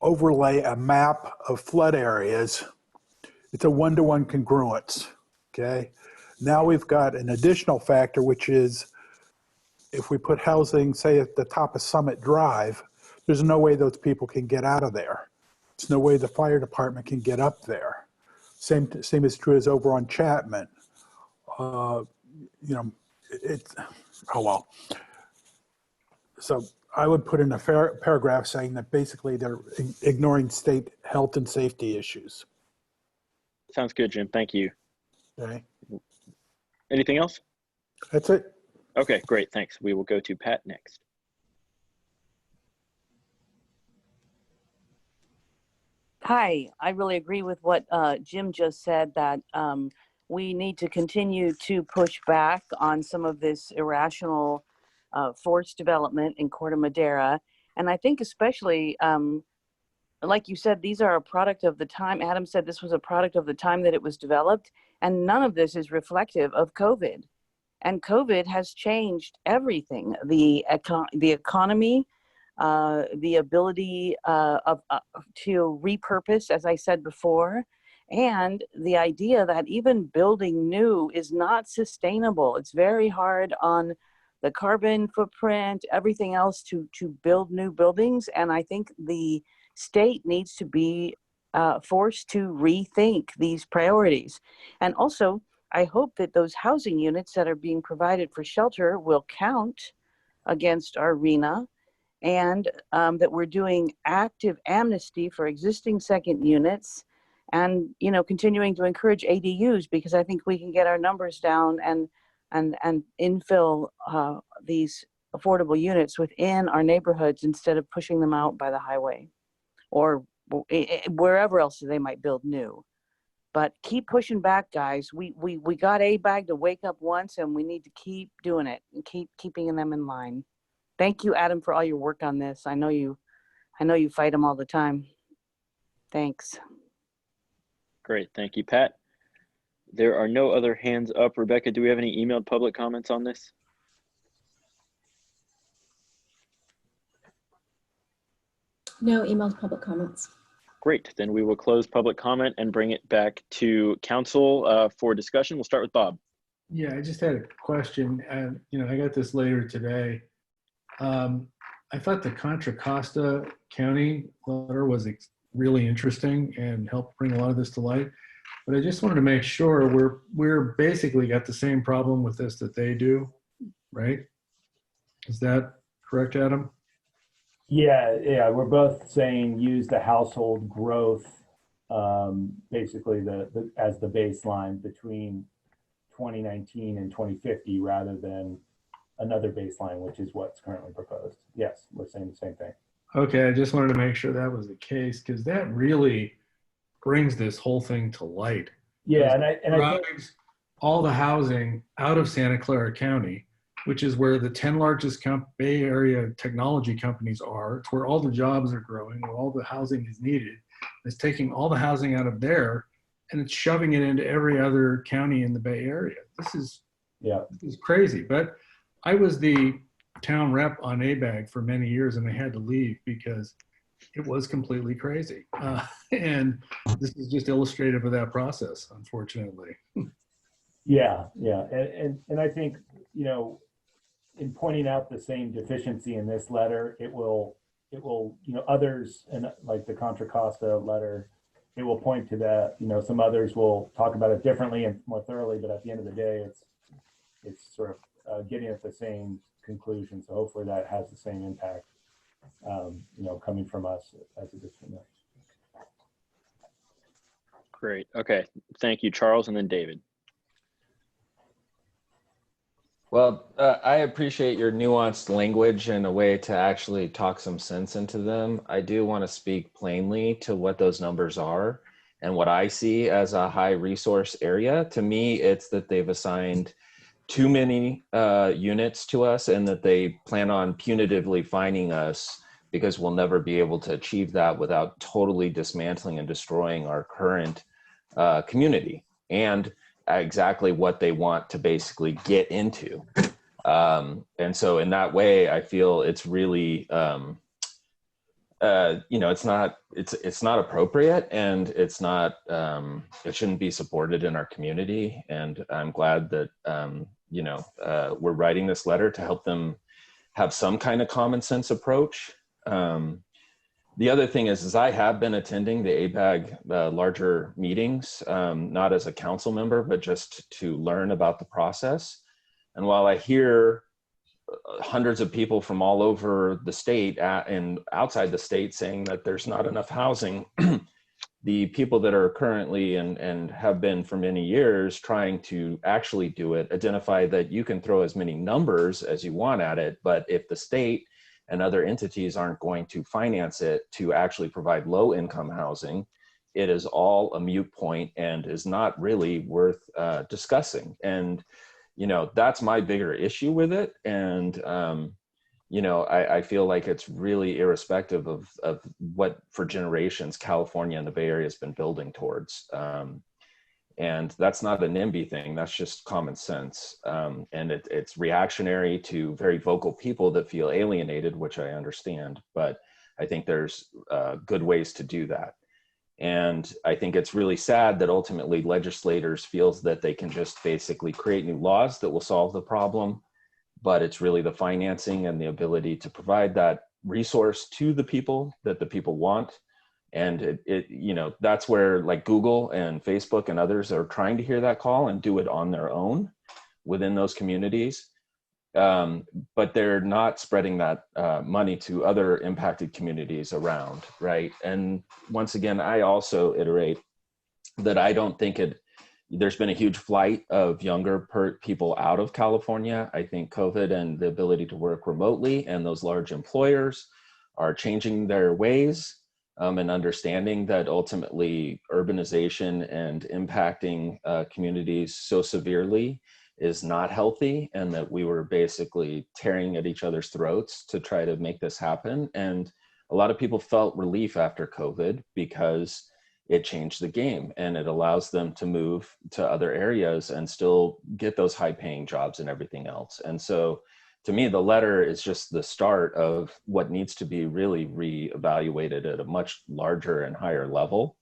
overlay a map of flood areas, it's a one-to-one congruence, okay? Now we've got an additional factor, which is if we put housing, say at the top of Summit Drive, there's no way those people can get out of there. There's no way the fire department can get up there. Same is true as over on Chapman. You know, it's, oh well. So I would put in a paragraph saying that basically they're ignoring state health and safety issues. Sounds good, Jim. Thank you. Okay. Anything else? That's it. Okay, great. Thanks. We will go to Pat next. Hi, I really agree with what Jim just said, that we need to continue to push back on some of this irrational forced development in Corte Madera. And I think especially, like you said, these are a product of the time. Adam said this was a product of the time that it was developed, and none of this is reflective of COVID. And COVID has changed everything, the economy, the ability to repurpose, as I said before, and the idea that even building new is not sustainable. It's very hard on the carbon footprint, everything else to build new buildings. And I think the state needs to be forced to rethink these priorities. And also, I hope that those housing units that are being provided for shelter will count against our RENA, and that we're doing active amnesty for existing second units, and continuing to encourage ADUs, because I think we can get our numbers down and infill these affordable units within our neighborhoods instead of pushing them out by the highway or wherever else they might build new. But keep pushing back, guys. We got ABAG to wake up once, and we need to keep doing it and keep keeping them in line. Thank you, Adam, for all your work on this. I know you fight them all the time. Thanks. Great, thank you, Pat. There are no other hands up. Rebecca, do we have any emailed public comments on this? No emailed public comments. Great, then we will close public comment and bring it back to council for discussion. We'll start with Bob. Yeah, I just had a question. I got this later today. I thought the Contra Costa County letter was really interesting and helped bring a lot of this to light. But I just wanted to make sure we're basically got the same problem with this that they do, right? Is that correct, Adam? Yeah, we're both saying use the household growth, basically as the baseline between 2019 and 2050, rather than another baseline, which is what's currently proposed. Yes, we're saying the same thing. Okay, I just wanted to make sure that was the case, because that really brings this whole thing to light. Yeah, and I think all the housing out of Santa Clara County, which is where the 10 largest Bay Area technology companies are. It's where all the jobs are growing, where all the housing is needed. It's taking all the housing out of there, and it's shoving it into every other county in the Bay Area. This is crazy. But I was the town rep on ABAG for many years, and I had to leave because it was completely crazy. And this is just illustrative of that process, unfortunately. Yeah. And I think, in pointing out the same deficiency in this letter, it will, others, and like the Contra Costa letter, it will point to that. Some others will talk about it differently and more thoroughly, but at the end of the day, it's sort of getting at the same conclusion. So hopefully that has the same impact, coming from us as a district. Great. Okay. Thank you, Charles, and then David. Well, I appreciate your nuanced language and a way to actually talk some sense into them. I do want to speak plainly to what those numbers are and what I see as a high resource area. To me, it's that they've assigned too many units to us and that they plan on punitively fining us because we'll never be able to achieve that without totally dismantling and destroying our current community and exactly what they want to basically get into. And so in that way, I feel it's really, it's not appropriate, and it's not, it shouldn't be supported in our community. And I'm glad that, we're writing this letter to help them have some kind of common sense approach. The other thing is I have been attending the ABAG larger meetings, not as a council member, but just to learn about the process. And while I hear hundreds of people from all over the state and outside the state saying that there's not enough housing, the people that are currently and have been for many years trying to actually do it identify that you can throw as many numbers as you want at it, but if the state and other entities aren't going to finance it to actually provide low income housing, it is all a moot point and is not really worth discussing. And, that's my bigger issue with it. And, I feel like it's really irrespective of what for generations California and the Bay Area has been building towards. And that's not a NIMBY thing, that's just common sense. And it's reactionary to very vocal people that feel alienated, which I understand, but I think there's good ways to do that. And I think it's really sad that ultimately legislators feels that they can just basically create new laws that will solve the problem, but it's really the financing and the ability to provide that resource to the people that the people want. And that's where like Google and Facebook and others are trying to hear that call and do it on their own within those communities. But they're not spreading that money to other impacted communities around, right? And once again, I also iterate that I don't think there's been a huge flight of younger people out of California. I think COVID and the ability to work remotely and those large employers are changing their ways. And understanding that ultimately urbanization and impacting communities so severely is not healthy, and that we were basically tearing at each other's throats to try to make this happen. And a lot of people felt relief after COVID because it changed the game and it allows them to move to other areas and still get those high paying jobs and everything else. And so to me, the letter is just the start of what needs to be really reevaluated at a much larger and higher level.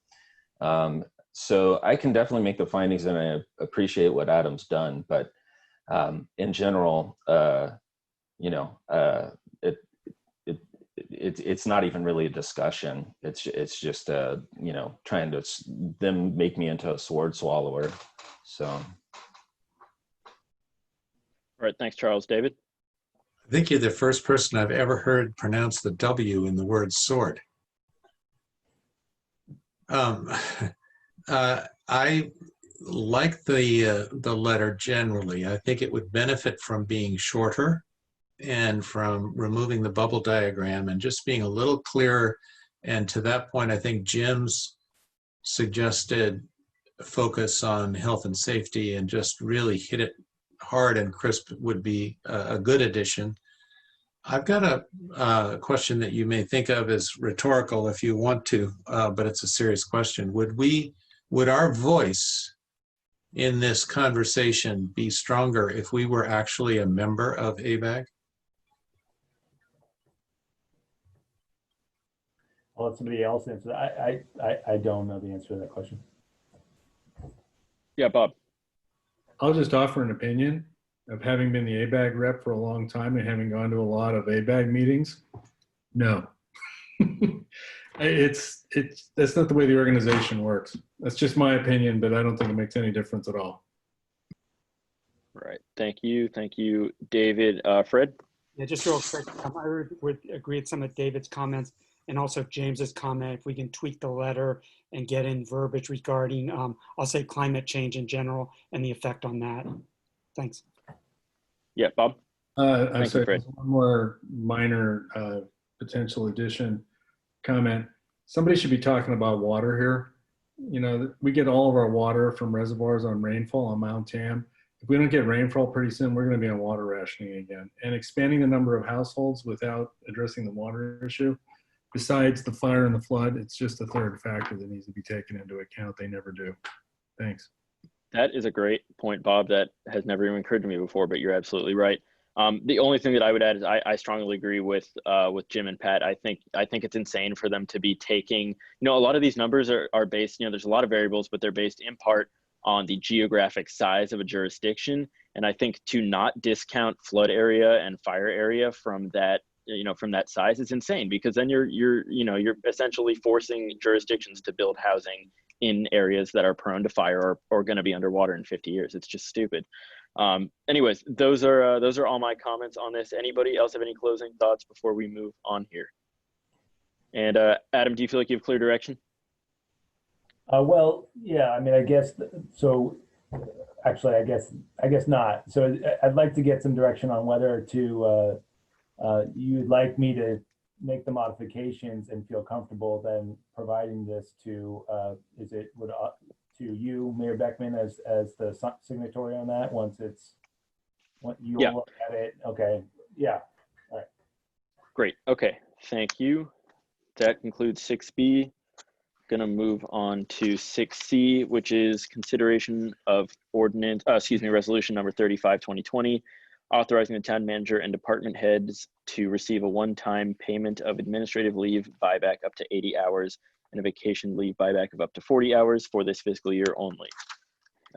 So I can definitely make the findings, and I appreciate what Adam's done. But in general, it's not even really a discussion. It's just trying to them make me into a sword swallower. So. All right, thanks, Charles. David? I think you're the first person I've ever heard pronounce the W in the word sword. I like the letter generally. I think it would benefit from being shorter and from removing the bubble diagram and just being a little clearer. And to that point, I think Jim's suggested focus on health and safety and just really hit it hard and crisp would be a good addition. I've got a question that you may think of as rhetorical if you want to, but it's a serious question. Would our voice in this conversation be stronger if we were actually a member of ABAG? I'll let somebody else answer that. I don't know the answer to that question. Yeah, Bob. I'll just offer an opinion of having been the ABAG rep for a long time and having gone to a lot of ABAG meetings. No. That's not the way the organization works. That's just my opinion, but I don't think it makes any difference at all. Right. Thank you, David. Fred. Yeah, just real quick, I would agree with some of David's comments and also James's comment. If we can tweak the letter and get in verbiage regarding, I'll say climate change in general and the effect on that. Thanks. Yeah, Bob. I'm sorry, one more minor potential addition comment. Somebody should be talking about water here. You know, we get all of our water from reservoirs on rainfall on Mount Tam. If we don't get rainfall pretty soon, we're going to be on water rationing again. And expanding the number of households without addressing the water issue, besides the fire and the flood, it's just a third factor that needs to be taken into account. They never do. Thanks. That is a great point, Bob. That has never even occurred to me before, but you're absolutely right. The only thing that I would add is I strongly agree with Jim and Pat. I think it's insane for them to be taking, a lot of these numbers are based, there's a lot of variables, but they're based in part on the geographic size of a jurisdiction. And I think to not discount flood area and fire area from that, from that size is insane, because then you're essentially forcing jurisdictions to build housing in areas that are prone to fire or going to be underwater in 50 years. It's just stupid. Anyways, those are all my comments on this. Anybody else have any closing thoughts before we move on here? And Adam, do you feel like you have clear direction? Well, yeah, I mean, I guess, so actually, I guess not. So I'd like to get some direction on whether to, you'd like me to make the modifications and feel comfortable then providing this to, to you, Mayor Beckman, as the signatory on that once you look at it. Okay. Yeah. All right. Great. Okay. Thank you. That concludes 6B. Going to move on to 6C, which is consideration of resolution number 35, 2020, authorizing the town manager and department heads to receive a one-time payment of administrative leave buyback up to 80 hours and a vacation leave buyback of up to 40 hours for this fiscal year only.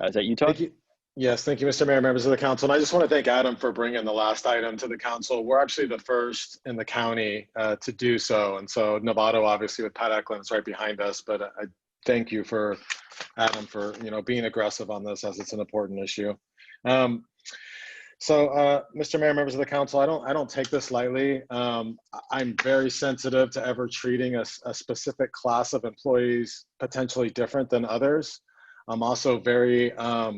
Is that you, Todd? Thank you. Yes, thank you, Mr. Mayor, members of the council. And I just want to thank Adam for bringing the last item to the council. We're actually the first in the county to do so. And so Novato, obviously, with Pat Eklund is right behind us. But I thank you for Adam for being aggressive on this, as it's an important issue. So, Mr. Mayor, members of the council, I don't take this lightly. I'm very sensitive to ever treating a specific class of employees potentially different than others. I'm also very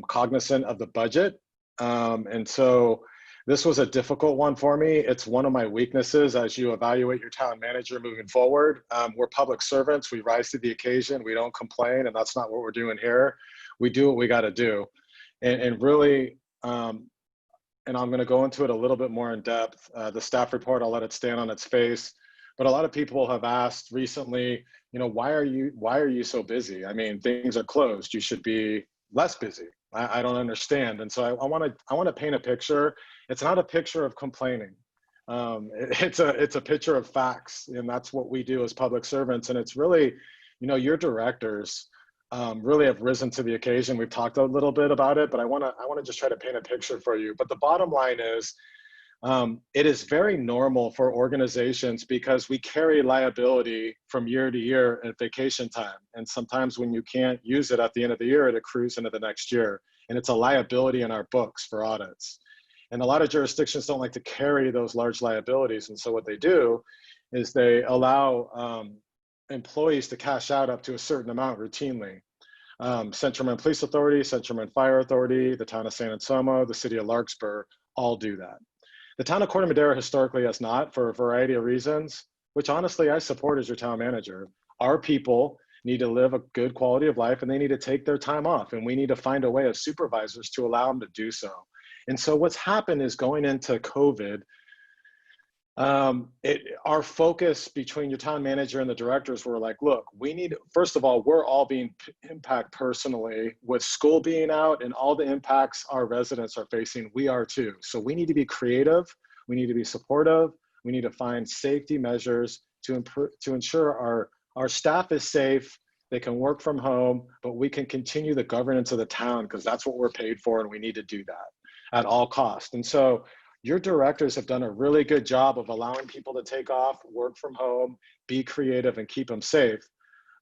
cognizant of the budget. And so this was a difficult one for me. It's one of my weaknesses as you evaluate your town manager moving forward. We're public servants. We rise to the occasion. We don't complain, and that's not what we're doing here. We do what we got to do. And really, and I'm going to go into it a little bit more in depth. The staff report, I'll let it stand on its face. But a lot of people have asked recently, why are you so busy? I mean, things are closed. You should be less busy. I don't understand. And so I want to paint a picture. It's not a picture of complaining. It's a picture of facts, and that's what we do as public servants. And it's really, your directors really have risen to the occasion. We've talked a little bit about it, but I want to just try to paint a picture for you. But the bottom line is, it is very normal for organizations because we carry liability from year to year at vacation time. And sometimes when you can't use it at the end of the year, it accrues into the next year. And it's a liability in our books for audits. And a lot of jurisdictions don't like to carry those large liabilities. And so what they do is they allow employees to cash out up to a certain amount routinely. Central Marin Police Authority, Central Marin Fire Authority, the town of San Anselmo, the city of Larkspur, all do that. The town of Corte Madera historically has not, for a variety of reasons, which honestly I support as your town manager. Our people need to live a good quality of life, and they need to take their time off, and we need to find a way as supervisors to allow them to do so. And so what's happened is going into COVID, our focus between your town manager and the directors were like, look, we need, first of all, we're all being impacted personally with school being out and all the impacts our residents are facing. We are too. So we need to be creative. We need to be supportive. We need to find safety measures to ensure our staff is safe. They can work from home, but we can continue the governance of the town because that's what we're paid for, and we need to do that at all costs. And so your directors have done a really good job of allowing people to take off, work from home, be creative, and keep them safe.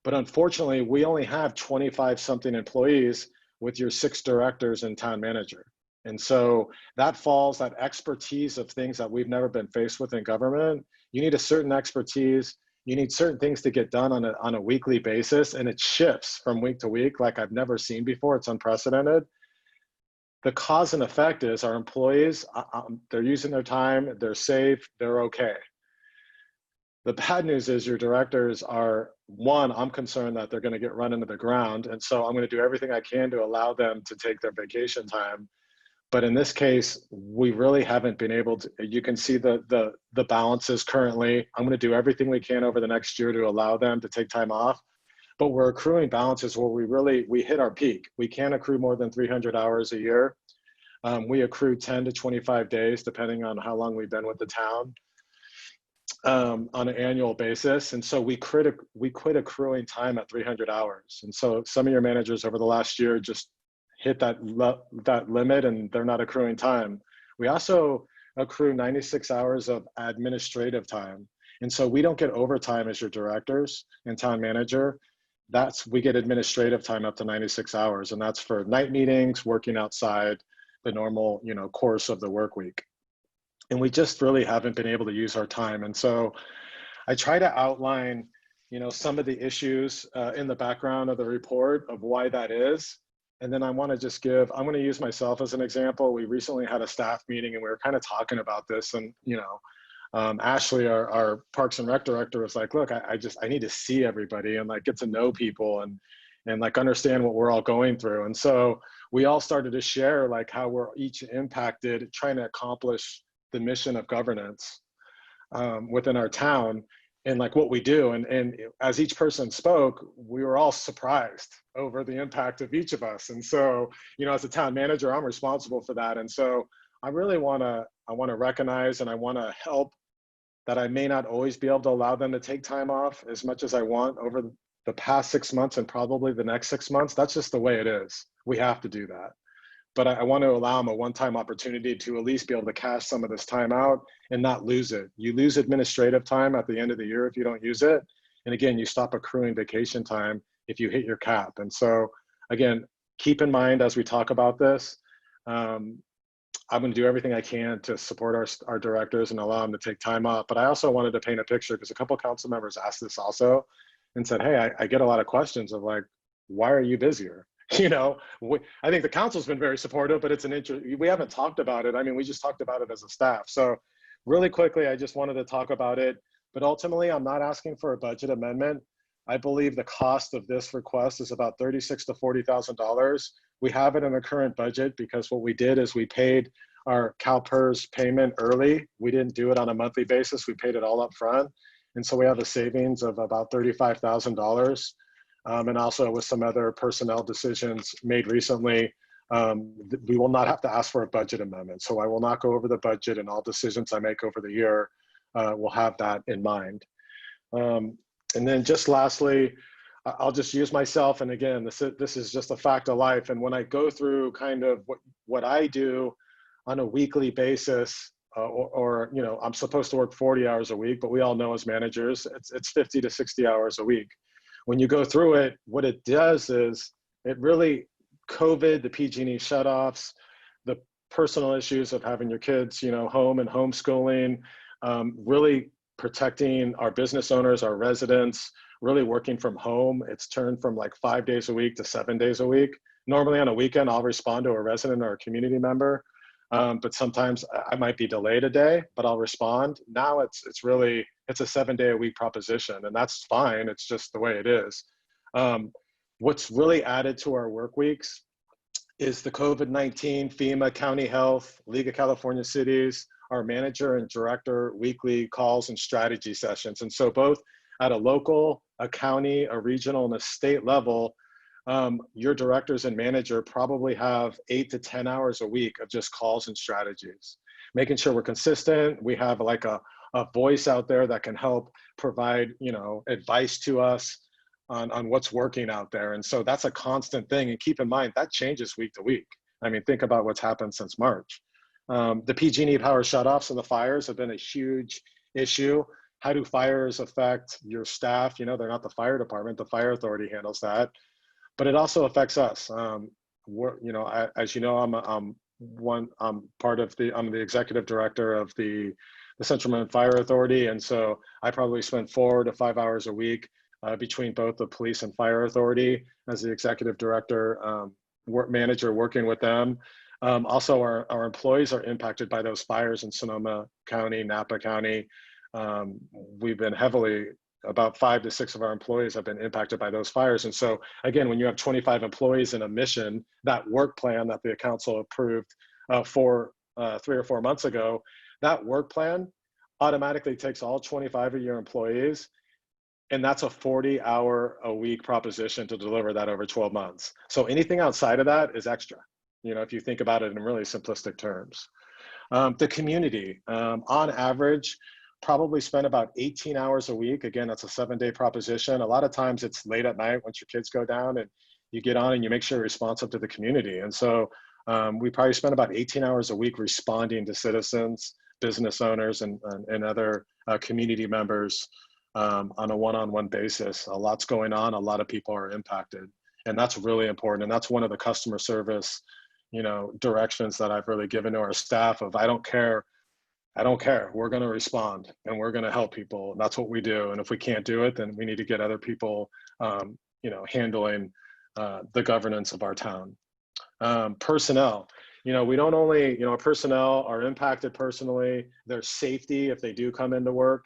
But unfortunately, we only have 25 something employees with your 6 directors and town manager. And so that falls, that expertise of things that we've never been faced with in government. You need a certain expertise. You need certain things to get done on a weekly basis, and it shifts from week to week like I've never seen before. It's unprecedented. The cause and effect is our employees, they're using their time, they're safe, they're okay. The bad news is your directors are, one, I'm concerned that they're going to get run into the ground. And so I'm going to do everything I can to allow them to take their vacation time. But in this case, we really haven't been able to, you can see the balances currently. I'm going to do everything we can over the next year to allow them to take time off. But we're accruing balances where we hit our peak. We can't accrue more than 300 hours a year. We accrue 10 to 25 days, depending on how long we've been with the town, on an annual basis. And so we quit accruing time at 300 hours. And so some of your managers over the last year just hit that limit and they're not accruing time. We also accrue 96 hours of administrative time. And so we don't get overtime as your directors and town manager. We get administrative time up to 96 hours. And that's for night meetings, working outside the normal, course of the work week. And we just really haven't been able to use our time. And so I try to outline, some of the issues in the background of the report of why that is. And then I want to just I'm going to use myself as an example. We recently had a staff meeting and we were kind of talking about this. And, Ashley, our Parks and Rec director, was like, look, I need to see everybody and like get to know people and like understand what we're all going through. And so we all started to share like how we're each impacted trying to accomplish the mission of governance within our town and like what we do. And as each person spoke, we were all surprised over the impact of each of us. And so, as a town manager, I'm responsible for that. And so I really want to recognize and I want to help that I may not always be able to allow them to take time off as much as I want over the past 6 months and probably the next 6 months. That's just the way it is. We have to do that. But I want to allow them a one-time opportunity to at least be able to cash some of this time out and not lose it. You lose administrative time at the end of the year if you don't use it. And again, you stop accruing vacation time if you hit your cap. And so again, keep in mind as we talk about this, I'm going to do everything I can to support our directors and allow them to take time off. But I also wanted to paint a picture because a couple of council members asked this also and said, hey, I get a lot of questions of like, why are you busier? I think the council's been very supportive, but we haven't talked about it. I mean, we just talked about it as a staff. So really quickly, I just wanted to talk about it, but ultimately I'm not asking for a budget amendment. I believe the cost of this request is about $36,000 to $40,000. We have it in the current budget because what we did is we paid our CalPERS payment early. We didn't do it on a monthly basis. We paid it all up front. And so we have a savings of about $35,000. And also with some other personnel decisions made recently, we will not have to ask for a budget amendment. So I will not go over the budget, and all decisions I make over the year will have that in mind. And then just lastly, I'll just use myself. And again, this is just a fact of life. And when I go through kind of what I do on a weekly basis, or I'm supposed to work 40 hours a week, but we all know as managers, it's 50 to 60 hours a week. When you go through it, what it does is it really, COVID, the PG&E shutoffs, the personal issues of having your kids, home and homeschooling, really protecting our business owners, our residents, really working from home. It's turned from like 5 days a week to 7 days a week. Normally on a weekend, I'll respond to a resident or a community member, but sometimes I might be delayed a day, but I'll respond. Now it's a 7 day a week proposition, and that's fine. It's just the way it is. What's really added to our work weeks is the COVID-19, FEMA, County Health, League of California Cities, our manager and director weekly calls and strategy sessions. And so both at a local, a county, a regional, and a state level, your directors and manager probably have 8 to 10 hours a week of just calls and strategies, making sure we're consistent. We have like a voice out there that can help provide, advice to us on what's working out there. And so that's a constant thing. And keep in mind, that changes week to week. I mean, think about what's happened since March. The PG&E power shutoffs and the fires have been a huge issue. How do fires affect your staff? You know, they're not the fire department. The fire authority handles that, but it also affects us. You know, as you know, I'm the executive director of the Central Marin Fire Authority, and so I probably spend 4 to 5 hours a week between both the police and fire authority as the executive director, manager, working with them. Also, our employees are impacted by those fires in Sonoma County, Napa County. We've been about 5 to 6 of our employees have been impacted by those fires. And so again, when you have 25 employees in a mission, that work plan that the council approved 3 or 4 months ago, that work plan automatically takes all 25 of your employees, and that's a 40-hour-a-week proposition to deliver that over 12 months. So anything outside of that is extra, you know, if you think about it in really simplistic terms. The community, on average, probably spend about 18 hours a week. Again, that's a 7-day proposition. A lot of times it's late at night once your kids go down, and you get on and you make sure you're responsive to the community. And so we probably spend about 18 hours a week responding to citizens, business owners, and other community members on a one-on-one basis. A lot's going on. A lot of people are impacted, and that's really important. And that's one of the customer service, you know, directions that I've really given to our staff of, I don't care. We're going to respond and we're going to help people. That's what we do. And if we can't do it, then we need to get other people, you know, handling the governance of our town. Personnel, you know, we don't only, you know, personnel are impacted personally, their safety if they do come into work.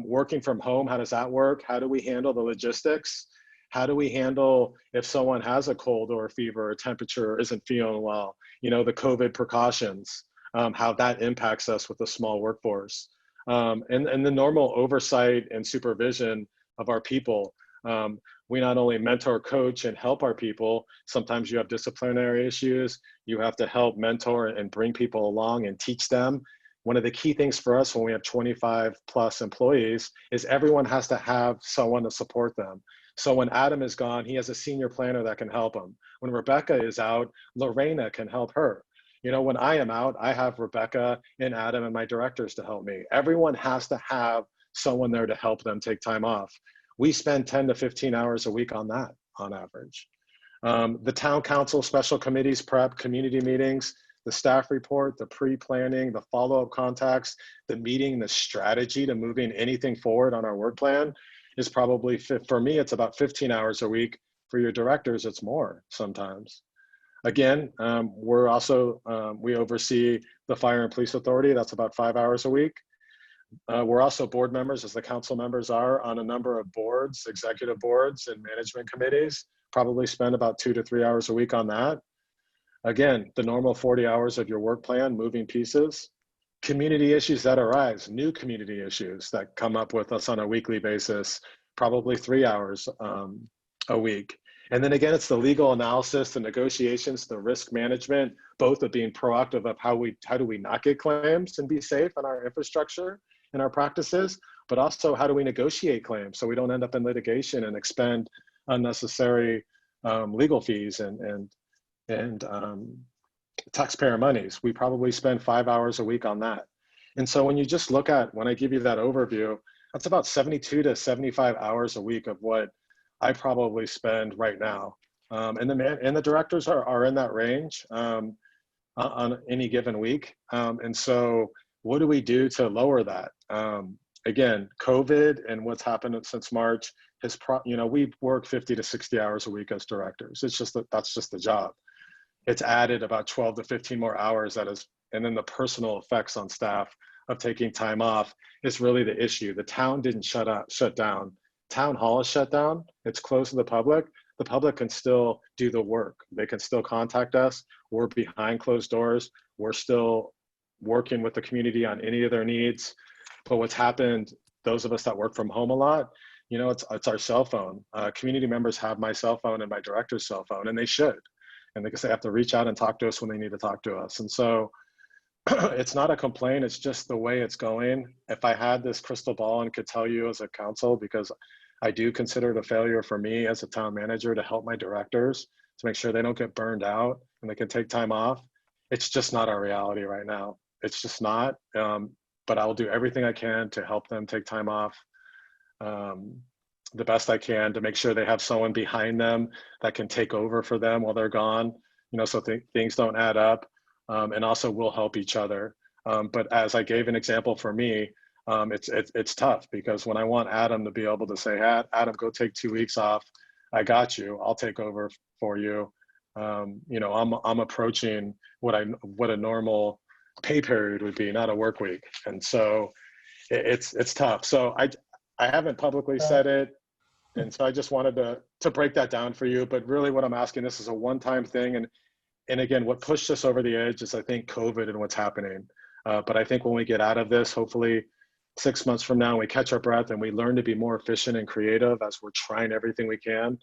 Working from home, how does that work? How do we handle the logistics? How do we handle if someone has a cold or a fever or temperature or isn't feeling well? You know, the COVID precautions. How that impacts us with a small workforce, and the normal oversight and supervision of our people. We not only mentor, coach, and help our people. Sometimes you have disciplinary issues. You have to help mentor and bring people along and teach them. One of the key things for us when we have 25 plus employees is everyone has to have someone to support them. So when Adam is gone, he has a senior planner that can help him. When Rebecca is out, Lorena can help her. You know, when I am out, I have Rebecca and Adam and my directors to help me. Everyone has to have someone there to help them take time off. We spend 10 to 15 hours a week on that on average. The town council, special committees, prep, community meetings, the staff report, the pre-planning, the follow-up contacts, the meeting, the strategy to moving anything forward on our work plan is probably, for me, it's about 15 hours a week. For your directors, it's more sometimes. Again, we're also, we oversee the Fire and Police Authority. That's about 5 hours a week. We're also board members, as the council members are, on a number of boards, executive boards and management committees. Probably spend about 2 to 3 hours a week on that. Again, the normal 40 hours of your work plan, moving pieces. Community issues that arise, new community issues that come up with us on a weekly basis, probably 3 hours a week. And then again, it's the legal analysis, the negotiations, the risk management, both of being proactive of how do we not get claims and be safe in our infrastructure and our practices, but also how do we negotiate claims so we don't end up in litigation and expend unnecessary legal fees and taxpayer monies. We probably spend 5 hours a week on that. And so when you just look at, when I give you that overview, that's about 72 to 75 hours a week of what I probably spend right now. And the directors are in that range on any given week. And so what do we do to lower that? Again, COVID and what's happened since March has, you know, we work 50 to 60 hours a week as directors. It's just that's just the job. It's added about 12 to 15 more hours and then the personal effects on staff of taking time off is really the issue. The town didn't shut down. Town hall is shut down. It's closed to the public. The public can still do the work. They can still contact us. We're behind closed doors. We're still working with the community on any of their needs. But what's happened, those of us that work from home a lot, you know, it's our cell phone. Community members have my cell phone and my director's cell phone, and they should. And they have to reach out and talk to us when they need to talk to us. And so it's not a complaint, it's just the way it's going. If I had this crystal ball and could tell you as a council, because I do consider it a failure for me as a town manager to help my directors to make sure they don't get burned out and they can take time off. it's just not our reality right now. It's just not. But I will do everything I can to help them take time off the best I can to make sure they have someone behind them that can take over for them while they're gone, so things don't add up. And also we'll help each other. But as I gave an example for me, it's tough because when I want Adam to be able to say, Adam, go take 2 weeks off. I got you. I'll take over for you. I'm approaching what a normal pay period would be, not a work week. And so it's tough. So I haven't publicly said it. And so I just wanted to break that down for you. But really what I'm asking, this is a one-time thing. And again, what pushed us over the edge is I think COVID and what's happening. But I think when we get out of this, hopefully 6 months from now, we catch our breath and we learn to be more efficient and creative as we're trying everything we can.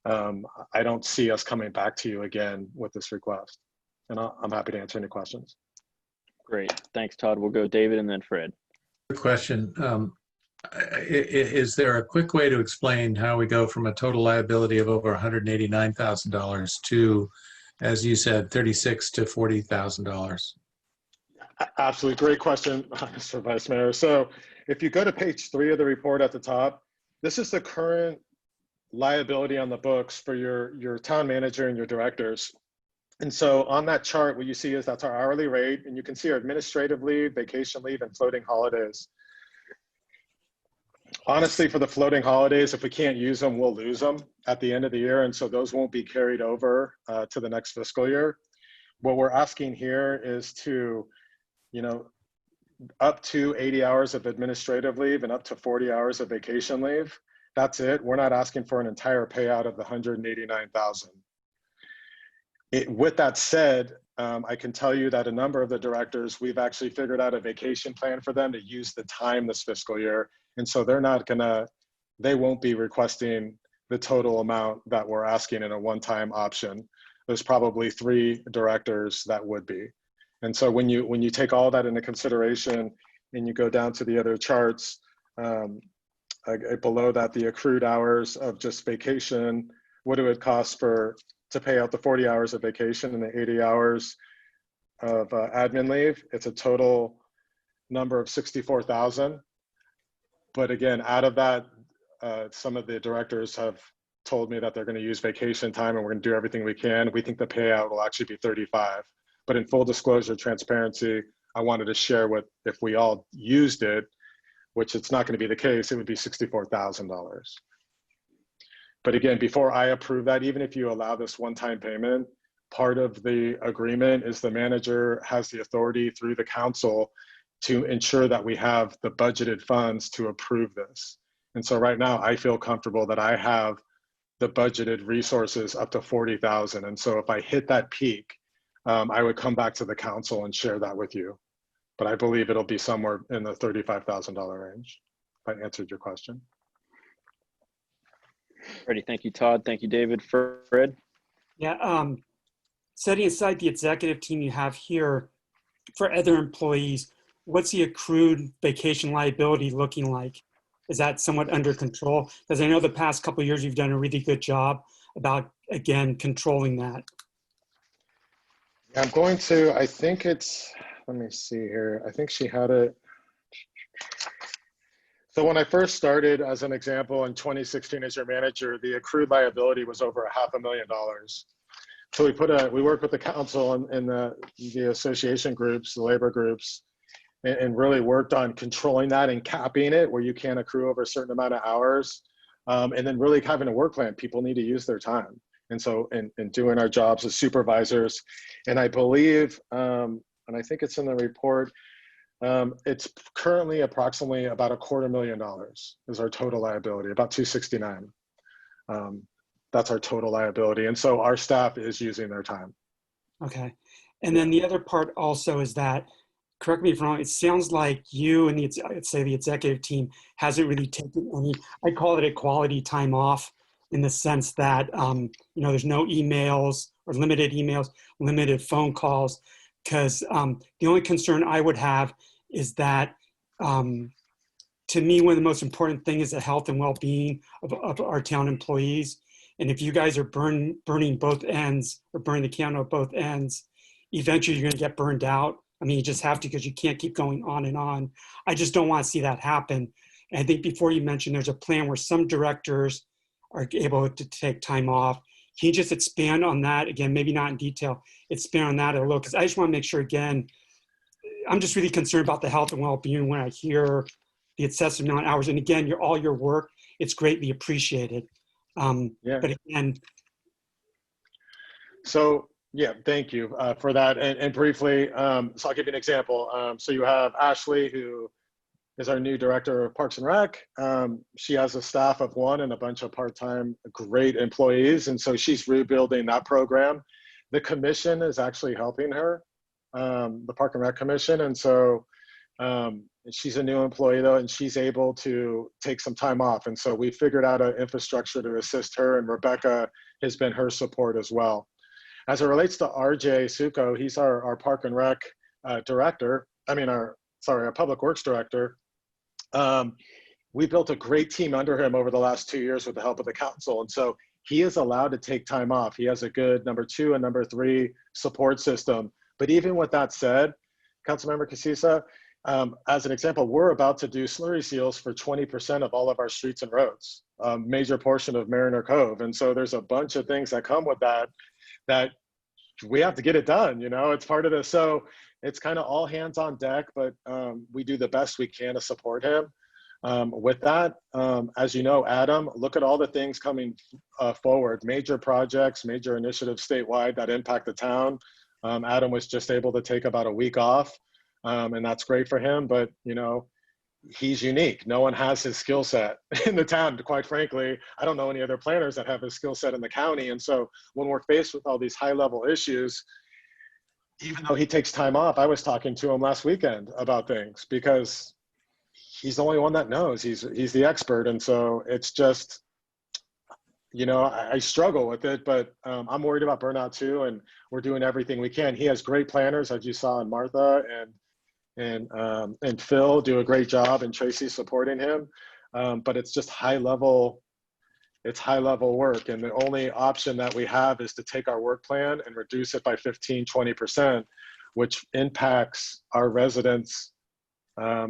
I don't see us coming back to you again with this request. And I'm happy to answer any questions. Great. Thanks, Todd. We'll go David and then Fred. Good question. Is there a quick way to explain how we go from a total liability of over $189,000 to, as you said, $36,000 to $40,000? Absolutely. Great question, Mr. Vice Mayor. So if you go to page 3 of the report at the top, this is the current liability on the books for your town manager and your directors. And so on that chart, what you see is that's our hourly rate, and you can see our administrative leave, vacation leave, and floating holidays. Honestly, for the floating holidays, if we can't use them, we'll lose them at the end of the year. And so those won't be carried over to the next fiscal year. What we're asking here is to, up to 80 hours of administrative leave and up to 40 hours of vacation leave. That's it. We're not asking for an entire payout of the $189,000. With that said, I can tell you that a number of the directors, we've actually figured out a vacation plan for them to use the time this fiscal year. And so they won't be requesting the total amount that we're asking in a one-time option. There's probably 3 directors that would be. And so when you take all that into consideration and you go down to the other charts, below that, the accrued hours of just vacation, what do it cost to pay out the 40 hours of vacation and the 80 hours of admin leave? It's a total number of 64,000. But again, out of that, some of the directors have told me that they're going to use vacation time and we're going to do everything we can. We think the payout will actually be 35. But in full disclosure, transparency, I wanted to share if we all used it, which it's not going to be the case, it would be $64,000. But again, before I approve that, even if you allow this one-time payment, part of the agreement is the manager has the authority through the council to ensure that we have the budgeted funds to approve this. And so right now I feel comfortable that I have the budgeted resources up to 40,000. And so if I hit that peak, I would come back to the council and share that with you. But I believe it'll be somewhere in the $35,000 range, if I answered your question. Ready. Thank you, Todd. Thank you, David. Fred? Yeah, setting aside the executive team you have here, for other employees, what's the accrued vacation liability looking like? Is that somewhat under control? Because I know the past couple of years you've done a really good job about, again, controlling that. I'm going to, I think it's, let me see here. I think she had it. So when I first started, as an example, in 2016 as your manager, the accrued liability was over $500,000. So we worked with the council and the association groups, the labor groups, and really worked on controlling that and capping it where you can't accrue over a certain amount of hours. And then really having a work plan. People need to use their time. And so in doing our jobs as supervisors, and I believe, and I think it's in the report, it's currently approximately about $250,000 is our total liability, about 269. That's our total liability. And so our staff is using their time. Okay. And then the other part also is that, correct me if I'm wrong, it sounds like you and let's say the executive team hasn't really taken any, I call it equality time off, in the sense that, there's no emails or limited emails, limited phone calls, because the only concern I would have is that, to me, one of the most important things is the health and well-being of our town employees. And if you guys are burning both ends, or burning the candle at both ends, eventually you're going to get burned out. I mean, you just have to, because you can't keep going on and on. I just don't want to see that happen. And I think before you mentioned there's a plan where some directors are able to take time off. Can you just expand on that again? Maybe not in detail, expand on that a little, because I just want to make sure, again, I'm just really concerned about the health and well-being when I hear the excessive amount of hours. And again, all your work, it's greatly appreciated. But again. So, yeah, thank you for that. And briefly, so I'll give you an example. So you have Ashley, who is our new director of Parks and Rec. She has a staff of 1 and a bunch of part-time great employees. And so she's rebuilding that program. The commission is actually helping her, the Park and Rec Commission. And so she's a new employee though, and she's able to take some time off. And so we figured out an infrastructure to assist her, and Rebecca has been her support as well. As it relates to RJ Suko, he's our Park and Rec director. Our Public Works director. We built a great team under him over the last 2 years with the help of the council. And so he is allowed to take time off. He has a good number 2 and number 3 support system. But even with that said, Councilmember Casissa, as an example, we're about to do slurry seals for 20% of all of our streets and roads, a major portion of Mariner Cove. And so there's a bunch of things that come with that we have to get it done, it's part of this. So it's kind of all hands on deck, but we do the best we can to support him. With that, as you know, Adam, look at all the things coming forward, major projects, major initiatives statewide that impact the town. Adam was just able to take about a week off, and that's great for him, but he's unique. No one has his skill set in the town, quite frankly. I don't know any other planners that have his skill set in the county. And so when we're faced with all these high level issues, even though he takes time off, I was talking to him last weekend about things because he's the only one that knows. He's the expert. And so it's just, I struggle with it, but I'm worried about burnout too. And we're doing everything we can. He has great planners, as you saw in Martha, and Phil do a great job, and Tracy supporting him. But it's just high level work. And the only option that we have is to take our work plan and reduce it by 15–20%, which impacts our residents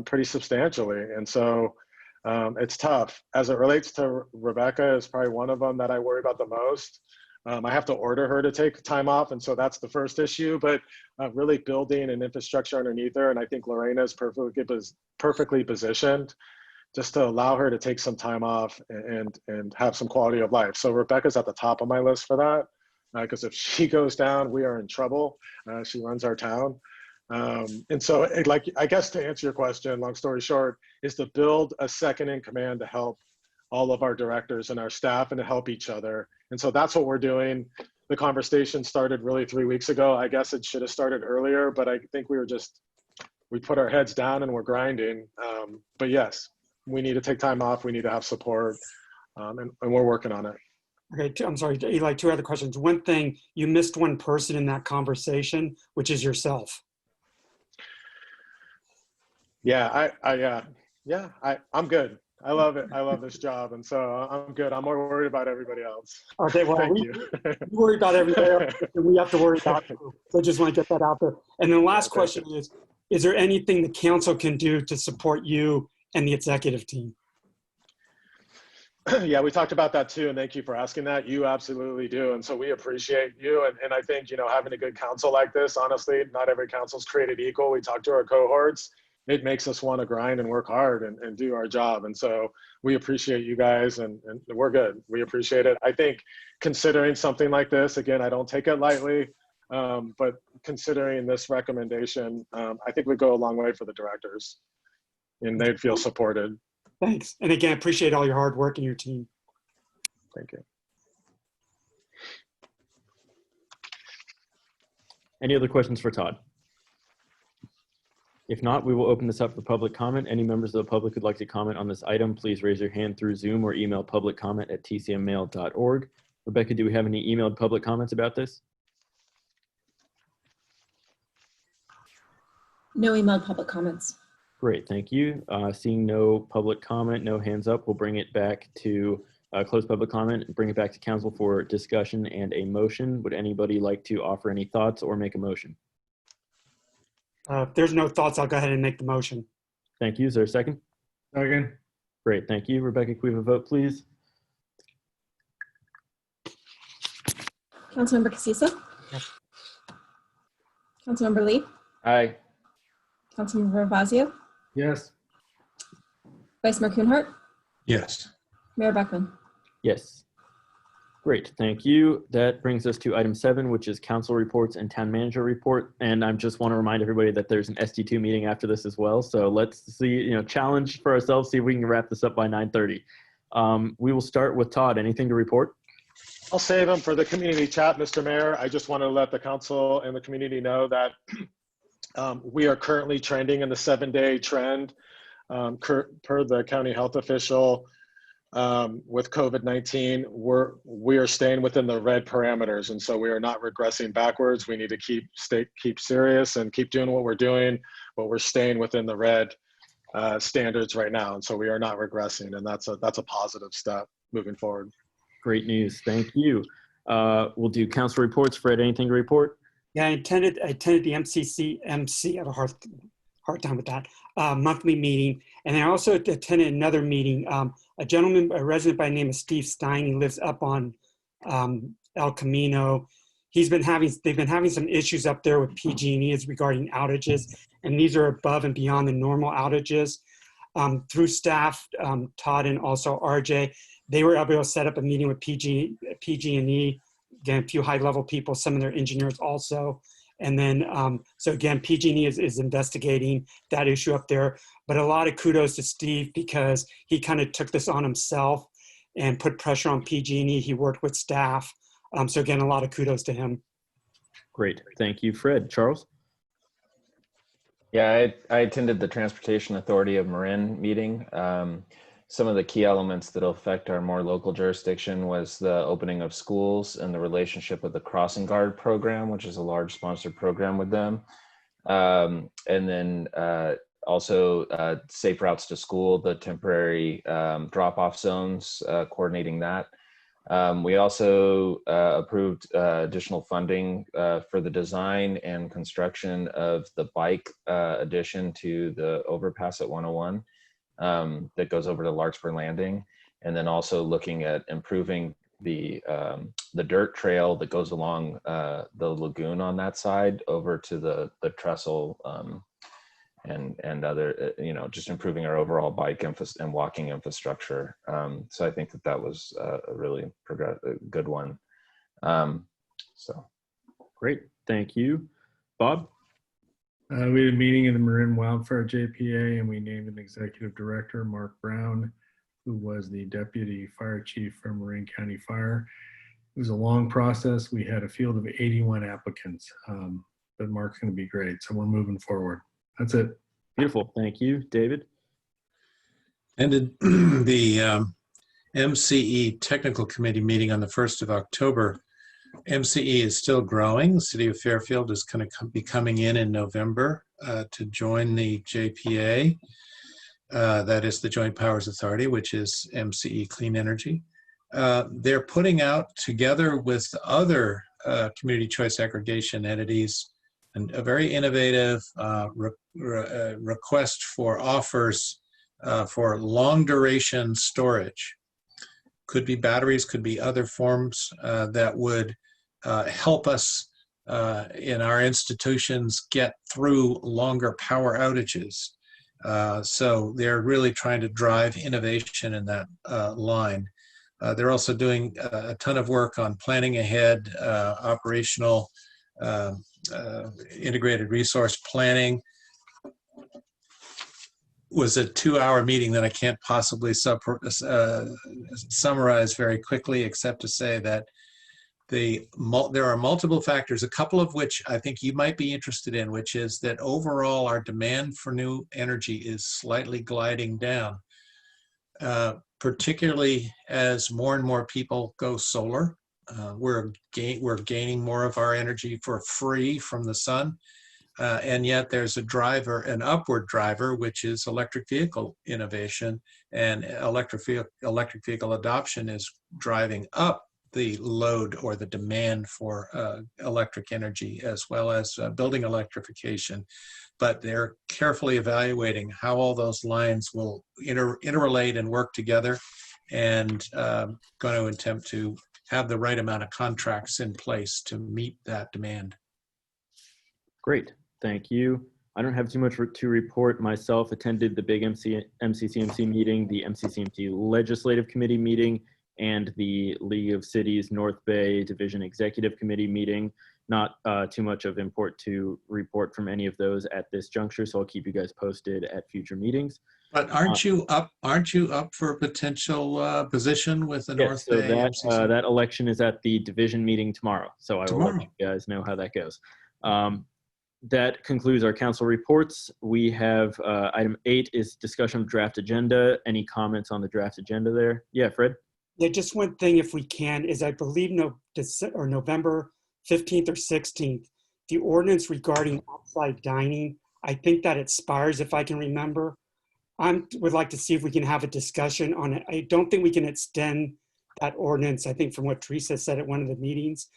pretty substantially. And so it's tough. As it relates to Rebecca, is probably one of them that I worry about the most. I have to order her to take time off, and so that's the first issue, but really building an infrastructure underneath her, and I think Lorena is perfectly positioned just to allow her to take some time off and have some quality of life. So Rebecca's at the top of my list for that, because if she goes down, we are in trouble. She runs our town. And so I guess to answer your question, long story short, is to build a second in command to help all of our directors and our staff and to help each other. And so that's what we're doing. The conversation started really 3 weeks ago. I guess it should have started earlier, but I think we put our heads down and we're grinding. But yes, we need to take time off. We need to have support, and we're working on it. Okay, I'm sorry, Eli, 2 other questions. One thing, you missed one person in that conversation, which is yourself. Yeah, I'm good. I love it. I love this job. And so I'm good. I'm more worried about everybody else. Okay, well, Thank you. We worry about everybody else, and we have to worry about it. So I just want to get that out there. And then the last question is there anything the council can do to support you and the executive team? Yeah, we talked about that too. And thank you for asking that. You absolutely do. And so we appreciate you. And I think, having a good council like this, honestly, not every council's created equal. We talk to our cohorts. It makes us want to grind and work hard and do our job. And so we appreciate you guys, and we're good. We appreciate it. I think considering something like this, again, I don't take it lightly, but considering this recommendation, I think we go a long way for the directors, and they'd feel supported. Thanks. And again, appreciate all your hard work and your team. Thank you. Any other questions for Todd? If not, we will open this up for public comment. Any members of the public who'd like to comment on this item, please raise your hand through Zoom or email publiccomment@tcmmail.org. Rebecca, do we have any emailed public comments about this? No emailed public comments. Great, thank you. Seeing no public comment, no hands up, we'll bring it back to close public comment and bring it back to council for discussion and a motion. Would anybody like to offer any thoughts or make a motion? If there's no thoughts, I'll go ahead and make the motion. Thank you. Is there a second? Second. Great. Thank you. Rebecca, can we have a vote, please? Councilmember Casissa? Yes. Councilmember Lee? Aye. Councilmember Ravazio? Yes. Vice Mayor Kuhnhart? Yes. Mayor Beckman? Yes. Great, thank you. That brings us to item 7, which is council reports and town manager report. And I just want to remind everybody that there's an ST2 meeting after this as well. So let's see, challenge for ourselves, see if we can wrap this up by 9:30. We will start with Todd. Anything to report? I'll save them for the community chat, Mr. Mayor. I just want to let the council and the community know that we are currently trending in the 7-day trend per the county health official. With COVID-19, we are staying within the red parameters, and so we are not regressing backwards. We need to keep serious and keep doing what we're doing, but we're staying within the red standards right now, and so we are not regressing, and that's a positive step moving forward. Great news. Thank you. We'll do council reports. Fred, anything to report? Yeah, I attended the MC, I have a hard time with that, monthly meeting. And I also attended another meeting. A resident by the name of Steve Stein, he lives up on El Camino. They've been having some issues up there with PG&E as regarding outages, and these are above and beyond the normal outages. Through staff, Todd and also RJ, they were able to set up a meeting with PG&E, again, a few high-level people, some of their engineers also. And then, so again, PG&E is investigating that issue up there. But a lot of kudos to Steve because he kind of took this on himself and put pressure on PG&E. He worked with staff. So again, a lot of kudos to him. Great. Thank you, Fred. Charles? Yeah, I attended the Transportation Authority of Marin meeting. Some of the key elements that will affect our more local jurisdiction was the opening of schools and the relationship with the Crossing Guard program, which is a large sponsored program with them. And then also safe routes to school, the temporary drop-off zones, coordinating that. We also approved additional funding for the design and construction of the bike addition to the overpass at 101 that goes over to Larkspur Landing, and then also looking at improving the dirt trail that goes along the lagoon on that side over to the trestle and other, just improving our overall bike and walking infrastructure. So I think that was a really good one. So great, thank you. Bob? We had a meeting in the Marin Wildfire JPA, and we named an executive director, Mark Brown, who was the deputy fire chief from Marin County Fire. It was a long process. We had a field of 81 applicants, but Mark's going to be great. So we're moving forward. That's it. Beautiful. Thank you. David? Ended the MCE Technical Committee meeting on the 1st of October. MCE is still growing. The city of Fairfield is going to be coming in November to join the JPA. That is the Joint Powers Authority, which is MCE Clean Energy. They're putting out, together with other community choice aggregation entities, a very innovative request for offers for long duration storage. Could be batteries, could be other forms that would help us in our institutions get through longer power outages. So they're really trying to drive innovation in that line. They're also doing a ton of work on planning ahead, operational integrated resource planning. Was a 2-hour meeting that I can't possibly summarize very quickly, except to say that there are multiple factors, a couple of which I think you might be interested in, which is that overall our demand for new energy is slightly gliding down, particularly as more and more people go solar. We're gaining more of our energy for free from the sun. And yet there's an upward driver, which is electric vehicle innovation, and electric vehicle adoption is driving up the load or the demand for electric energy, as well as building electrification. But they're carefully evaluating how all those lines will interrelate and work together, and going to attempt to have the right amount of contracts in place to meet that demand. Great, thank you. I don't have too much to report. Myself attended the big MCCMC meeting, the MCCMC Legislative Committee meeting, and the League of Cities North Bay Division Executive Committee meeting. Not too much of import to report from any of those at this juncture, so I'll keep you guys posted at future meetings. But aren't you up for a potential position with the North so Bay that, MCC? that election is at the division meeting tomorrow, so I will let you guys know how that goes. That concludes our council reports. We have item 8 is discussion of draft agenda. Any comments on the draft agenda there? Yeah, Fred? Yeah, just one thing, if we can, is I believe November 15th or 16th, the ordinance regarding outside dining, I think that expires, if I can remember. I would like to see if we can have a discussion on it. I don't think we can extend that ordinance, I think from what Teresa said at one of the meetings.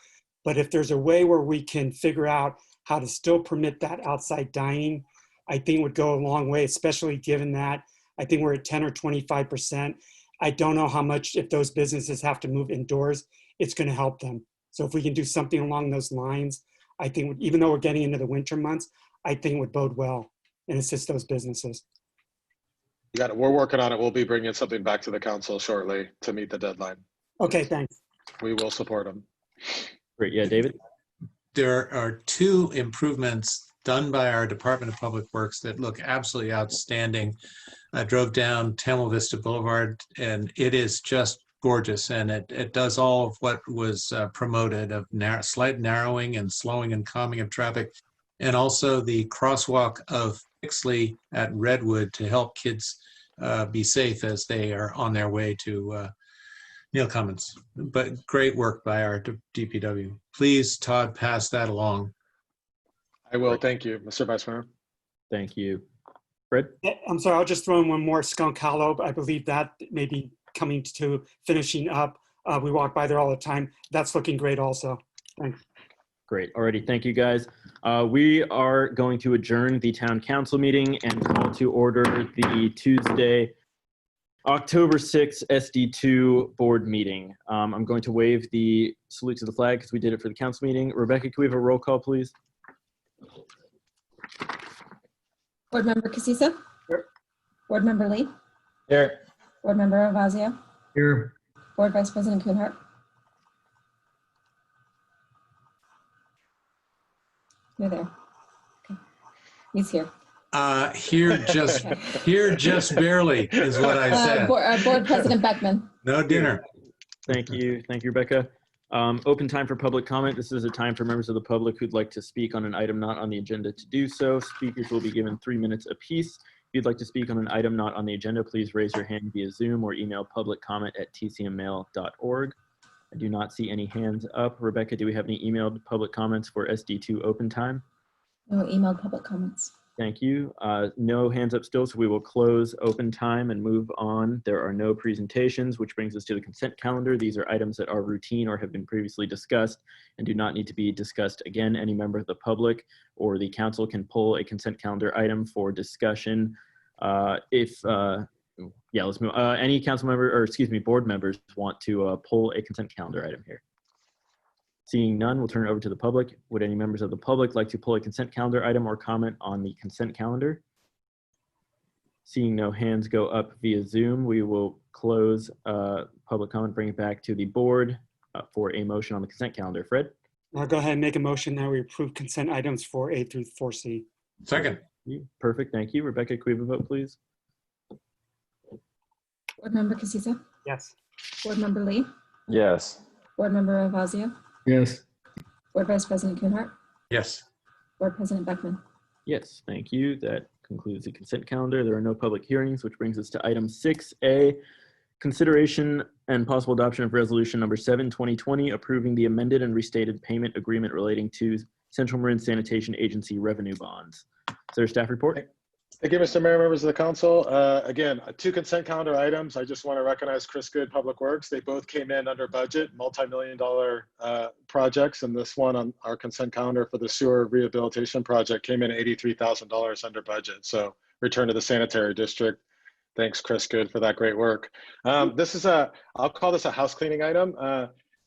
But if there's a way where we can figure out how to still permit that outside dining, I think it would go a long way, especially given that I think we're at 10 or 25%. I don't know how much, if those businesses have to move indoors, it's going to help them. So if we can do something along those lines, I think even though we're getting into the winter months, I think it would bode well and assist those businesses. You got it. We're working on it. We'll be bringing something back to the council shortly to meet the deadline. Okay, thanks. We will support them. Great. Yeah, David? There are 2 improvements done by our Department of Public Works that look absolutely outstanding. I drove down Tamil Vista Boulevard, and it is just gorgeous, and it does all of what was promoted of slight narrowing and slowing and calming of traffic, and also the crosswalk of Pixley at Redwood to help kids be safe as they are on their way to Neil Cummins. But great work by our DPW. Please, Todd, pass that along. I will. Thank you, Mr. Vice Mayor. Thank you. Fred? Yeah, I'm sorry, I'll just throw in one more. Skunk Hollow, I believe that may be coming to finishing up. We walk by there all the time. That's looking great also. Thanks. Great. Alrighty, thank you guys. We are going to adjourn the town council meeting and call to order the Tuesday, October 6th SD2 board meeting. I'm going to waive the salute to the flag because we did it for the council meeting. Rebecca, can we have a roll call, please? Board Member Casissa? Here. Board Member Lee? Here. Board Member Ravazio? Here. Board Vice President Kuhnhart? You're there. Okay. He's here. Here just barely is what I said. Board President Beckman. No dinner. Thank you. Thank you, Rebecca. Open time for public comment. This is a time for members of the public who'd like to speak on an item not on the agenda to do so. Speakers will be given 3 minutes apiece. If you'd like to speak on an item not on the agenda, please raise your hand via Zoom or email publiccomment@tcmmail.org. I do not see any hands up. Rebecca, do we have any emailed public comments for SD2 open time? No emailed public comments. Thank you. No hands up still, so we will close open time and move on. There are no presentations, which brings us to the consent calendar. These are items that are routine or have been previously discussed and do not need to be discussed again. Any member of the public or the council can pull a consent calendar item for discussion. Let's move. Any council member, or excuse me, board members want to pull a consent calendar item here? Seeing none, we'll turn it over to the public. Would any members of the public like to pull a consent calendar item or comment on the consent calendar? Seeing no hands go up via Zoom, we will close public comment, bring it back to the board for a motion on the consent calendar. Fred? I'll go ahead and make a motion that we approve consent items for A through 4C. Second. Perfect, thank you. Rebecca, can we have a vote, please? Board Member Casissa? Yes. Board Member Lee? Yes. Board Member Ravazio? Yes. Board Vice President Kuhnhart? Yes. Board President Beckman? Yes, thank you. That concludes the consent calendar. There are no public hearings, which brings us to item 6A, consideration and possible adoption of resolution number 7, 2020, approving the amended and restated payment agreement relating to Central Marin Sanitation Agency revenue bonds. Is there a staff report? Thank you, Mr. Mayor, members of the council. Again, 2 consent calendar items. I just want to recognize Chris Good, Public Works. They both came in under budget, multi-million-dollar projects, and this one on our consent calendar for the sewer rehabilitation project came in $83,000 under budget. So return to the sanitary district. Thanks, Chris Good, for that great work. This is I'll call this a house cleaning item.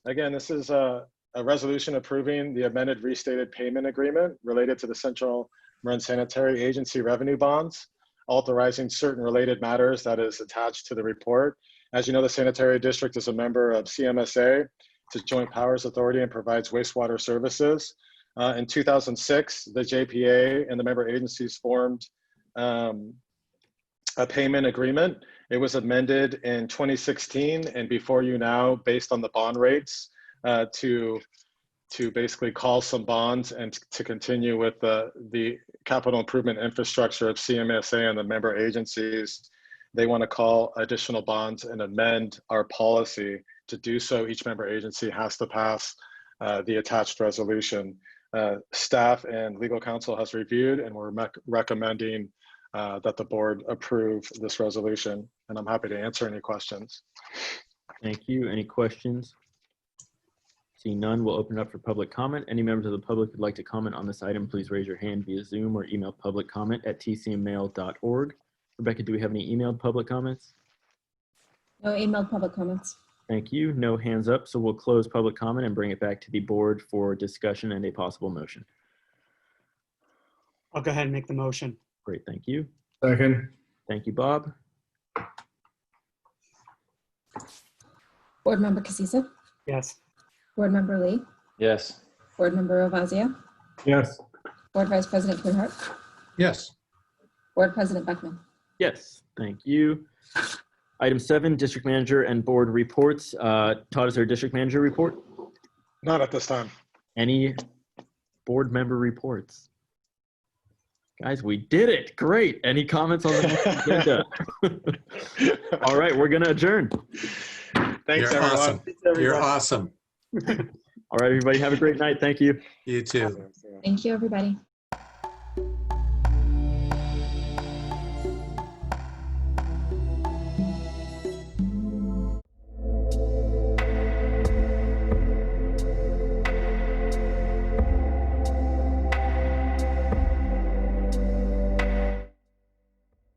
Again, this is a resolution approving the amended restated payment agreement related to the Central Marin Sanitary Agency revenue bonds, authorizing certain related matters that is attached to the report. As you know, the sanitary district is a member of CMSA, it's a joint powers authority and provides wastewater services. In 2006, the JPA and the member agencies formed a payment agreement. It was amended in 2016 and before you now based on the bond rates to basically call some bonds and to continue with the capital improvement infrastructure of CMSA and the member agencies. They want to call additional bonds and amend our policy. To do so, each member agency has to pass the attached resolution. Staff and legal counsel has reviewed and we're recommending that the board approve this resolution. And I'm happy to answer any questions. Thank you. Any questions? Seeing none, we'll open it up for public comment. Any members of the public who'd like to comment on this item, please raise your hand via Zoom or email publiccomment@tcmmail.org. Rebecca, do we have any emailed public comments? No emailed public comments. Thank you. No hands up. So we'll close public comment and bring it back to the board for discussion and a possible motion. I'll go ahead and make the motion. Great. Thank you. Second. Thank you, Bob. Board Member Casissa? Yes. Board Member Lee? Yes. Board Member Ravazia? Yes. Board Vice President Kuhnhart? Yes. Board President Beckman? Yes. Thank you. Item 7, district manager and board reports. Todd, is there a district manager report? Not at this time. Any board member reports? Guys, we did it. Great. Any comments on the agenda? All right, we're going to adjourn. Thanks, You're everyone. awesome. You're awesome. All right, everybody, have a great night. Thank you. You too. Thank you, everybody.